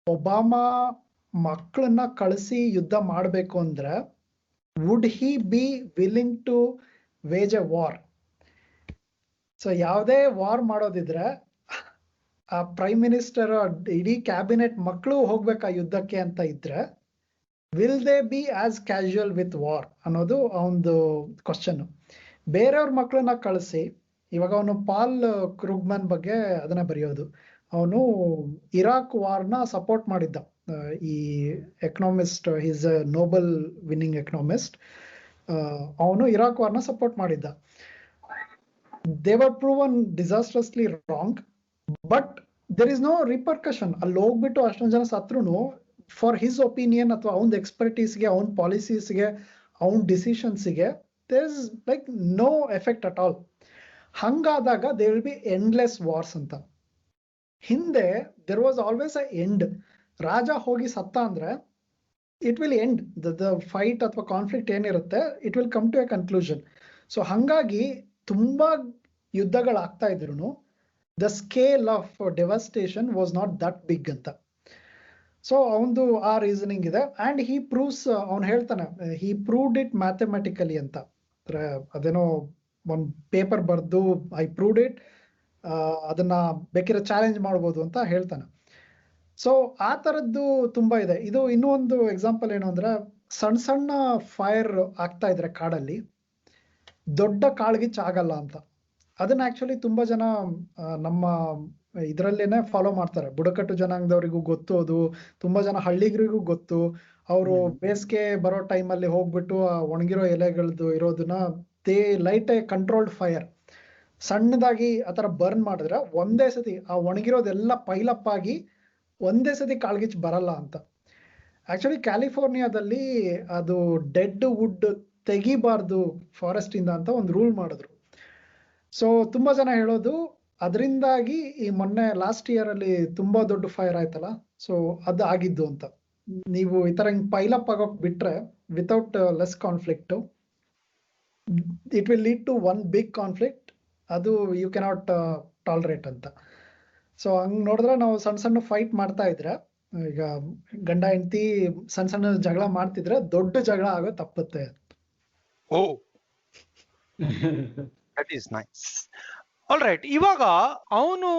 ಒಬಾಮಾ ಮಕ್ಕಳನ್ನ ಕಳಿಸಿ ಯುದ್ಧ ಮಾಡ್ಬೇಕು ಅಂದ್ರೆ would he be willing to wage a war? So ಯಾವುದೇ ವಾರ್ ಮಾಡೋದಿದ್ರೆ ಆ ಪ್ರೈಮ್ ಮಿನಿಸ್ಟರ್ ಇಡೀ ಕ್ಯಾಬಿನೆಟ್ ಮಕ್ಕಳು ಹೋಗ್ಬೇಕಾ ಯುದ್ಧಕ್ಕೆ ಅಂತ ಇದ್ರೆ, will they B as casual with war ಅನ್ನೋದು ಅವನದು ಕ್ವಶನ್. ಬೇರೆಯವ್ರ ಮಕ್ಕಳನ್ನ ಕಳಿಸಿ, ಇವಾಗ ಅವನು ಪಾಲ್ ಕ್ರೂಗ್ಮನ್ ಬಗ್ಗೆ ಅದನ್ನ ಬರೆಯೋದು. ಅವನು ಇರಾಕ್ ವಾರ್ನ ಸಪೋರ್ಟ್ ಮಾಡಿದ್ದ. ಈ economist, is a Nobel winning economist. ಅವನು ಇರಾಕ್ ವಾರ್ನ ಸಪೋರ್ಟ್ ಮಾಡಿದ್ದ. They were proven disastrously wrong, but there is no repercussion. ಅಲ್ಲಿ ಹೋಗ್ಬಿಟ್ಟು ಅಷ್ಟೊಂದು ಜನ ಸತ್ರುನು ಫಾರ್ ಹಿಸ್ ಒಪಿನಿಯನ್ ಅಥವಾ ಅವನ ಎಕ್ಸ್ಪರ್ಟೀಸ್ಗೆ, ಅವನ ಪಾಲಿಸೀಸ್ಗೆ, ಅವನ ಡಿಸಿಷನ್ಸ್ಗೆ there is like no effect at all. ಹಂಗಾದಾಗ there will be endless wars ಅಂತ. ಹಿಂದೆ there was always a end. ರಾಜ ಹೋಗಿ ಸತ್ತ ಅಂದ್ರೆ it will end the fight ಅಥವಾ ಕಾನ್ಫ್ಲಿಕ್ಟ್ ಏನಿರುತ್ತೆ, it will come to a conclusion. So ಹಂಗಾಗಿ ತುಂಬಾ ಯುದ್ಧಗಳಾಗ್ತಾ ಇದ್ರು the scale of devastation was not that big ಅಂತ. ಸೊ ಅವನದು ಆ ರೀಸನಿಂಗ್ ಇದೆ. ಅಂಡ್ ಹಿ ಪ್ರೂವ್ಸ್, ಅವ್ನು ಹೇಳ್ತಾನೆ, ಹಿ ಪ್ರೂವ್ಡ್ ಇಟ್ ಮ್ಯಾಥಮೆಟಿಕಲಿ ಅಂತ. ಅದೇನೋ ಒಂದು ಪೇಪರ್ ಬರ್ದು ಐ ಪ್ರೂವ್ಡ್ ಇಟ್, ಅದನ್ನ ಬೇಕಿರೋ ಚಾಲೆಂಜ್ ಮಾಡ್ಬೋದು ಅಂತ ಹೇಳ್ತಾನೆ. ಸೊ ಆ ತರದ್ದು ತುಂಬಾ ಇದೆ. ಇದು ಇನ್ನೂ ಒಂದು ಎಕ್ಸಾಂಪಲ್ ಏನು ಅಂದ್ರೆ, ಸಣ್ಣ ಸಣ್ಣ ಫೈರ್ ಆಗ್ತಾ ಇದ್ರೆ ಕಾಡಲ್ಲಿ, ದೊಡ್ಡ ಕಾಳ್ಗಿಚ್ಚ ಆಗಲ್ಲ ಅಂತ. ಅದನ್ನ ಆಕ್ಚುಲಿ ತುಂಬಾ ಜನ ನಮ್ಮ ಇದ್ರಲ್ಲೇನೆ ಫಾಲೋ ಮಾಡ್ತಾರೆ. ಬುಡಕಟ್ಟು ಜನಾಂಗದವರಿಗೂ ಗೊತ್ತು, ಅದು ತುಂಬಾ ಜನ ಹಳ್ಳಿಗರಿಗೂ ಗೊತ್ತು. ಅವರು ಬೇಸಿಗೆ ಬರೋ ಟೈಮಲ್ಲಿ ಹೋಗ್ಬಿಟ್ಟು ಆ ಒಣಗಿರೋ ಎಲೆಗಳದ್ದು ಇರೋದನ್ನ they light A controlled fire, ಸಣ್ಣದಾಗಿ ಆತರ ಬರ್ನ್ ಮಾಡಿದ್ರೆ ಒಂದೇ ಸತಿ ಆ ಒಣಗಿರೋದೆಲ್ಲ ಪೈಲಪ್ ಆಗಿ ಒಂದೇ ಸತಿ ಕಾಳ್ಗಿಚ್ಚ ಬರಲ್ಲ ಅಂತ. ಆಕ್ಚುಲಿ ಕ್ಯಾಲಿಫೋರ್ನಿಯಾದಲ್ಲಿ ಅದು ಡೆಡ್ ವುಡ್ ತೆಗಿಬಾರ್ದು ಫಾರೆಸ್ಟ್ ಇಂದ ಅಂತ ಒಂದು ರೂಲ್ ಮಾಡಿದ್ರು. ಸೊ ತುಂಬಾ ಜನ ಹೇಳೋದು ಅದರಿಂದಾಗಿ ಈ ಮೊನ್ನೆ ಲಾಸ್ಟ್ ಇಯರ್ ಅಲ್ಲಿ ತುಂಬಾ ದೊಡ್ಡ ಫೈರ್ ಆಯ್ತಲ್ಲ, ಸೊ ಅದು ಆಗಿದ್ದು ಅಂತ. ನೀವು ಈ ತರ ಹಿಂಗ್ ಪೈಲಪ್ ಆಗೋಕ್ ಬಿಟ್ರೆ without less conflict, it will lead to one big conflict. ಅದು ಯು ಕೆನಾಟ್ ಟಾಲರೇಟ್ ಅಂತ. ಸೊ ಹಂಗ್ ನೋಡಿದ್ರೆ ನಾವು ಸಣ್ಣ ಸಣ್ಣ ಫೈಟ್ ಮಾಡ್ತಾ ಇದ್ರೆ, ಈಗ ಗಂಡ ಹೆಂಡತಿ ಸಣ್ಣ ಸಣ್ಣ ಜಗಳ ಮಾಡ್ತಿದ್ರೆ ದೊಡ್ಡ ಜಗಳ ಆಗೋ ತಪ್ಪುತ್ತೆ. Oh, that is nice. All right, ಇವಾಗ ಅವನು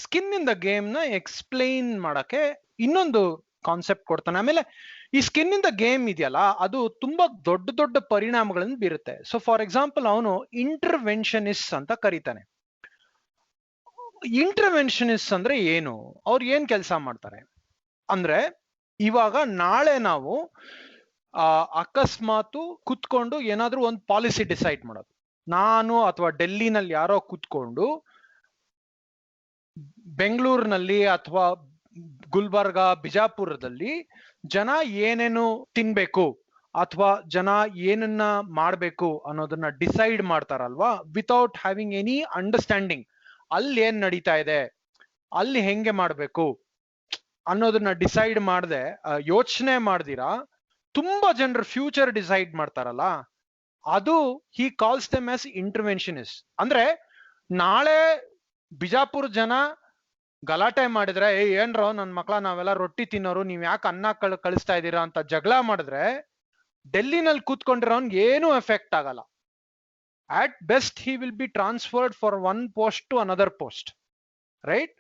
ಸ್ಕಿನ್ ಇನ್ ದ ಗೇಮ್ ನ ಎಕ್ಸ್ಪ್ಲೈನ್ ಮಾಡಕ್ಕೆ ಇನ್ನೊಂದು ಕಾನ್ಸೆಪ್ಟ್ ಕೊಡ್ತಾನೆ. ಆಮೇಲೆ ಈ ಸ್ಕಿನ್ ಇನ್ ದ ಗೇಮ್ ಇದೆಯಲ್ಲ, ಅದು ತುಂಬಾ ದೊಡ್ಡ ದೊಡ್ಡ ಪರಿಣಾಮಗಳನ್ನು ಬೀರುತ್ತೆ. ಸೊ ಫಾರ್ ಎಕ್ಸಾಂಪಲ್, ಅವನು ಇಂಟರ್ವೆನ್ಷನಿಸ್ಟ್ ಅಂತ ಕರೀತಾನೆ. ಇಂಟರ್ವೆನ್ಷನಿಸ್ಟ್ ಅಂದ್ರೆ ಏನು, ಅವ್ರು ಏನ್ ಕೆಲಸ ಮಾಡ್ತಾರೆ? ಅಂದ್ರೆ ಇವಾಗ ನಾಳೆ ನಾವು ಅಕಸ್ಮಾತ್ ಕುತ್ಕೊಂಡು ಏನಾದ್ರೂ ಒಂದು ಪಾಲಿಸಿ ಡಿಸೈಡ್ ಮಾಡೋದು, ನಾನು ಅಥವಾ ಡೆಲ್ಲಿನಲ್ಲಿ ಯಾರೋ ಕುತ್ಕೊಂಡು ಬೆಂಗಳೂರಿನಲ್ಲಿ ಅಥವಾ ಗುಲ್ಬರ್ಗಾ ಬಿಜಾಪುರದಲ್ಲಿ ಜನ ಏನೇನು ತಿನ್ಬೇಕು ಅಥವಾ ಜನ ಏನನ್ನ ಮಾಡ್ಬೇಕು ಅನ್ನೋದನ್ನ ಡಿಸೈಡ್ ಮಾಡ್ತಾರಲ್ವಾ, ವಿತೌಟ್ ಹ್ಯಾವಿಂಗ್ ಎನಿ ಅಂಡರ್ಸ್ಟ್ಯಾಂಡಿಂಗ್ ಅಲ್ಲಿ ಏನ್ ನಡೀತಾ ಇದೆ, ಅಲ್ಲಿ ಹೆಂಗೆ ಮಾಡ್ಬೇಕು ಅನ್ನೋದನ್ನ ಡಿಸೈಡ್ ಮಾಡದೆ, ಯೋಚನೆ ಮಾಡ್ದಿರಾ ತುಂಬಾ ಜನರು ಫ್ಯೂಚರ್ ಡಿಸೈಡ್ ಮಾಡ್ತಾರಲ್ಲ, ಅದು ಹಿ ಕಾಲ್ಸ್ ದೆಮ್ ಆಸ್ ಇಂಟರ್ವೆನ್ಷನಿಸ್ಟ್. ಅಂದ್ರೆ ನಾಳೆ ಬಿಜಾಪುರ ಜನ ಗಲಾಟೆ ಮಾಡಿದ್ರೆ, ಏನ್ರೋ ನನ್ ಮಕ್ಳ ನಾವೆಲ್ಲ ರೊಟ್ಟಿ ತಿನ್ನೋರು, ನೀವ್ ಯಾಕೆ ಅನ್ನ ಕಳಿಸ್ತಾ ಇದ್ದೀರಾ ಅಂತ ಜಗಳ ಮಾಡಿದ್ರೆ, ಡೆಲ್ಲಿನಲ್ಲಿ ಕೂತ್ಕೊಂಡಿರೋನ್ಗೆ ಏನು ಎಫೆಕ್ಟ್ ಆಗಲ್ಲ. At best he will be transferred for one post to another post, right?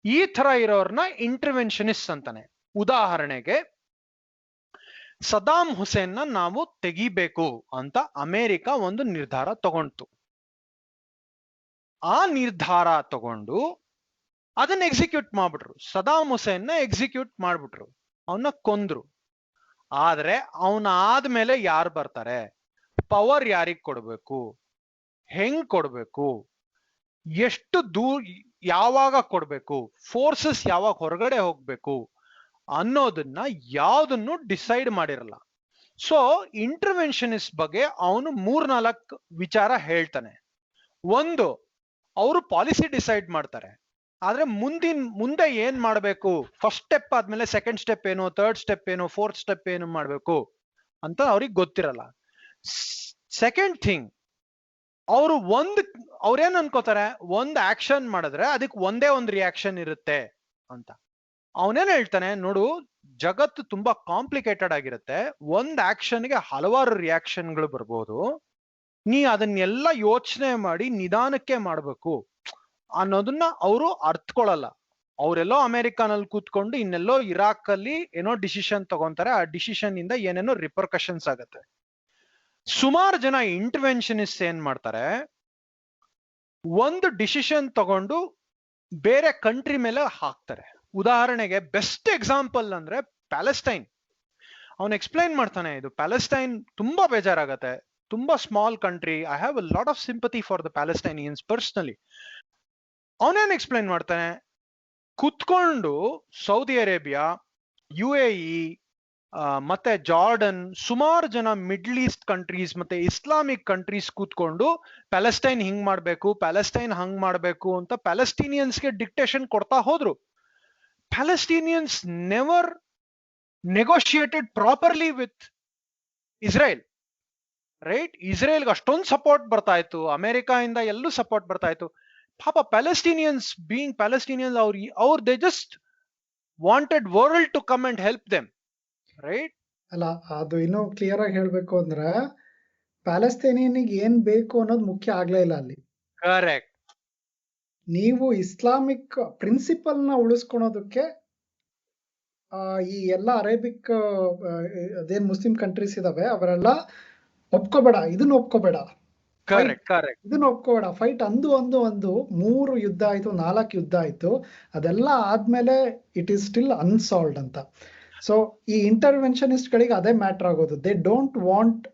ಈ ತರ ಇರೋರ್ನ ಇಂಟರ್ವೆನ್ಷನಿಸ್ಟ್ ಅಂತಾನೆ. ಉದಾಹರಣೆಗೆ ಸದಾಂ ಹುಸೇನ್ನ ನಾವು ತೆಗಿಬೇಕು ಅಂತ ಅಮೆರಿಕ ಒಂದು ನಿರ್ಧಾರ ತಗೊಂಡು, ಆ ನಿರ್ಧಾರ ತಗೊಂಡು ಅದನ್ನ ಎಕ್ಸಿಕ್ಯೂಟ್ ಮಾಡ್ಬಿಟ್ರು. ಸದಾಂ ಹುಸೇನ್ನ ಎಕ್ಸಿಕ್ಯೂಟ್ ಮಾಡ್ಬಿಟ್ರು, ಅವನ್ನ ಕೊಂದ್ರು. ಆದ್ರೆ ಅವನ ಆದ್ಮೇಲೆ ಯಾರು ಬರ್ತಾರೆ, ಪವರ್ ಯಾರಿಗ್ ಕೊಡ್ಬೇಕು, ಹೆಂಗ್ ಕೊಡ್ಬೇಕು, ಎಷ್ಟು ಯಾವಾಗ ಕೊಡ್ಬೇಕು, ಫೋರ್ಸಸ್ ಯಾವಾಗ ಹೊರಗಡೆ ಹೋಗ್ಬೇಕು ಅನ್ನೋದನ್ನ ಯಾವ್ದನ್ನು ಡಿಸೈಡ್ ಮಾಡಿರಲ್ಲ. ಸೊ ಇಂಟರ್ವೆನ್ಷನಿಸ್ಟ್ ಬಗ್ಗೆ ಅವನು 3-4 ವಿಚಾರ ಹೇಳ್ತಾನೆ. ಒಂದು, ಅವರು ಪಾಲಿಸಿ ಡಿಸೈಡ್ ಮಾಡ್ತಾರೆ, ಆದ್ರೆ ಮುಂದೆ ಏನ್ ಮಾಡ್ಬೇಕು, ಫಸ್ಟ್ ಸ್ಟೆಪ್ ಆದ್ಮೇಲೆ ಸೆಕೆಂಡ್ ಸ್ಟೆಪ್ ಏನು, ಥರ್ಡ್ ಸ್ಟೆಪ್ ಏನು, ಫೋರ್ತ್ ಸ್ಟೆಪ್ ಏನು ಮಾಡ್ಬೇಕು ಅಂತ ಅವ್ರಿಗೆ ಗೊತ್ತಿರಲ್ಲ. ಸೆಕೆಂಡ್ ಥಿಂಗ್, ಅವ್ರೇನ್ ಅನ್ಕೋತಾರೆ, ಒಂದ್ ಆಕ್ಷನ್ ಮಾಡಿದ್ರೆ ಅದಕ್ಕೆ ಒಂದೇ ಒಂದು ರಿಯಾಕ್ಷನ್ ಇರುತ್ತೆ ಅಂತ. ಅವನೇನ್ ಹೇಳ್ತಾನೆ, ನೋಡು ಜಗತ್ತು ತುಂಬಾ ಕಾಂಪ್ಲಿಕೇಟೆಡ್ ಆಗಿರುತ್ತೆ, ಒಂದ್ ಆಕ್ಷನ್ಗೆ ಹಲವಾರು ರಿಯಾಕ್ಷನ್ಗಳು ಬರ್ಬೋದು, ನೀ ಅದನ್ನೆಲ್ಲ ಯೋಚನೆ ಮಾಡಿ ನಿಧಾನಕ್ಕೆ ಮಾಡ್ಬೇಕು ಅನ್ನೋದನ್ನ ಅವರು ಅರ್ಥಕೊಳ್ಳಲ್ಲ. ಅವರೆಲ್ಲೋ ಅಮೆರಿಕಾನಲ್ಲಿ ಕೂತ್ಕೊಂಡು ಇನ್ನೆಲ್ಲೋ ಇರಾಕ್ ಅಲ್ಲಿ ಏನೋ ಡಿಸಿಷನ್ ತಗೊಂತಾರೆ, ಆ ಡಿಸಿಷನ್ ಇಂದ ಏನೇನೋ ರಿಪರ್ಕಷನ್ಸ್ ಆಗತ್ತೆ. ಸುಮಾರು ಜನ ಇಂಟರ್ವೆನ್ಷನಿಸ್ಟ್ ಏನ್ ಮಾಡ್ತಾರೆ, ಒಂದು ಡಿಸಿಷನ್ ತಗೊಂಡು ಬೇರೆ ಕಂಟ್ರಿ ಮೇಲೆ ಹಾಕ್ತಾರೆ. ಉದಾಹರಣೆಗೆ ಬೆಸ್ಟ್ ಎಕ್ಸಾಂಪಲ್ ಅಂದ್ರೆ ಪ್ಯಾಲೆಸ್ಟೈನ್. ಅವನು ಎಕ್ಸ್ಪ್ಲೈನ್ ಮಾಡ್ತಾನೆ, ಇದು ಪ್ಯಾಲೆಸ್ಟೈನ್ ತುಂಬಾ ಬೇಜಾರಾಗತ್ತೆ, ತುಂಬಾ small country, I have a lot of sympathy for the Palestinians personally. ಅವನೇನ್ ಎಕ್ಸ್ಪ್ಲೈನ್ ಮಾಡ್ತಾನೆ, ಕುತ್ಕೊಂಡು ಸೌದಿ ಅರೇಬಿಯಾ, UAE ಮತ್ತೆ ಜಾರ್ಡನ್, ಸುಮಾರು ಜನ ಮಿಡ್ಲ್ ಈಸ್ಟ್ ಕಂಟ್ರೀಸ್ ಮತ್ತೆ ಇಸ್ಲಾಮಿಕ್ ಕಂಟ್ರೀಸ್ ಕೂತ್ಕೊಂಡು ಪ್ಯಾಲೆಸ್ಟೈನ್ ಹಿಂಗ್ ಮಾಡ್ಬೇಕು, ಪ್ಯಾಲೆಸ್ಟೈನ್ ಹಂಗ್ ಮಾಡ್ಬೇಕು ಅಂತ ಪ್ಯಾಲೆಸ್ಟೀನಿಯನ್ಸ್ಗೆ ಡಿಕ್ಟೇಷನ್ ಕೊಡ್ತಾ ಹೋದ್ರು. Palestinians never negotiated properly with Israel, right? ಇಸ್ರೇಲ್ಗೆ ಅಷ್ಟೊಂದು ಸಪೋರ್ಟ್ ಬರ್ತಾ ಇತ್ತು, ಅಮೆರಿಕ ಇಂದ ಎಲ್ಲೂ ಸಪೋರ್ಟ್ ಬರ್ತಾ ಇತ್ತು. ಪಾಪ ಪ್ಯಾಲೆಸ್ಟೀನಿಯನ್ಸ್ ಬೀಯಿಂಗ್ ಪ್ಯಾಲೆಸ್ಟೀನಿಯನ್ಸ್, ಅವ್ರು they just wanted world to come and help them, right? ಅಲ್ಲ, ಅದು ಇನ್ನೂ ಕ್ಲಿಯರ್ ಆಗಿ ಹೇಳ್ಬೇಕು ಅಂದ್ರೆ ಪ್ಯಾಲೆಸ್ತೀನಿಯನ್ಗೆ ಏನ್ ಬೇಕು ಅನ್ನೋದು ಮುಖ್ಯ ಆಗ್ಲೇ ಇಲ್ಲ ಅಲ್ಲಿ. ಕರೆಕ್ಟ್. ನೀವು ಇಸ್ಲಾಮಿಕ್ ಪ್ರಿನ್ಸಿಪಲ್ ನ ಉಳಿಸ್ಕೊಳೋದಕ್ಕೆ ಈ ಎಲ್ಲ ಅರೇಬಿಕ್ ಅದೇನ್ ಮುಸ್ಲಿಂ ಕಂಟ್ರೀಸ್ ಇದಾವೆ ಅವರೆಲ್ಲ ಒಪ್ಕೋಬೇಡ, ಇದನ್ನ ಒಪ್ಕೋಬೇಡ, ಇದನ್ನ ಒಪ್ಕೋಬೇಡ, ಫೈಟ್ ಒಂದು 3 ಯುದ್ಧ ಆಯ್ತು, 4 ಯುದ್ಧ ಆಯ್ತು, ಅದೆಲ್ಲ ಆದ್ಮೇಲೆ ಇಟ್ ಈಸ್ ಸ್ಟಿಲ್ ಅನ್ಸಾಲ್ವ್ಡ್ ಅಂತ. ಸೊ ಈ ಇಂಟರ್ವೆನ್ಷನಿಸ್ಟ್ ಗಳಿಗೆ ಅದೇ ಮ್ಯಾಟರ್ ಆಗೋದು. They don't want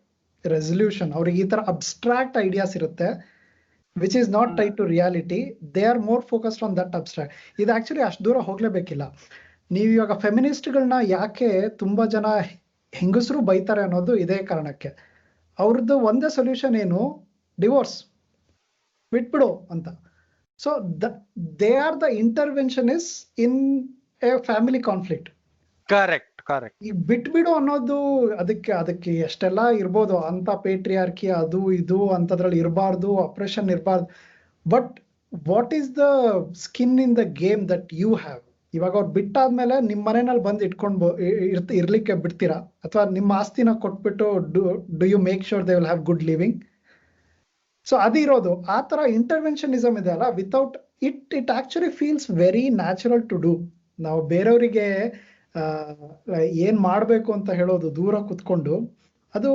resolution. ಅವ್ರಿಗೆ ಈ ತರ ಅಬ್ಸ್ಟ್ರಾಕ್ಟ್ ಐಡಿಯಾಸ್ ಇರುತ್ತೆ which is not tied to reality. They are more focused on that abstract. ಇದು ಆಕ್ಚುಲಿ ಅಷ್ಟು ದೂರ ಹೋಗ್ಲೇಬೇಕಿಲ್ಲ. ನೀವು ಇವಾಗ ಫೆಮಿನಿಸ್ಟ್ಗಳನ್ನ ಯಾಕೆ ತುಂಬಾ ಜನ ಹೆಂಗಸರು ಬೈತಾರೆ ಅನ್ನೋದು ಇದೇ ಕಾರಣಕ್ಕೆ. ಅವ್ರದ್ದು ಒಂದೇ ಸೊಲ್ಯೂಷನ್ ಏನು, ಡಿವೋರ್ಸ್, ಬಿಟ್ಬಿಡು ಅಂತ. So they are the interventionist in a family conflict. Correct. ಈ ಬಿಟ್ಬಿಡು ಅನ್ನೋದು ಅದಕ್ಕೆ ಎಷ್ಟೆಲ್ಲ ಇರ್ಬೋದು, ಅಂತ ಪೇಟ್ರಿಯಾರ್ಕಿ ಅದು ಇದು ಅಂತದ್ರಲ್ಲಿ ಇರಬಾರ್ದು, ಆಪರೇಷನ್ ಇರಬಾರ್ದು. But what is the skin in the game that you have? ಇವಾಗ ಅವ್ರು ಬಿಟ್ಟಾದ್ಮೇಲೆ ನಿಮ್ಮ ಮನೆಯಲ್ಲಿ ಬಂದು ಇಟ್ಕೊಂಡು ಇರ್ಲಿಕ್ಕೆ ಬಿಡ್ತೀರಾ, ಅಥವಾ ನಿಮ್ಮ ಆಸ್ತಿನ ಕೊಟ್ಬಿಟ್ಟು do you make sure they will have good living? So ಅದಿರೋದು ಆ ತರ ಇಂಟರ್ವೆನ್ಷನಿಸಮ್ ಇದೆ ಅಲ್ಲ, without it actually feels very natural to do. ನಾವು ಬೇರೆಯವರಿಗೆ ಏನ್ ಮಾಡ್ಬೇಕು ಅಂತ ಹೇಳೋದು ದೂರ ಕುತ್ಕೊಂಡು, ಅದು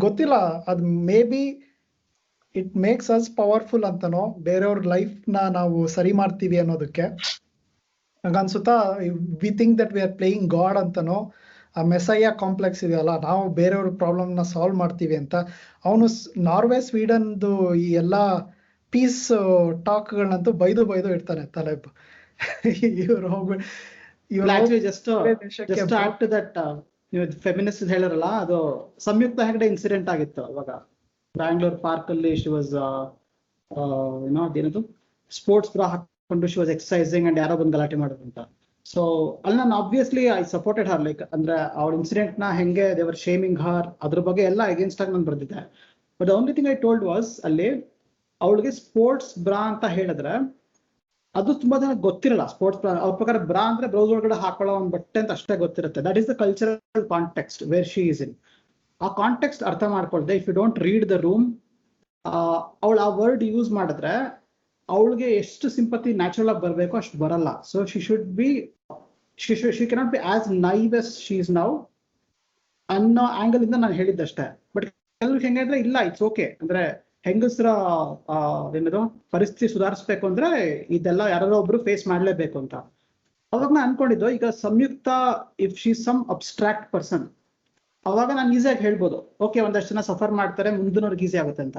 ಗೊತ್ತಿಲ್ಲ, ಅದು maybe it makes us powerful ಅಂತನೋ, ಬೇರೆಯವ್ರ ಲೈಫ್ ನಾವು ಸರಿ ಮಾಡ್ತೀವಿ ಅನ್ನೋದಕ್ಕೆ. ಹಂಗನ್ಸುತ್ತಾ we think that we are playing god ಅಂತನೋ, ಆ ಮೆಸಯ್ಯ ಕಾಂಪ್ಲೆಕ್ಸ್ ಇದೆಯಲ್ಲ, ನಾವು ಬೇರೆಯವ್ರ ಪ್ರಾಬ್ಲಮ್ನ ಸಾಲ್ವ್ ಮಾಡ್ತೀವಿ ಅಂತ. ಅವನು ನಾರ್ವೆ ಸ್ವೀಡನ್ದು ಈ ಎಲ್ಲ ಪೀಸ್ ಟಾಕ್ಗಳನ್ನಂತೂ ಬೈದು ಇರ್ತಾನೆ ತಲೆಬ್. ಇವ್ರು ಹೋಗ್ಬಿಟ್ಟು just add to that feminist ಹೇಳಿರಲ್ಲ, ಅದು ಸಂಯುಕ್ತ ಹೆಗಡೆ ಇನ್ಸಿಡೆಂಟ್ ಆಗಿತ್ತು ಅವಾಗ ಬ್ಯಾಂಗ್ಳೂರ್ ಪಾರ್ಕ್ ಅಲ್ಲಿ. ಶಿ ವಾಸ್ ಅದೇನದು ಸ್ಪೋರ್ಟ್ಸ್ ಬ್ರಾ ಹಾಕೊಂಡು ಶಿ ವಾಸ್ ಎಕ್ಸರ್ಸೈಸಿಂಗ್ ಅಂಡ್ ಯಾರೋ ಬಂದು ಗಲಾಟೆ ಮಾಡೋದು ಅಂತ. ಸೊ ಅಲ್ಲಿ ನಾನು obviously I supported Har, like ಅಂದ್ರೆ ಅವಳ ಇನ್ಸಿಡೆಂಟ್ ನ ಹೆಂಗೆ ದೇವರ್ ಶೇಮಿಂಗ್ ಹರ್ ಅದ್ರ ಬಗ್ಗೆ ಎಲ್ಲ ಅಗೇನ್ಸ್ಟ್ ಆಗಿ ನಾನು ಬರ್ದಿದ್ದೆ. But the only thing I told was, ಅಲ್ಲಿ ಅವಳಿಗೆ ಸ್ಪೋರ್ಟ್ಸ್ ಬ್ರಾ ಅಂತ ಹೇಳಿದ್ರೆ ಅದು ತುಂಬಾ ಜನ ಗೊತ್ತಿರಲ್ಲ. ಸ್ಪೋರ್ಟ್ಸ್ ಬ್ರಾ ಅವ್ರ ಪ್ರಕಾರ ಬ್ರಾ ಅಂದ್ರೆ ಬ್ಲೌಸ್ ಒಳಗಡೆ ಹಾಕೊಳ್ಳೋ ಒಂದು ಬಟ್ಟೆ ಅಂತ ಅಷ್ಟೇ ಗೊತ್ತಿರುತ್ತೆ. That is the cultural context where she is in. ಆ ಕಾಂಟೆಕ್ಸ್ಟ್ ಅರ್ಥ ಮಾಡ್ಕೊಳ್ದೆ, if you don't read the room, ಅವಳು ಆ ವರ್ಡ್ ಯೂಸ್ ಮಾಡಿದ್ರೆ ಅವಳಿಗೆ ಎಷ್ಟು ಸಿಂಪತಿ ನ್ಯಾಚುರಲ್ ಆಗಿ ಬರಬೇಕು ಅಷ್ಟು ಬರಲ್ಲ. So she should be she cannot be as naive as she is now ಅನ್ನೋ ಆಂಗಲ್ ಇಂದ ನಾನು ಹೇಳಿದ್ದಷ್ಟೇ. ಬಟ್ ಕೆಲವ್ರಿಗೆ ಹೆಂಗಂದ್ರೆ ಇಲ್ಲ, ಇಟ್ಸ್ ಓಕೆ ಅಂದ್ರೆ ಹೆಂಗಸ್ರ ಏನದು ಪರಿಸ್ಥಿತಿ ಸುಧಾರಿಸ್ಬೇಕು ಅಂದ್ರೆ ಇದೆಲ್ಲ ಯಾರೋ ಒಬ್ರು ಫೇಸ್ ಮಾಡ್ಲೇಬೇಕು ಅಂತ. ಅವಾಗ ನಾನು ಅನ್ಕೊಂಡಿದ್ದು, ಈಗ Samyukta if she some abstract person, ಅವಾಗ ನಾನು ಈಸಿಯಾಗಿ ಹೇಳ್ಬೋದು ಓಕೆ ಒಂದಷ್ಟು ಜನ ಸಫರ್ ಮಾಡ್ತಾರೆ, ಮುಂದಿನವ್ರಿಗೆ ಈಸಿ ಆಗುತ್ತೆ ಅಂತ.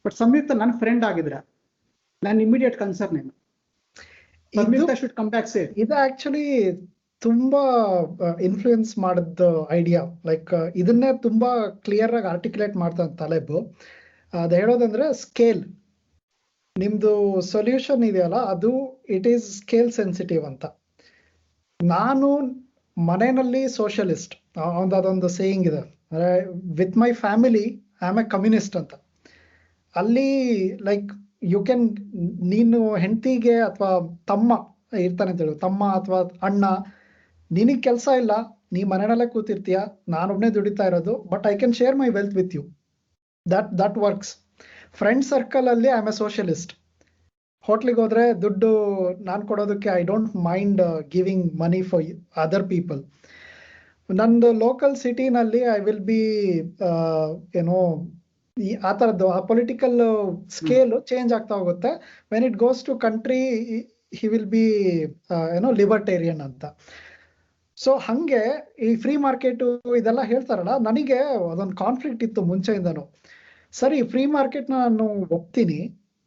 ಬಟ್ ಸಂಯುಕ್ತ ನನ್ನ ಫ್ರೆಂಡ್ ಆಗಿದ್ರೆ ನಾನು ಇಮಿಡಿಯೇಟ್ ಕನ್ಸರ್ನ್ ಏನು, ಸಂಯುಕ್ತ ಶುಡ್ ಕಮ್ ಬ್ಯಾಕ್ ಸೇಫ್. ಇದು ಆಕ್ಚುಲಿ ತುಂಬಾ ಇನ್ಫ್ಲೂಯೆನ್ಸ್ ಮಾಡಿದ ಐಡಿಯಾ. ಲೈಕ್ ಇದನ್ನೇ ತುಂಬಾ ಕ್ಲಿಯರ್ ಆಗಿ ಆರ್ಟಿಕ್ಯುಲೇಟ್ ಮಾಡ್ತಾನೆ ತಲೆಬು. ಅದು ಹೇಳೋದಂದ್ರೆ ಸ್ಕೇಲ್, ನಿಮ್ದು ಸೊಲ್ಯೂಷನ್ ಇದೆಯಲ್ಲ ಅದು ಇಟ್ ಈಸ್ ಸ್ಕೇಲ್ ಸೆನ್ಸಿಟಿವ್ ಅಂತ. ನಾನು ಮನೆಯಲ್ಲಿ ಸೋಷಿಯಲಿಸ್ಟ್, ಅದೊಂದು ಸೇಯಿಂಗ್ ಇದೆ, ಅಂದ್ರೆ with my family I am A communist ಅಂತ. ಅಲ್ಲಿ ಲೈಕ್ ಯು ಕ್ಯಾನ್, ನೀನು ಹೆಂಡತಿಗೆ ಅಥವಾ ತಮ್ಮ ಇರ್ತಾನೆ ಅಂತ ಹೇಳು, ತಮ್ಮ ಅಥವಾ ಅಣ್ಣ, ನಿನಗೆ ಕೆಲಸ ಇಲ್ಲ, ನೀ ಮನೆಯಲ್ಲೇ ಕೂತಿರ್ತೀಯ, ನಾನೊಬ್ನೇ ದುಡಿತಾ ಇರೋದು, but I can share my wealth with you. That works. Friend circle ಅಲ್ಲಿ ಐ ಆಮ್ ಎ ಸೋಷಿಯಲಿಸ್ಟ್. ಹೋಟ್ಲಿಗೆ ಹೋದ್ರೆ ದುಡ್ಡು ನಾನು ಕೊಡೋದಕ್ಕೆ I don't mind giving money for other people. ನಂದು ಲೋಕಲ್ ಸಿಟಿನಲ್ಲಿ ಐ ವಿಲ್ ಬಿ ಏನೋ ಆ ಥರದ್ದು ಆ ಪೊಲಿಟಿಕಲ್ ಸ್ಕೇಲ್ ಚೇಂಜ್ ಆಗ್ತಾ ಹೋಗುತ್ತೆ. When it goes to country he will be ಏನೋ ಲಿಬರ್ಟೇರಿಯನ್ ಅಂತ. ಸೊ ಹಂಗೆ ಈ ಫ್ರೀ ಮಾರ್ಕೆಟು ಇದೆಲ್ಲ ಹೇಳ್ತಾರಲ್ಲ, ನನಗೆ ಅದೊಂದು ಕಾನ್ಫ್ಲಿಕ್ಟ್ ಇತ್ತು ಮುಂಚೆಯಿಂದನು. ಸರಿ, ಫ್ರೀ ಮಾರ್ಕೆಟ್ ನಾನು ಒಪ್ತೀನಿ,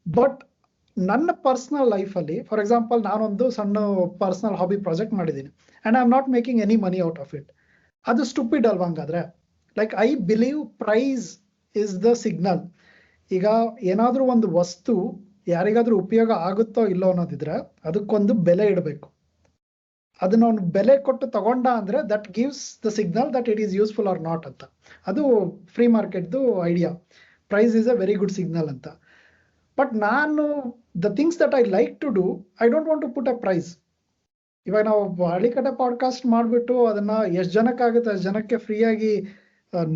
ಬಟ್ ನನ್ನ ಪರ್ಸನಲ್ ಲೈಫಲ್ಲಿ ಫಾರ್ ಎಕ್ಸಾಂಪಲ್ ನಾನೊಂದು ಸಣ್ಣ ಪರ್ಸನಲ್ ಹಾಬಿ ಪ್ರಾಜೆಕ್ಟ್ ಮಾಡಿದ್ದೀನಿ and I am not making any money out of it. ಅದು ಸ್ಟುಪಿಡ್ ಅಲ್ವಾ ಹಂಗಾದ್ರೆ? Like I believe price is the signal. ಈಗ ಏನಾದರೂ ಒಂದು ವಸ್ತು ಯಾರಿಗಾದ್ರೂ ಉಪಯೋಗ ಆಗುತ್ತೋ ಇಲ್ಲೋ ಅನ್ನೋದಿದ್ರೆ ಅದಕ್ಕೊಂದು ಬೆಲೆ ಇಡಬೇಕು. ಅದನ್ನ ಅವ್ನು ಬೆಲೆ ಕೊಟ್ಟು ತಗೊಂಡ ಅಂದ್ರೆ that gives the signal that it is useful or not ಅಂತ. ಅದು ಫ್ರೀ ಮಾರ್ಕೆಟ್ದು idea. Price is a very good signal ಅಂತ. ಬಟ್ ನಾನು the things that I like to do, I don't want to put a price. ಇವಾಗ ನಾವು ಹಳ್ಳಿಕಟ್ಟೆ podcast ಮಾಡಿಬಿಟ್ಟು ಅದನ್ನ ಎಷ್ಟು ಜನಕ್ಕಾಗುತ್ತೆ ಅಷ್ಟು ಜನಕ್ಕೆ ಫ್ರೀಯಾಗಿ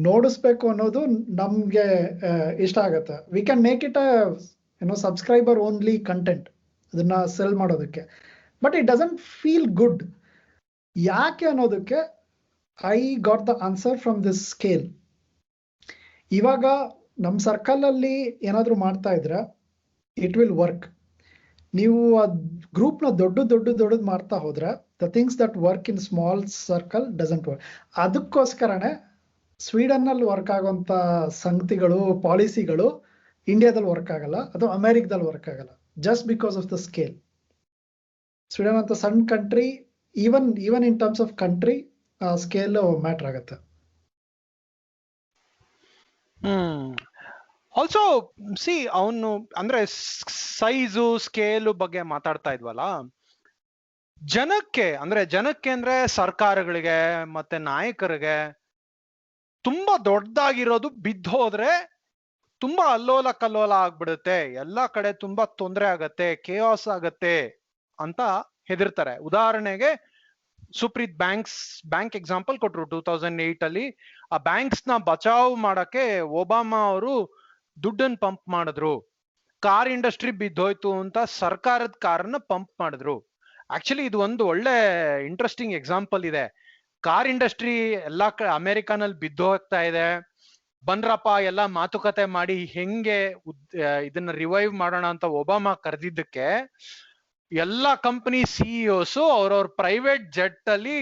ನೋಡಿಸ್ಬೇಕು ಅನ್ನೋದು ನಮಗೆ ಇಷ್ಟ ಆಗುತ್ತೆ. ವಿ ಕ್ಯಾನ್ ಮೇಕ್ ಇಟ್ ಏನೋ ಸಬ್ಸ್ಕ್ರೈಬರ್ ಓನ್ಲಿ ಕಂಟೆಂಟ್, ಅದನ್ನ ಸೆಲ್ ಮಾಡೋದಕ್ಕೆ. But it doesn't feel good. ಯಾಕೆ ಅನ್ನೋದಕ್ಕೆ I got the answer from this scale. ಇವಾಗ ನಮ್ಮ ಸರ್ಕಲಲ್ಲಿ ಏನಾದರೂ ಮಾಡ್ತಾ ಇದ್ರೆ ಇಟ್ ವಿಲ್ ವರ್ಕ್. ನೀವು ಆ ಗ್ರೂಪ್ನ ದೊಡ್ಡದು ಮಾಡ್ತಾ ಹೋದ್ರೆ the things that work in small circle doesn't work. ಅದಕ್ಕೋಸ್ಕರನೇ ಸ್ವೀಡನ್ನಲ್ಲಿ ವರ್ಕ್ ಆಗೋಂಥ ಸಂಗತಿಗಳು, ಪಾಲಿಸಿಗಳು ಇಂಡಿಯಾದಲ್ಲಿ ವರ್ಕ್ ಆಗಲ್ಲ, ಅದು ಅಮೆರಿಕದಲ್ಲಿ ವರ್ಕ್ ಆಗಲ್ಲ, just because of the scale. Sweden ಅಂತ ಸಣ್ಣ country, even in terms of country scale matter ಆಗುತ್ತೆ. ಆಲ್ಸೋ ಸಿ ಅವನು ಅಂದ್ರೆ ಸೈಜು ಸ್ಕೇಲು ಬಗ್ಗೆ ಮಾತಾಡ್ತಾ ಇದ್ವಲ್ಲ, ಜನಕ್ಕೆ ಅಂದ್ರೆ ಸರ್ಕಾರಗಳಿಗೆ ಮತ್ತೆ ನಾಯಕರಿಗೆ ತುಂಬಾ ದೊಡ್ಡದಾಗಿರೋದು ಬಿದ್ದೋದ್ರೆ ತುಂಬಾ ಅಲ್ಲೋಲ ಕಲ್ಲೋಲ ಆಗ್ಬಿಡುತ್ತೆ, ಎಲ್ಲಾ ಕಡೆ ತುಂಬಾ ತೊಂದರೆ ಆಗತ್ತೆ, ಕೇಯಾಸ್ ಆಗತ್ತೆ ಅಂತ ಹೆದರ್ತಾರೆ. ಉದಾಹರಣೆಗೆ ಸುಪ್ರೀತ್ ಬ್ಯಾಂಕ್ ಎಕ್ಸಾಂಪಲ್ ಕೊಟ್ರು. 2008 ಅಲ್ಲಿ ಆ ಬ್ಯಾಂಕ್ಸ್ ನ ಬಚಾವ್ ಮಾಡಕ್ಕೆ ಒಬಾಮಾ ಅವರು ದುಡ್ಡನ್ನು ಪಂಪ್ ಮಾಡಿದ್ರು. ಕಾರ್ ಇಂಡಸ್ಟ್ರಿ ಬಿದ್ದೋಯ್ತು ಅಂತ ಸರ್ಕಾರದ ಕಾರನ್ನ ಪಂಪ್ ಮಾಡಿದ್ರು. ಆಕ್ಚುಲಿ ಇದು ಒಂದು ಒಳ್ಳೆ ಇಂಟ್ರೆಸ್ಟಿಂಗ್ ಎಕ್ಸಾಂಪಲ್ ಇದೆ. ಕಾರ್ ಇಂಡಸ್ಟ್ರಿ ಎಲ್ಲಾ ಅಮೆರಿಕಾನಲ್ಲಿ ಬಿದ್ದು ಹೋಗ್ತಾ ಇದೆ, ಬನ್ರಪ್ಪ ಎಲ್ಲ ಮಾತುಕತೆ ಮಾಡಿ ಹೆಂಗೆ ಇದನ್ನ ರಿವೈವ್ ಮಾಡೋಣ ಅಂತ ಒಬಾಮಾ ಕರೆದಿದ್ದಕ್ಕೆ ಎಲ್ಲಾ ಕಂಪನಿ ಸಿಇಒಸ್ ಅವ್ರವ್ರ ಪ್ರೈವೇಟ್ ಜೆಟ್ ಅಲ್ಲಿ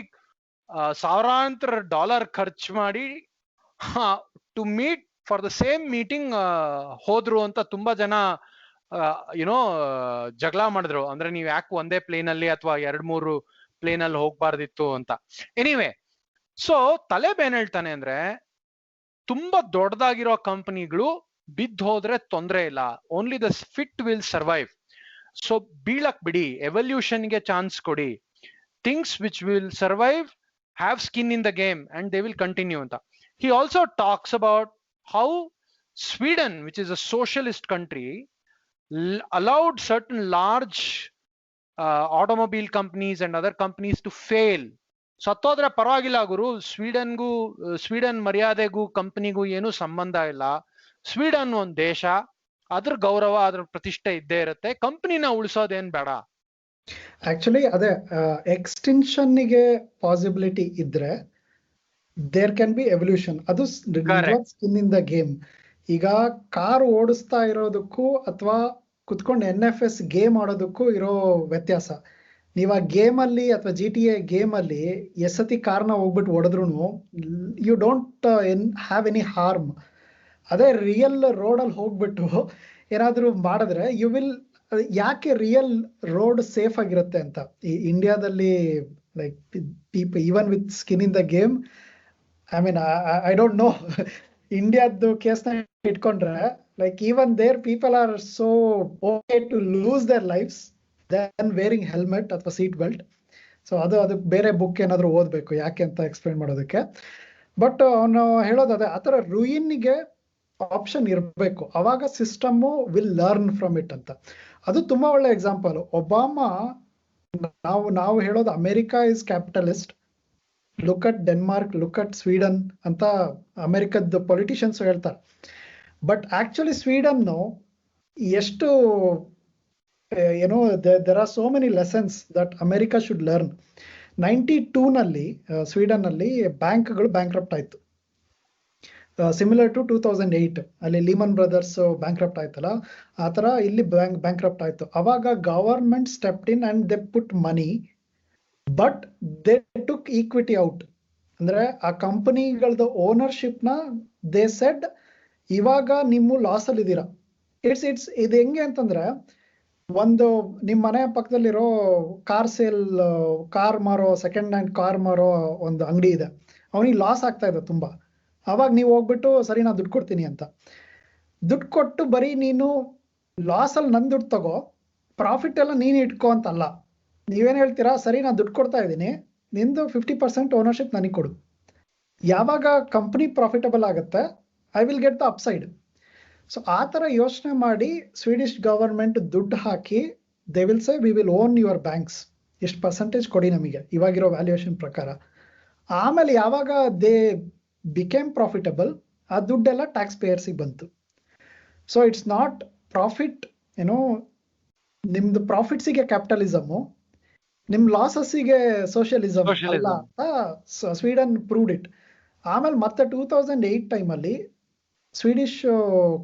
ಸಾವಿರಾಂತರ ಡಾಲರ್ ಖರ್ಚು ಮಾಡಿ to meet for the same meeting ಹೋದ್ರು ಅಂತ ತುಂಬಾ ಜನ ಯುನೋ ಜಗಳ ಮಾಡಿದ್ರು. ಅಂದ್ರೆ ನೀವ್ ಯಾಕೆ ಒಂದೇ ಪ್ಲೇನ್ ಅಲ್ಲಿ ಅಥವಾ 2-3 ಪ್ಲೇನ್ ಅಲ್ಲಿ ಹೋಗ್ಬಾರ್ದಿತ್ತು ಅಂತ. ಎನಿವೆ, ಸೊ ತಲೆಬ್ ಏನ್ ಹೇಳ್ತಾನೆ ಅಂದ್ರೆ, ತುಂಬಾ ದೊಡ್ಡದಾಗಿರೋ ಕಂಪನಿಗಳು ಬಿದ್ದು ಹೋದ್ರೆ ತೊಂದ್ರೆ ಇಲ್ಲ, only the fit will survive. So ಬೀಳಕ್ ಬಿಡಿ, ಎವಲ್ಯೂಷನ್ಗೆ ಚಾನ್ಸ್ ಕೊಡಿ, things which will survive have skin in the game and they will continue ಅಂತ. He also talks about how Sweden, which is a socialist country, allowed certain large automobile companies and other companies to fail. ಸತ್ತೋದ್ರೆ ಪರವಾಗಿಲ್ಲ ಗುರು, Sweden ಮರ್ಯಾದೆಗೂ ಕಂಪನಿಗೂ ಏನು ಸಂಬಂಧ ಇಲ್ಲ. Sweden ಒಂದ್ ದೇಶ, ಅದ್ರ ಗೌರವ, ಅದ್ರ ಪ್ರತಿಷ್ಠೆ ಇದ್ದೇ ಇರುತ್ತೆ, ಕಂಪನಿನ ಉಳಿಸೋದೇನ್ ಬೇಡ. ಆಕ್ಚುಲಿ ಅದೇ ಎಕ್ಸ್ಟೆನ್ಷನ್ಗೆ ಪಾಸಿಬಿಲಿಟಿ ಇದ್ರೆ ದೇರ್ ಕ್ಯಾನ್ ಬಿ ಎವಲ್ಯೂಷನ್. ಅದು ಸ್ಕಿನ್ ಇನ್ ದ ಗೇಮ್. ಈಗ ಕಾರ್ ಓಡಿಸ್ತಾ ಇರೋದಕ್ಕೂ ಅಥವಾ ಕುತ್ಕೊಂಡು NFS ಗೇಮ್ ಆಡೋದಕ್ಕೂ ಇರೋ ವ್ಯತ್ಯಾಸ. ನೀವು ಆ ಗೇಮ್ ಅಲ್ಲಿ ಅಥವಾ GTA ಗೇಮ್ ಅಲ್ಲಿ ಎಸತಿ ಕಾರ್ನ ಹೋಗ್ಬಿಟ್ಟು ಹೊಡೆದ್ರು you don't have any harm. ಅದೇ ರಿಯಲ್ ರೋಡಲ್ಲಿ ಹೋಗ್ಬಿಟ್ಟು ಏನಾದ್ರೂ ಮಾಡಿದ್ರೆ ಯು ವಿಲ್. ಯಾಕೆ ರಿಯಲ್ ರೋಡ್ ಸೇಫ್ ಆಗಿರುತ್ತೆ ಅಂತ, ಈ ಇಂಡಿಯಾದಲ್ಲಿ like people even with skin in the game, I mean I don't know, ಇಂಡಿಯಾದ್ದು ಕೇಸ್ನ ಇಟ್ಕೊಂಡ್ರೆ like even their people are so okay to lose their lifes then wearing helmet ಅಥವಾ seat belt. So ಅದಕ್ಕೆ ಬೇರೆ ಬುಕ್ ಏನಾದ್ರು ಓದ್ಬೇಕು ಯಾಕೆ ಅಂತ ಎಕ್ಸ್ಪ್ಲೈನ್ ಮಾಡೋದಕ್ಕೆ. ಬಟ್ ಅವನು ಹೇಳೋದು ಅದೇ, ಆ ಥರ ರೂಯಿನ್ಗೆ ಆಪ್ಷನ್ ಇರಬೇಕು, ಅವಾಗ system will learn from it ಅಂತ. ಅದು ತುಂಬಾ ಒಳ್ಳೆ ಎಕ್ಸಾಂಪಲ್. ಒಬಾಮಾ, ನಾವು ಹೇಳೋದು America is capitalist, look at Denmark, look at Sweden ಅಂತ ಅಮೆರಿಕದ ಪೊಲಿಟಿಷಿಯನ್ಸ್ ಹೇಳ್ತಾರೆ. ಬಟ್ ಆಕ್ಚುಲಿ ಸ್ವೀಡನ್ ಎಷ್ಟು ಏನೋ there are so many lessons that America should learn. 92ನಲ್ಲಿ ಸ್ವೀಡನ್ ಅಲ್ಲಿ ಬ್ಯಾಂಕ್ಗಳು ಬ್ಯಾಂಕ್ರಪ್ಟ್ ಆಯ್ತು, ಸಿಮಿಲರ್ ಟು 2008 ಅಲ್ಲಿ ಲೀಮನ್ ಬ್ರದರ್ಸ್ ಬ್ಯಾಂಕ್ರಪ್ಟ್ ಆಯ್ತಲ್ಲ, ಆ ತರ ಇಲ್ಲಿ ಬ್ಯಾಂಕ್ರಪ್ಟ್ ಆಯ್ತು. ಅವಾಗ government stepped in and they put money, but they took equity out. ಅಂದ್ರೆ ಆ ಕಂಪನಿಗಳದ ಓನರ್ಶಿಪ್ ನ ದೇ ಸೆಡ್ ಇವಾಗ ನಿಮ್ಮ ಲಾಸ್ ಅಲ್ಲಿ ಇದ್ದೀರಾ. ಇದು ಹೆಂಗೆ ಅಂತಂದ್ರೆ, ಒಂದು ನಿಮ್ ಮನೆ ಪಕ್ಕದಲ್ಲಿರೋ ಕಾರ್ ಮಾರೋ ಸೆಕೆಂಡ್ ಹ್ಯಾಂಡ್ ಕಾರ್ ಮಾರೋ ಒಂದು ಅಂಗಡಿ ಇದೆ, ಅವನಿಗೆ ಲಾಸ್ ಆಗ್ತಾ ಇದೆ ತುಂಬಾ. ಅವಾಗ ನೀವು ಹೋಗ್ಬಿಟ್ಟು ಸರಿ ನಾ ದುಡ್ಡು ಕೊಡ್ತೀನಿ ಅಂತ ದುಡ್ಡು ಕೊಟ್ಟು ಬರೀ ನೀನು ಲಾಸ್ ಅಲ್ಲಿ ನನ್ ದುಡ್ಡು ತಗೋ, ಪ್ರಾಫಿಟ್ ಎಲ್ಲ ನೀನು ಇಟ್ಕೋ ಅಂತಲ್ಲ. ನೀವೇನ್ ಹೇಳ್ತೀರಾ, ಸರಿ ನಾ ದುಡ್ಡು ಕೊಡ್ತಾ ಇದ್ದೀನಿ, ನಿಂದು 50% ಓನರ್ಶಿಪ್ ನನಗೆ ಕೊಡು. ಯಾವಾಗ ಕಂಪನಿ ಪ್ರಾಫಿಟಬಲ್ ಆಗುತ್ತೆ I will get the upside. So ಆ ಥರ ಯೋಚನೆ ಮಾಡಿ ಸ್ವೀಡಿಷ್ ಗವರ್ಮೆಂಟ್ ದುಡ್ಡು ಹಾಕಿ they will say we will own your banks, ಎಷ್ಟು ಪರ್ಸೆಂಟೇಜ್ ಕೊಡಿ ನಮಗೆ ಇವಾಗಿರೋ ವ್ಯಾಲ್ಯೂಯೇಷನ್ ಪ್ರಕಾರ. ಆಮೇಲೆ ಯಾವಾಗ ದೇ ಬಿಕೇಮ್ ಪ್ರಾಫಿಟಬಲ್, ಆ ದುಡ್ಡೆಲ್ಲ ಟ್ಯಾಕ್ಸ್ ಪೇಯರ್ಸಿಗೆ ಬಂತು. ಸೊ ಇಟ್ಸ್ ನಾಟ್ ಪ್ರಾಫಿಟ್, ಏನೋ ನಿಮ್ದು ಪ್ರಾಫಿಟ್ಸಿಗೆ ಕ್ಯಾಪಿಟಲಿಸಮು, ನಿಮ್ ಲಾಸಸ್ಸಿಗೆ ಸೋಷಿಯಲಿಸಮ್ ಅಲ್ಲ ಅಂತ ಸ್ವೀಡನ್ ಪ್ರೂವ್ಡ್ ಇಟ್. ಆಮೇಲೆ ಮತ್ತೆ 2008 ಟೈಮಲ್ಲಿ ಸ್ವೀಡಿಶ್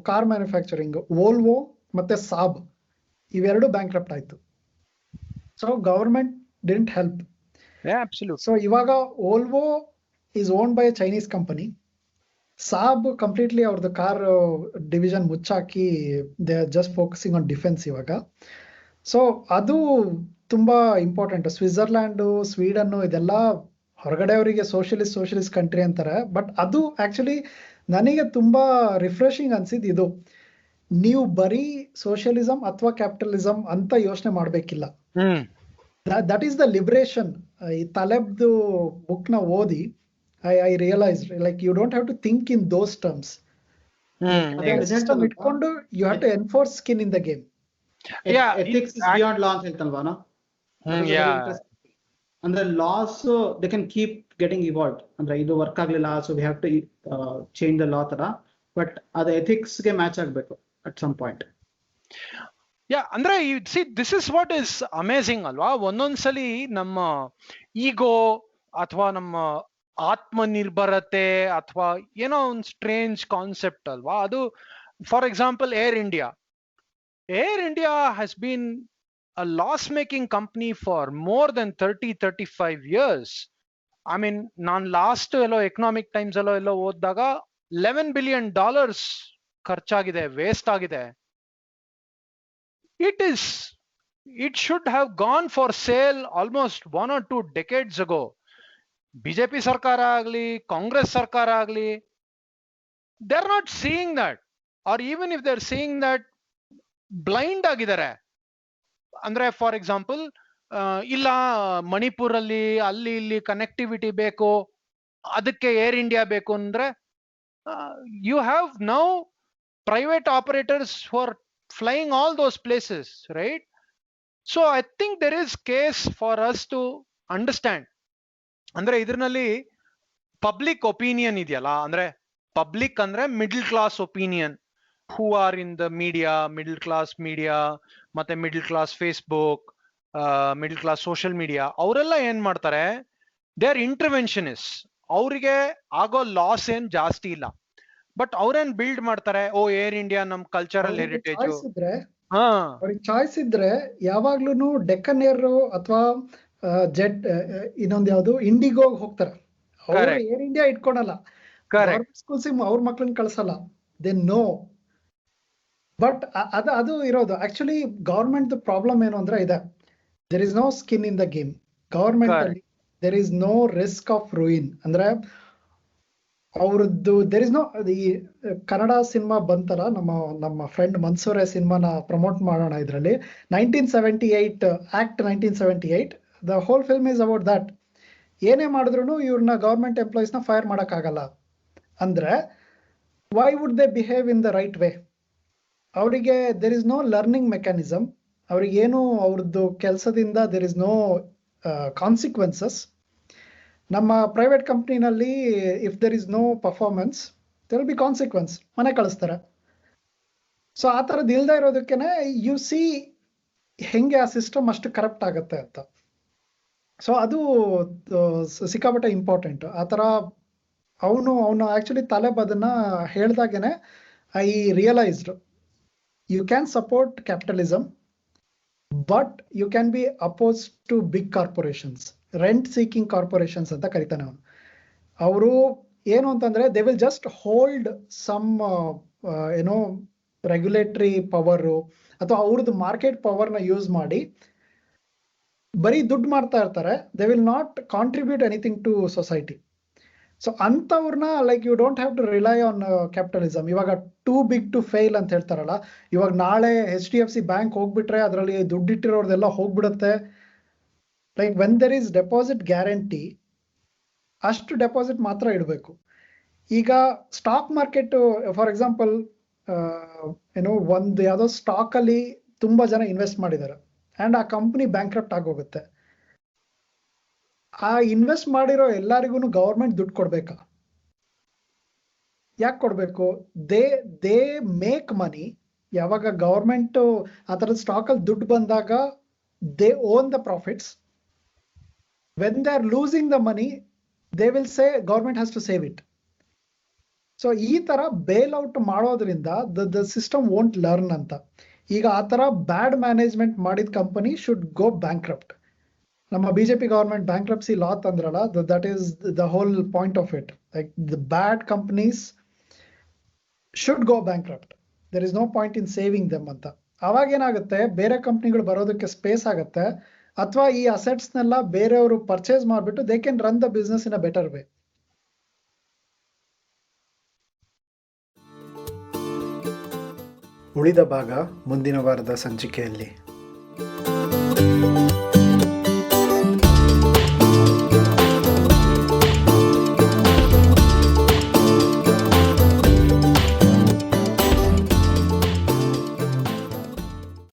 ಕಾರ್ ಮ್ಯಾನುಫ್ಯಾಕ್ಚರಿಂಗ್ ವೋಲ್ವೋ ಮತ್ತೆ ಸಾಬ್ ಇವೆರಡು ಬ್ಯಾಂಕ್ರಪ್ಟ್ ಆಯ್ತು. So government didn't help. So ಇವಾಗ Volvo is owned by a Chinese company, Saab completely ಅವ್ರದ್ದು ಕಾರ್ ಡಿವಿಷನ್ ಮುಚ್ಚಾಕಿ they are just focusing on defence ಇವಾಗ. ಸೊ ಅದು ತುಂಬಾ ಇಂಪಾರ್ಟೆಂಟ್. ಸ್ವಿಟ್ಜರ್ಲ್ಯಾಂಡು, ಸ್ವೀಡನ್ ಇದೆಲ್ಲ ಹೊರಗಡೆಯವರಿಗೆ ಸೋಷಿಯಲಿಸ್ಟ್ ಕಂಟ್ರಿ ಅಂತಾರೆ, ಬಟ್ ಅದು ಆಕ್ಚುಲಿ ನನಗೆ ತುಂಬಾ ರಿಫ್ರೆಶಿಂಗ್ ಅನ್ಸಿದ್ ಇದು. ನೀವು ಬರೀ ಸೋಷಿಯಲಿಸಂ ಅಥವಾ ಕ್ಯಾಪಿಟಲಿಸಂ ಅಂತ ಯೋಚನೆ ಮಾಡ್ಬೇಕಿಲ್ಲ. That is the liberation. ಈ ತಲೆಬ್ದು ಬುಕ್ ನ ಓದಿ I realise like you don't have to think in those terms. System ಇಟ್ಕೊಂಡು you have to enforce skin in the game. Ethics is beyond law ಅಂತ ಹೇಳ್ತಲ್ವಾನ. ಅಂದ್ರೆ laws they can keep getting evolved. ಅಂದ್ರೆ ಇದು work ಆಗ್ಲಿಲ್ಲ, so we have to change the law ತರ, but ಅದು ethics ಗೆ ಮ್ಯಾಚ್ ಆಗ್ಬೇಕು ಅಟ್ ಸಮ್ ಪಾಯಿಂಟ್. ಅಂದ್ರೆ this is what is amazing ಅಲ್ವಾ. ಒಂದೊಂದ್ಸಲಿ ನಮ್ಮ ಈಗೋ ಅಥವಾ ನಮ್ಮ ಆತ್ಮನಿರ್ಭರತೆ ಅಥವಾ ಏನೋ ಒಂದು ಸ್ಟ್ರೇಂಜ್ ಕಾನ್ಸೆಪ್ಟ್ ಅಲ್ವಾ ಅದು. For example air India has been a loss-making company for more than 35 years. I mean, ನಾನು ಲಾಸ್ಟ್ ಎಲ್ಲೋ ಎಕನಾಮಿಕ್ ಟೈಮ್ಸ್ ಎಲ್ಲೋ ಓದಿದಾಗ $11 billion ಖರ್ಚಾಗಿದೆ, ವೇಸ್ಟ್ ಆಗಿದೆ. It should have gone for sale almost 1 or 2 decades ago. BJP ಸರ್ಕಾರ ಆಗ್ಲಿ, ಕಾಂಗ್ರೆಸ್ ಸರ್ಕಾರ ಆಗ್ಲಿ, they are not seeing that, or even if they are seeing that, blind ಆಗಿದ್ದಾರೆ. ಅಂದ್ರೆ for example, ಇಲ್ಲ ಮಣಿಪುರಲ್ಲಿ ಅಲ್ಲಿ ಇಲ್ಲಿ ಕನೆಕ್ಟಿವಿಟಿ ಬೇಕು, ಅದಕ್ಕೆ ಏರ್ ಇಂಡಿಯಾ ಬೇಕು ಅಂದ್ರೆ you have now private operators who are flying all those places, right? So I think there is case for us to understand. ಅಂದ್ರೆ ಇದ್ರಲ್ಲಿ ಪಬ್ಲಿಕ್ ಒಪಿನಿಯನ್ ಇದೆಯಲ್ಲ, ಅಂದ್ರೆ ಪಬ್ಲಿಕ್ ಅಂದ್ರೆ middle class opinion, who are in the media, middle class media, ಮತ್ತೆ middle class Facebook, middle class social media, ಅವರೆಲ್ಲ ಏನ್ ಮಾಡ್ತಾರೆ, they are ಇಂಟರ್ವೆನ್ಷನಿಸ್ಟ್. ಅವರಿಗೆ ಆಗೋ ಲಾಸ್ ಏನ್ ಜಾಸ್ತಿ ಇಲ್ಲ, ಬಟ್ ಅವ್ರೇನ್ ಬಿಲ್ಡ್ ಮಾಡ್ತಾರೆ, ಓ ಏರ್ ಇಂಡಿಯಾ ನಮ್ ಕಲ್ಚರಲ್ ಹೆರಿಟೇಜ್. ಅವ್ರಿಗೆ ಚಾಯ್ಸ್ ಇದ್ರೆ ಯಾವಾಗ್ಲೂ ಡೆಕ್ಕನ್ ಏರ್ ಅಥವಾ ಜೆಟ್, ಇನ್ನೊಂದ್ ಯಾವ್ದು ಇಂಡಿಗೋ ಹೋಗ್ತಾರೆ. ಅವ್ರು ಏರ್ ಇಂಡಿಯಾ ಇಟ್ಕೊಳಲ್ಲ, ಸ್ಕೂಲ್ಸ್ ಅವ್ರ ಮಕ್ಳನ್ನ ಕಳ್ಸಲ್ಲ, ದೇ ನೋ. ಬಟ್ ಅದು ಇರೋದು ಆಕ್ಚುಲಿ ಗವರ್ಮೆಂಟ್ ಪ್ರಾಬ್ಲಮ್ ಏನು ಅಂದ್ರೆ ಇದೆ, there is no skin in the game. Government ಅಲ್ಲಿ there is no risk of ruin. ಅಂದ್ರೆ ಅವ್ರದ್ದು ದೇರ್ ಇಸ್ ನೋ, ಈ ಕನ್ನಡ ಸಿನಿಮಾ ಬಂತಲ್ಲ, ನಮ್ಮ ಫ್ರೆಂಡ್ ಮನ್ಸೂರೆ ಸಿನಿಮಾನ ಪ್ರಮೋಟ್ ಮಾಡೋಣ ಇದ್ರಲ್ಲಿ, 1978 act 1978, the whole film is about that. ಏನೇ ಮಾಡಿದ್ರು ಇವ್ರನ್ನ ಗವರ್ಮೆಂಟ್ ಎಂಪ್ಲಾಯೀಸ್ನ ಫೈರ್ ಮಾಡೋಕ್ಕಾಗಲ್ಲ. ಅಂದ್ರೆ why would they behave in the right way? ಅವರಿಗೆ there is no learning mechanism. ಅವ್ರಿಗೇನು ಅವ್ರದ್ದು ಕೆಲಸದಿಂದ ದೇರ್ ಇಸ್ ನೋ ಕಾನ್ಸಿಕ್ವೆನ್ಸಸ್. ನಮ್ಮ ಪ್ರೈವೇಟ್ ಕಂಪ್ನಿನಲ್ಲಿ if there is no performance there will be consequence, ಮನೆ ಕಳಿಸ್ತಾರೆ. ಸೊ ಆ ಥರದ್ದು ಇಲ್ದೇ ಇರೋದಕ್ಕೇನೆ ಯು ಸಿ ಹೆಂಗೆ ಆ ಸಿಸ್ಟಮ್ ಅಷ್ಟು ಕರಪ್ಟ್ ಆಗುತ್ತೆ ಅಂತ. ಸೊ ಅದು ಸಿಕ್ಕಾಪಟ್ಟೆ ಇಂಪಾರ್ಟೆಂಟ್. ಆ ಥರ ಅವನು ಆಕ್ಚುಲಿ ತಲೆಬ್ ಅದನ್ನ ಹೇಳ್ದಾಗೇನೆ I realised you can support capitalism, but you can be opposed to big corporations, rent seeking corporations ಅಂತ ಕರಿತಾನೆ ಅವನು. ಅವರು ಏನು ಅಂತಂದ್ರೆ they will just hold some regulatory power ಅಥವಾ ಅವ್ರದ್ದು ಮಾರ್ಕೆಟ್ ಪವರ್ನ ಯೂಸ್ ಮಾಡಿ ಬರೀ ದುಡ್ಡು ಮಾಡ್ತಾ ಇರ್ತಾರೆ. they will not contribute anything to society. So ಅಂಥವ್ರನ್ನ like you don't have to rely on capitalism. ಇವಾಗ ಟೂ ಬಿಗ್ ಟು ಫೇಲ್ ಅಂತ ಹೇಳ್ತಾರಲ್ಲ, ಇವಾಗ ನಾಳೆ HDFC ಬ್ಯಾಂಕ್ ಹೋಗ್ಬಿಟ್ರೆ ಅದರಲ್ಲಿ ದುಡ್ಡಿಟ್ಟಿರೋರ್ದೆಲ್ಲ ಹೋಗ್ಬಿಡುತ್ತೆ. Like when there is deposit guarantee, ಅಷ್ಟು ಡೆಪಾಸಿಟ್ ಮಾತ್ರ ಇಡಬೇಕು. ಈಗ ಸ್ಟಾಕ್ ಮಾರ್ಕೆಟ್ ಫಾರ್ ಎಕ್ಸಾಂಪಲ್, ಒಂದು ಯಾವುದೋ ಸ್ಟಾಕಲ್ಲಿ ತುಂಬ ಜನ ಇನ್ವೆಸ್ಟ್ ಮಾಡಿದ್ದಾರೆ ಆ್ಯಂಡ್ ಆ ಕಂಪ್ನಿ ಬ್ಯಾಂಕ್ರಪ್ಟ್ ಆಗೋಗುತ್ತೆ. ಆ ಇನ್ವೆಸ್ಟ್ ಮಾಡಿರೋ ಎಲ್ಲರಿಗೂ ಗವರ್ಮೆಂಟ್ ದುಡ್ಡು ಕೊಡ್ಬೇಕಾ? ಯಾಕೆ ಕೊಡ್ಬೇಕು? They make money. ಯಾವಾಗ ಗವರ್ಮೆಂಟ್ ಆ ಥರದ ಸ್ಟಾಕಲ್ಲಿ ದುಡ್ಡು ಬಂದಾಗ they own the profits. When they are losing the money they will say government has to save it. So ಈ ಥರ ಬೇಲ್ ಔಟ್ ಮಾಡೋದ್ರಿಂದ ದ ಸಿಸ್ಟಮ್ ವೋಂಟ್ ಲರ್ನ್ ಅಂತ. ಈಗ ಆ ಥರ ಬ್ಯಾಡ್ ಮ್ಯಾನೇಜ್ಮೆಂಟ್ ಮಾಡಿದ ಕಂಪನಿ ಶುಡ್ ಗೋ ಬ್ಯಾಂಕ್ರಪ್ಟ್. ನಮ್ಮ BJP government bankruptcy law ತಂದ್ರಲ್ಲ, that is the whole point of it. Like the bad companies should go bankrupt. There is no point in saving them ಅಂತ. ಅವಾಗ ಏನಾಗುತ್ತೆ, ಬೇರೆ ಕಂಪ್ನಿಗಳು ಬರೋದಕ್ಕೆ space ಆಗುತ್ತೆ, ಅಥವಾ ಈ ಅಸೆಟ್ಸ್ನೆಲ್ಲ ಬೇರೆಯವರು ಪರ್ಚೇಸ್ ಮಾಡಿಬಿಟ್ಟು they can run the business in a better way. ಉಳಿದ ಭಾಗ ಮುಂದಿನ ವಾರದ ಸಂಚಿಕೆಯಲ್ಲಿ.